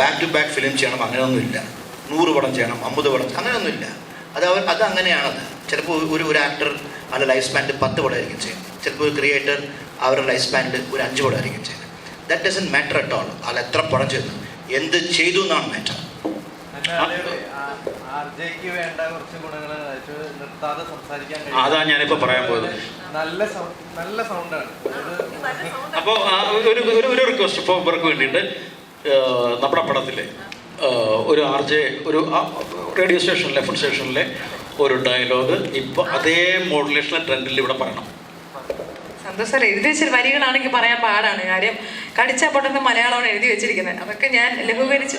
ബാക്ക് ടു ബാക്ക് ഫിലിം ചെയ്യണം അങ്ങനെയൊന്നുമില്ല. 100 പടം ചെയ്യണം, 50 പടം, അങ്ങനെയൊന്നുമില്ല. അത് അങ്ങനെയാണത്. ചിലപ്പോൾ ഒരു ആക്ടർ അവരുടെ ലൈഫ് സ്പാനിൽ 10 പടമായിരിക്കും ചെയ്യുന്നത്. ചിലപ്പോൾ ഒരു ക്രിയേറ്റർ അവരുടെ ലൈഫ് സ്പാനിൽ ഒരു 5 പടമായിരിക്കും ചെയ്യുന്നത്. That doesn't matter at all. അത് എത്ര പടം ചെയ്തു, എന്ത് ചെയ്തു എന്നാണ് മാറ്റർ. അതാ ഞാനിപ്പോൾ പറയാൻ പോയത്. നല്ല സൗണ്ടാണ്. അപ്പോൾ ഒരു റിക്വസ്റ്റ് ഇപ്പോൾ ഇവർക്ക് വേണ്ടിയിട്ട്, നമ്മുടെ പടത്തിലെ ഒരു RJ ഒരു റേഡിയോ സ്റ്റേഷനിലെ FM സ്റ്റേഷനിലെ ഒരു ഡയലോഗ് ഇപ്പോൾ അതേ മോഡുലേഷനിലെ ട്രെൻഡിൽ ഇവിടെ പറയണം. സന്തോഷ് സാർ എഴുതി വെച്ച വരികളാണെങ്കിൽ പറയാൻ പാടാണ്. കാര്യം കടിച്ചാ പൊട്ടുന്ന മലയാളമാണ് എഴുതി വെച്ചിരിക്കുന്നത്. അതൊക്കെ ഞാൻ ലഘൂകരിച്ച്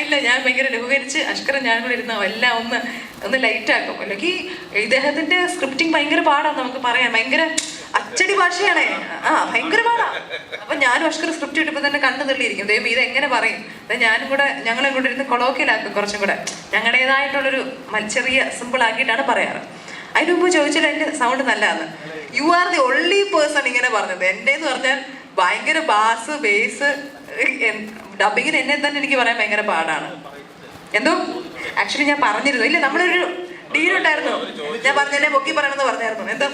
ഇല്ല, ഞാൻ ഭയങ്കര ലഘൂകരിച്ച് അഷ്കറും ഞാനും കൂടെ ഇരുന്ന എല്ലാം ഒന്ന് ലൈറ്റ് ആക്കും. അല്ലെങ്കിൽ ഇദ്ദേഹത്തിന്റെ സ്ക്രിപ്റ്റിംഗ് ഭയങ്കര പാടാണ്, നമുക്ക് പറയാം. ഭയങ്കര അച്ചടി ഭാഷയാണേ, ഭയങ്കര പാടാ. അപ്പൊ ഞാനും അഷ്കർ സ്ക്രിപ്റ്റ് കിട്ടുമ്പോൾ തന്നെ കണ്ണു തള്ളിയിരിക്കും, ദൈവം ഇത് എങ്ങനെ പറയും. ഞാനും കൂടെ ഞങ്ങളെ കൂടെ ഇരുന്ന് കൊളോക്കിയലാക്കും, കുറച്ചും കൂടെ ഞങ്ങളുടേതായിട്ടുള്ളൊരു ചെറിയ സിമ്പിൾ ആക്കിയിട്ടാണ് പറയാറ്. അതിന് മുമ്പ് ചോദിച്ചാൽ എൻ്റെ സൗണ്ട് നല്ലതാണ്. You are the only person ഇങ്ങനെ പറഞ്ഞത്. എൻ്റെ എന്ന് പറഞ്ഞാൽ ഭയങ്കര ബാസ് ബേസ് ഡബിങ്ങിന് എന്നെ തന്നെ എനിക്ക് പറയാൻ ഭയങ്കര പാടാണ്. എന്തോ ആക്ച്വലി ഞാൻ പറഞ്ഞിരുന്നു, ഇല്ല നമ്മളൊരു ഡീലുണ്ടായിരുന്നു, ഞാൻ പറഞ്ഞെന്നെ പൊക്കി പറയണമെന്ന് പറഞ്ഞായിരുന്നു. എന്താ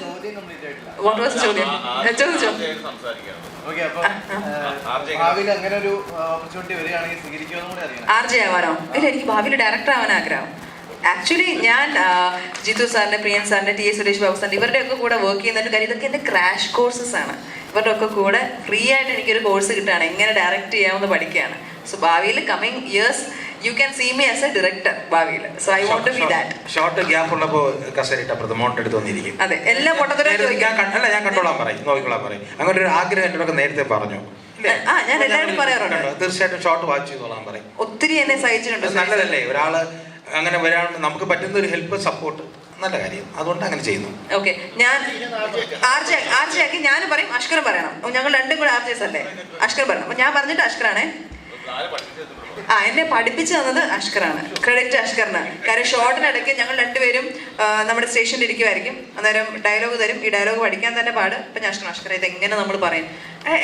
വാട്ട് വാസ് ചോദ്യം? ചോദിച്ചോ. ആർജെ ആവാനോ? ഇല്ല, എനിക്ക് ഭാവിയിൽ ഡയറക്ടർ ആവാൻ ആഗ്രഹം. ആക്ച്വലി ഞാൻ ജിത്തു സാറിന്റെ, പ്രിയൻ സാറിന്റെ, ടി എസ് സുരേഷ് ബാബു സാറിന്റെ ഇവരുടെ ഒക്കെ കൂടെ വർക്ക് ചെയ്യുന്നതിന്റെ കാര്യം ഇതൊക്കെ എൻ്റെ ക്രാഷ് കോഴ്സസ് ആണ്. ഇവരുടെ ഒക്കെ കൂടെ ഫ്രീ ആയിട്ട് എനിക്കൊരു കോഴ്സ് കിട്ടുകയാണ്, എങ്ങനെ ഡയറക്റ്റ് ചെയ്യാമെന്ന് പഠിക്കുകയാണ്. സോ ഭാവിയിൽ coming years you can see me as a director ഭാവിയിൽ. So I want to be that. Short gap ഉള്ളപ്പോൾ കസേരയിട്ട് മോണ്ട് എടുത്ത് വന്നിരിക്കും. അതെ, എല്ലാ പൊട്ടത്തരം ഞാൻ കണ്ടോളാം പറയും, നോക്കിക്കോളാം പറയും. അങ്ങനെ ഒരു ആഗ്രഹം എന്നോടൊക്കെ നേരത്തെ പറഞ്ഞു. ഞാൻ എല്ലാവരും പറയാറുണ്ട്, തീർച്ചയായിട്ടും ഷോർട്ട് വാച്ച് ചെയ്തോളാം പറയും. ഒത്തിരി എന്നെ സഹിച്ചിട്ടുണ്ട്. നല്ലതല്ലേ ഒരാള് അങ്ങനെ വരാൻ, നമുക്ക് പറ്റുന്ന ഒരു ഹെൽപ്പ് സപ്പോർട്ട് നല്ല കാര്യം, അതുകൊണ്ട് അങ്ങനെ ചെയ്യുന്നു. ഓക്കെ, ഞാൻ ആർജയാക്കി ഞാൻ പറയും, അഷ്കർ പറയണം. ഞങ്ങൾ രണ്ടും കൂടെ ആർജേസ് അല്ലേ, അഷ്കർ പറയണം. അപ്പൊ ഞാൻ പറഞ്ഞിട്ട് അഷ്കറാണേ. എന്നെ പഠിപ്പിച്ചു തന്നത് അഷ്കറാണ്, ക്രെഡിറ്റ് അഷ്കറിന്. കാര്യം ഷോർട്ടിനിടയ്ക്ക് ഞങ്ങൾ രണ്ടുപേരും നമ്മുടെ സ്റ്റേഷനിൽ ഇരിക്കുമായിരിക്കും, അന്നേരം ഡയലോഗ് തരും. ഈ ഡയലോഗ് പഠിക്കാൻ തന്നെ പാട്. അപ്പൊ ഞാൻ അഷ്കർ ഇത് എങ്ങനെ നമ്മൾ പറയും?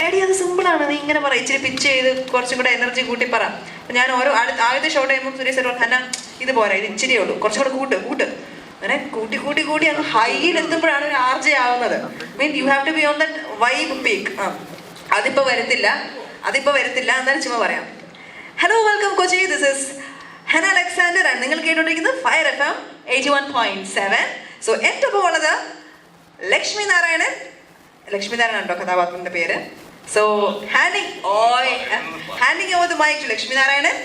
എടി അത് സിമ്പിളാണ്, നീ ഇങ്ങനെ പറ, ഇച്ചിരി പിച്ച് ചെയ്ത് കുറച്ചും കൂടെ എനർജി കൂട്ടി പറ. അപ്പൊ ഞാൻ ഓരോ ആദ്യത്തെ ഷോട്ട് കഴിയുമ്പോൾ സുരേഷ് സാർ തന്നെ ഇത് പോരാ, ഇത് ഇച്ചിരിയേ ഉള്ളൂ, കുറച്ചും കൂടെ കൂട്ട്. അങ്ങനെ കൂട്ടി അങ്ങ് ഹൈയിൽ എത്തുമ്പോഴാണ് ഒരു ആർജെ ആവുന്നത്. Mean you have to be on that vibe peak. അതിപ്പോ വരത്തില്ല എന്നാലും ചുമ്മാ പറയാം. Hello, welcome Kochi, this is Hana Alexander ആണ് നിങ്ങൾ കേട്ടോണ്ടിരിക്കുന്നത് ഫയർ FM 81.7. സോ എൻ്റെ ഒപ്പം ഉള്ളത് ലക്ഷ്മി നാരായണൻ ഉണ്ടോ കഥാപാത്രത്തിന്റെ പേര്? So handing over the mic to Lakshmi Narayanan.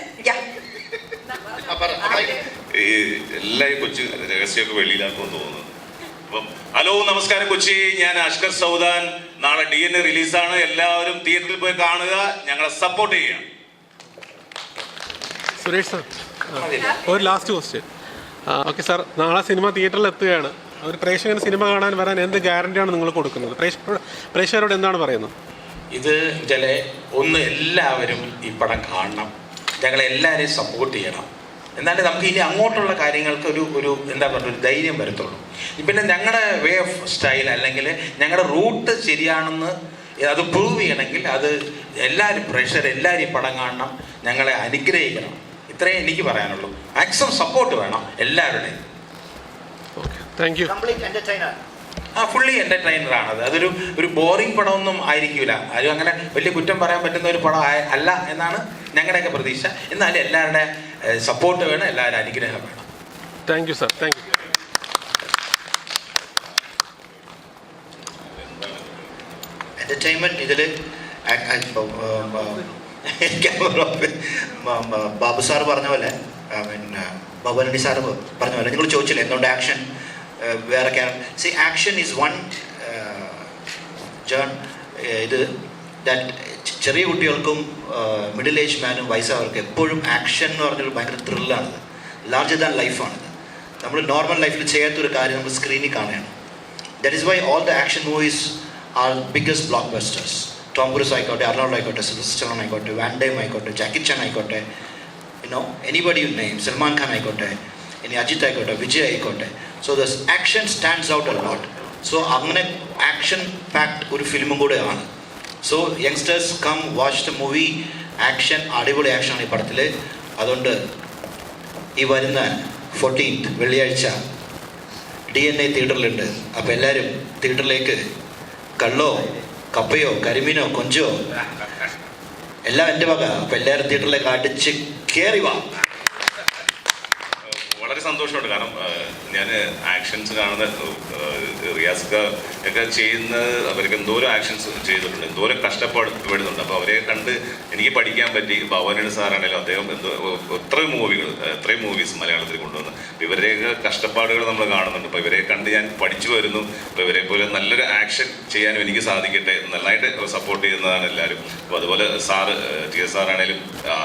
എല്ലാവരും കൊച്ചു രഹസ്യമൊക്കെ വെളിയിലാക്കുമെന്ന് തോന്നുന്നു. അപ്പം ഹലോ, നമസ്കാരം കൊച്ചി, ഞാൻ അഷ്കർ സൗദാൻ. നാളെ DNA റിലീസാണ്, എല്ലാവരും തിയേറ്ററിൽ പോയി കാണുക, ഞങ്ങളെ സപ്പോർട്ട് ചെയ്യുക. സുരേഷ് സാർ, ഒരു ലാസ്റ്റ് ക്വസ്റ്റ്യൻ. ഓക്കെ സാർ, നാളെ സിനിമ തിയേറ്ററിൽ എത്തുകയാണ്. ഒരു പ്രേക്ഷകന് സിനിമ കാണാൻ വരാൻ എന്ത് ഗ്യാരണ്ടിയാണ് നിങ്ങൾ കൊടുക്കുന്നത്? പ്രേക്ഷകരോട് എന്താണ് പറയുന്നത്? ഇത് എല്ലാവരും ഈ പടം കാണണം, ഞങ്ങളെല്ലാവരെയും സപ്പോർട്ട് ചെയ്യണം. എന്നാലേ നമുക്ക് ഇനി അങ്ങോട്ടുള്ള കാര്യങ്ങൾക്ക് ഒരു എന്താ പറയുക, ഒരു ധൈര്യം വരത്തുള്ളൂ. പിന്നെ ഞങ്ങളുടെ വേ ഓഫ് സ്റ്റൈൽ അല്ലെങ്കിൽ ഞങ്ങളുടെ റൂട്ട് ശരിയാണെന്ന് അത് പ്രൂവ് ചെയ്യണമെങ്കിൽ അത് പ്രേക്ഷകർ എല്ലാവരും ഈ പടം കാണണം, ഞങ്ങളെ അനുഗ്രഹിക്കണം. ഇത്രയും എനിക്ക് പറയാനുള്ളൂ. മാക്സിമം സപ്പോർട്ട് വേണം എല്ലാവരുടെയും. ഫുള്ളി എൻ്റർടൈനറാണത്. ഒരു ബോറിംഗ് പടമൊന്നും ആയിരിക്കില്ല. ആരും അങ്ങനെ വലിയ കുറ്റം പറയാൻ പറ്റുന്ന ഒരു പടം അല്ല എന്നാണ് ഞങ്ങളുടെയൊക്കെ പ്രതീക്ഷ. എന്നാലും എല്ലാവരുടെ സപ്പോർട്ട് വേണം, എല്ലാവരുടെ അനുഗ്രഹം വേണം. Thank you sir, thank you. Entertainment ഇതിൽ ബാബു സാറ് പറഞ്ഞ പോലെ, ബാബുരണ്ടി സാറ് പറഞ്ഞ പോലെ, നിങ്ങൾ ചോദിച്ചില്ലേ എന്തുകൊണ്ട് ആക്ഷൻ വേറെ ആക്ഷൻ ഈസ് വൺ ഇത് ദാറ്റ് ചെറിയ കുട്ടികൾക്കും മിഡിൽ ഏജ് മാനും വയസ്സായവർക്കും എപ്പോഴും ആക്ഷൻ എന്ന് പറഞ്ഞൊരു ഭയങ്കര ത്രില്ലാണിത്. Larger than ലൈഫാണിത്. നമ്മൾ നോർമൽ ലൈഫിൽ ചെയ്യാത്തൊരു കാര്യം നമ്മൾ സ്ക്രീനിൽ കാണുകയാണ്. That is why all the action movies are biggest blockbusters. Tom Cruise ആയിക്കോട്ടെ, അർണോൾഡ് ആയിക്കോട്ടെ, സിൽവസ്റ്റർ സ്റ്റലോൺ ആയിക്കോട്ടെ, വാൻ ഡേം ആയിക്കോട്ടെ, ജാക്കി ചാൻ ആയിക്കോട്ടെ, anybody you name, Salman Khan ആയിക്കോട്ടെ, ഇനി അജിത്ത് ആയിക്കോട്ടെ, വിജയ് ആയിക്കോട്ടെ. So the action stands out a lot. So അങ്ങനെ ആക്ഷൻ പാക്ഡ് ഒരു ഫിലിമും കൂടെയാണ്. So youngsters come watch the movie. Action, അടിപൊളി ആക്ഷനാണ് ഈ പടത്തിൽ. അതുകൊണ്ട് ഈ വരുന്ന 14th വെള്ളിയാഴ്ച DNA തിയേറ്ററിലുണ്ട്. അപ്പോൾ എല്ലാവരും തിയേറ്ററിലേക്ക് കള്ളോ കപ്പയോ കരിമീനോ കൊഞ്ചോ എല്ലാം എൻ്റെ വക. അപ്പോൾ എല്ലാവരും തിയേറ്ററിലേക്ക് അടിച്ച് കയറി വാ. വളരെ വളരെ സന്തോഷമുണ്ട്. കാരണം ഞാൻ ആക്ഷൻസ് കാണുന്ന റിയാസ്ക ഒക്കെ ചെയ്യുന്നത് അവർക്ക് എന്തോരം ആക്ഷൻസ് ചെയ്തിട്ടുണ്ട്, എന്തോരം കഷ്ടപ്പെടുന്നുണ്ട്. അപ്പോൾ അവരെ കണ്ട് എനിക്ക് പഠിക്കാൻ പറ്റി. ഭവനൻ സാറാണെങ്കിലും അദ്ദേഹം എത്രയും മൂവീസ് മലയാളത്തിൽ കൊണ്ടുവന്ന് ഇവരുടെയൊക്കെ കഷ്ടപ്പാടുകൾ നമ്മൾ കാണുന്നുണ്ട്. അപ്പോൾ ഇവരെ കണ്ട് ഞാൻ പഠിച്ചു വരുന്നു. അപ്പോൾ ഇവരെ പോലെ നല്ലൊരു ആക്ഷൻ ചെയ്യാനും എനിക്ക് സാധിക്കട്ടെ, നന്നായിട്ട് സപ്പോർട്ട് ചെയ്യുന്നതാണ് എല്ലാവരും. അപ്പോൾ അതുപോലെ സാറ് TS സാറാണേലും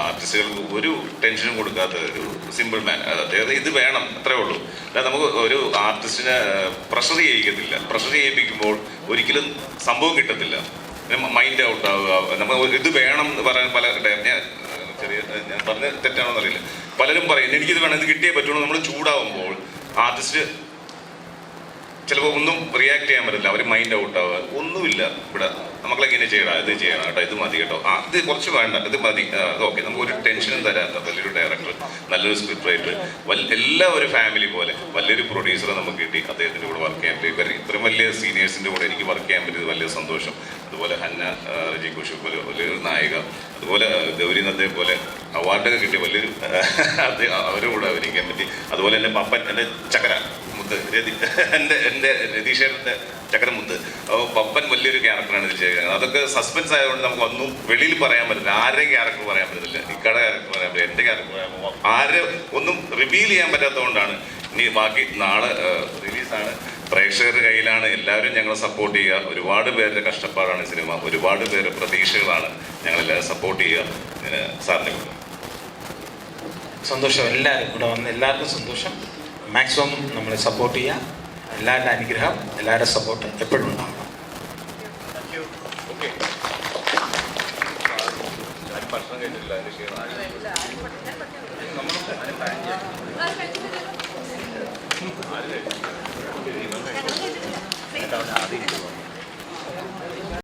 ആർട്ടിസ്റ്റുകൾക്ക് ഒരു ടെൻഷനും കൊടുക്കാത്ത ഒരു സിമ്പിൾ മാൻ. അതായത് ഇത് വേണം, അത്രേ ഉള്ളൂ. അല്ലാതെ നമുക്ക് ഒരു ആർട്ടിസ്റ്റിനെ പ്രഷർ ചെയ്യിക്കത്തില്ല. പ്രഷർ ചെയ്യിപ്പിക്കുമ്പോൾ ഒരിക്കലും സംഭവം കിട്ടത്തില്ല, മൈൻഡ് ഔട്ട് ആവുക. നമ്മൾ ഇത് വേണം എന്ന് പറയാൻ ഞാൻ പറഞ്ഞ തെറ്റാണെന്ന് അറിയില്ല. പലരും പറയും എനിക്കിത് വേണം, ഇത് കിട്ടിയേ പറ്റുള്ളൂ. നമ്മൾ ചൂടാവുമ്പോൾ ആർട്ടിസ്റ്റ് ചിലപ്പോൾ ഒന്നും റിയാക്ട് ചെയ്യാൻ പറ്റില്ല, അവർ മൈൻഡ് ഔട്ട് ആവുക. ഒന്നുമില്ല ഇവിടെ, നമുക്കെങ്ങനെ ചെയ്യണം, ഇത് ചെയ്യണം കേട്ടോ, ഇത് മതി കേട്ടോ, ഇത് കുറച്ച് വേണ്ട, ഇത് മതി, ഓക്കെ. നമുക്ക് ഒരു ടെൻഷനും തരാത്ത വലിയൊരു ഡയറക്ടർ, നല്ലൊരു സ്ക്രിപ്റ്റ് റൈറ്റർ, എല്ലാ ഒരു ഫാമിലി പോലെ വലിയൊരു പ്രൊഡ്യൂസറെ നമുക്ക് കിട്ടി. അദ്ദേഹത്തിൻ്റെ കൂടെ വർക്ക് ചെയ്യാൻ പറ്റി. ഇത്രയും വലിയ സീനിയേഴ്സിൻ്റെ കൂടെ എനിക്ക് വർക്ക് ചെയ്യാൻ പറ്റിയത് വലിയ സന്തോഷം. അതുപോലെ ഹന്ന റജി കുഷു പോലെ വലിയൊരു നായിക, അതുപോലെ ഗൗരി നദ്ദയെ പോലെ അവാർഡൊക്കെ കിട്ടിയ വലിയൊരു അവരുടെ കൂടെ അഭിനയിക്കാൻ പറ്റി. അതുപോലെ എൻ്റെ പപ്പൻ, എൻ്റെ ചക്കര മുത്ത്, എൻ്റെ രതീഷേട്ടൻ്റെ ചക്കരമുത്ത്, അപ്പോൾ പപ്പൻ വലിയൊരു ക്യാരക്ടറാണ് ഇത് ചെയ്യുന്നത്. അതൊക്കെ സസ്പെൻസ് ആയതുകൊണ്ട് നമുക്ക് ഒന്നും വെളിയിൽ പറയാൻ പറ്റില്ല. ആരുടെയും ക്യാരക്ടർ പറയാൻ പറ്റത്തില്ല, ഇക്കടെ ക്യാരക്ടർ പറയാൻ പറ്റില്ല, എൻ്റെ ക്യാരക്ടർ പറയാൻ ആരെ ഒന്നും റിവീൽ ചെയ്യാൻ പറ്റാത്തതുകൊണ്ടാണ്. ഇനി ബാക്കി നാളെ റിലീസാണ്, പ്രേക്ഷകരുടെ കയ്യിലാണ്. എല്ലാവരും ഞങ്ങളെ സപ്പോർട്ട് ചെയ്യുക. ഒരുപാട് പേരുടെ കഷ്ടപ്പാടാണ് സിനിമ, ഒരുപാട് പേരുടെ പ്രതീക്ഷകളാണ്. ഞങ്ങളെല്ലാവരും സപ്പോർട്ട് ചെയ്യുക. സാറിനെ സന്തോഷം, എല്ലാവരും ഇവിടെ വന്ന് എല്ലാവർക്കും സന്തോഷം. മാക്സിമം നമ്മളെ സപ്പോർട്ട് ചെയ്യുക. എല്ലാവരുടെ അനുഗ്രഹം, എല്ലാവരുടെ സപ്പോർട്ട് എപ്പോഴും ഉണ്ടാവണം. ഭക്ഷണം കഴിച്ചിട്ടില്ല.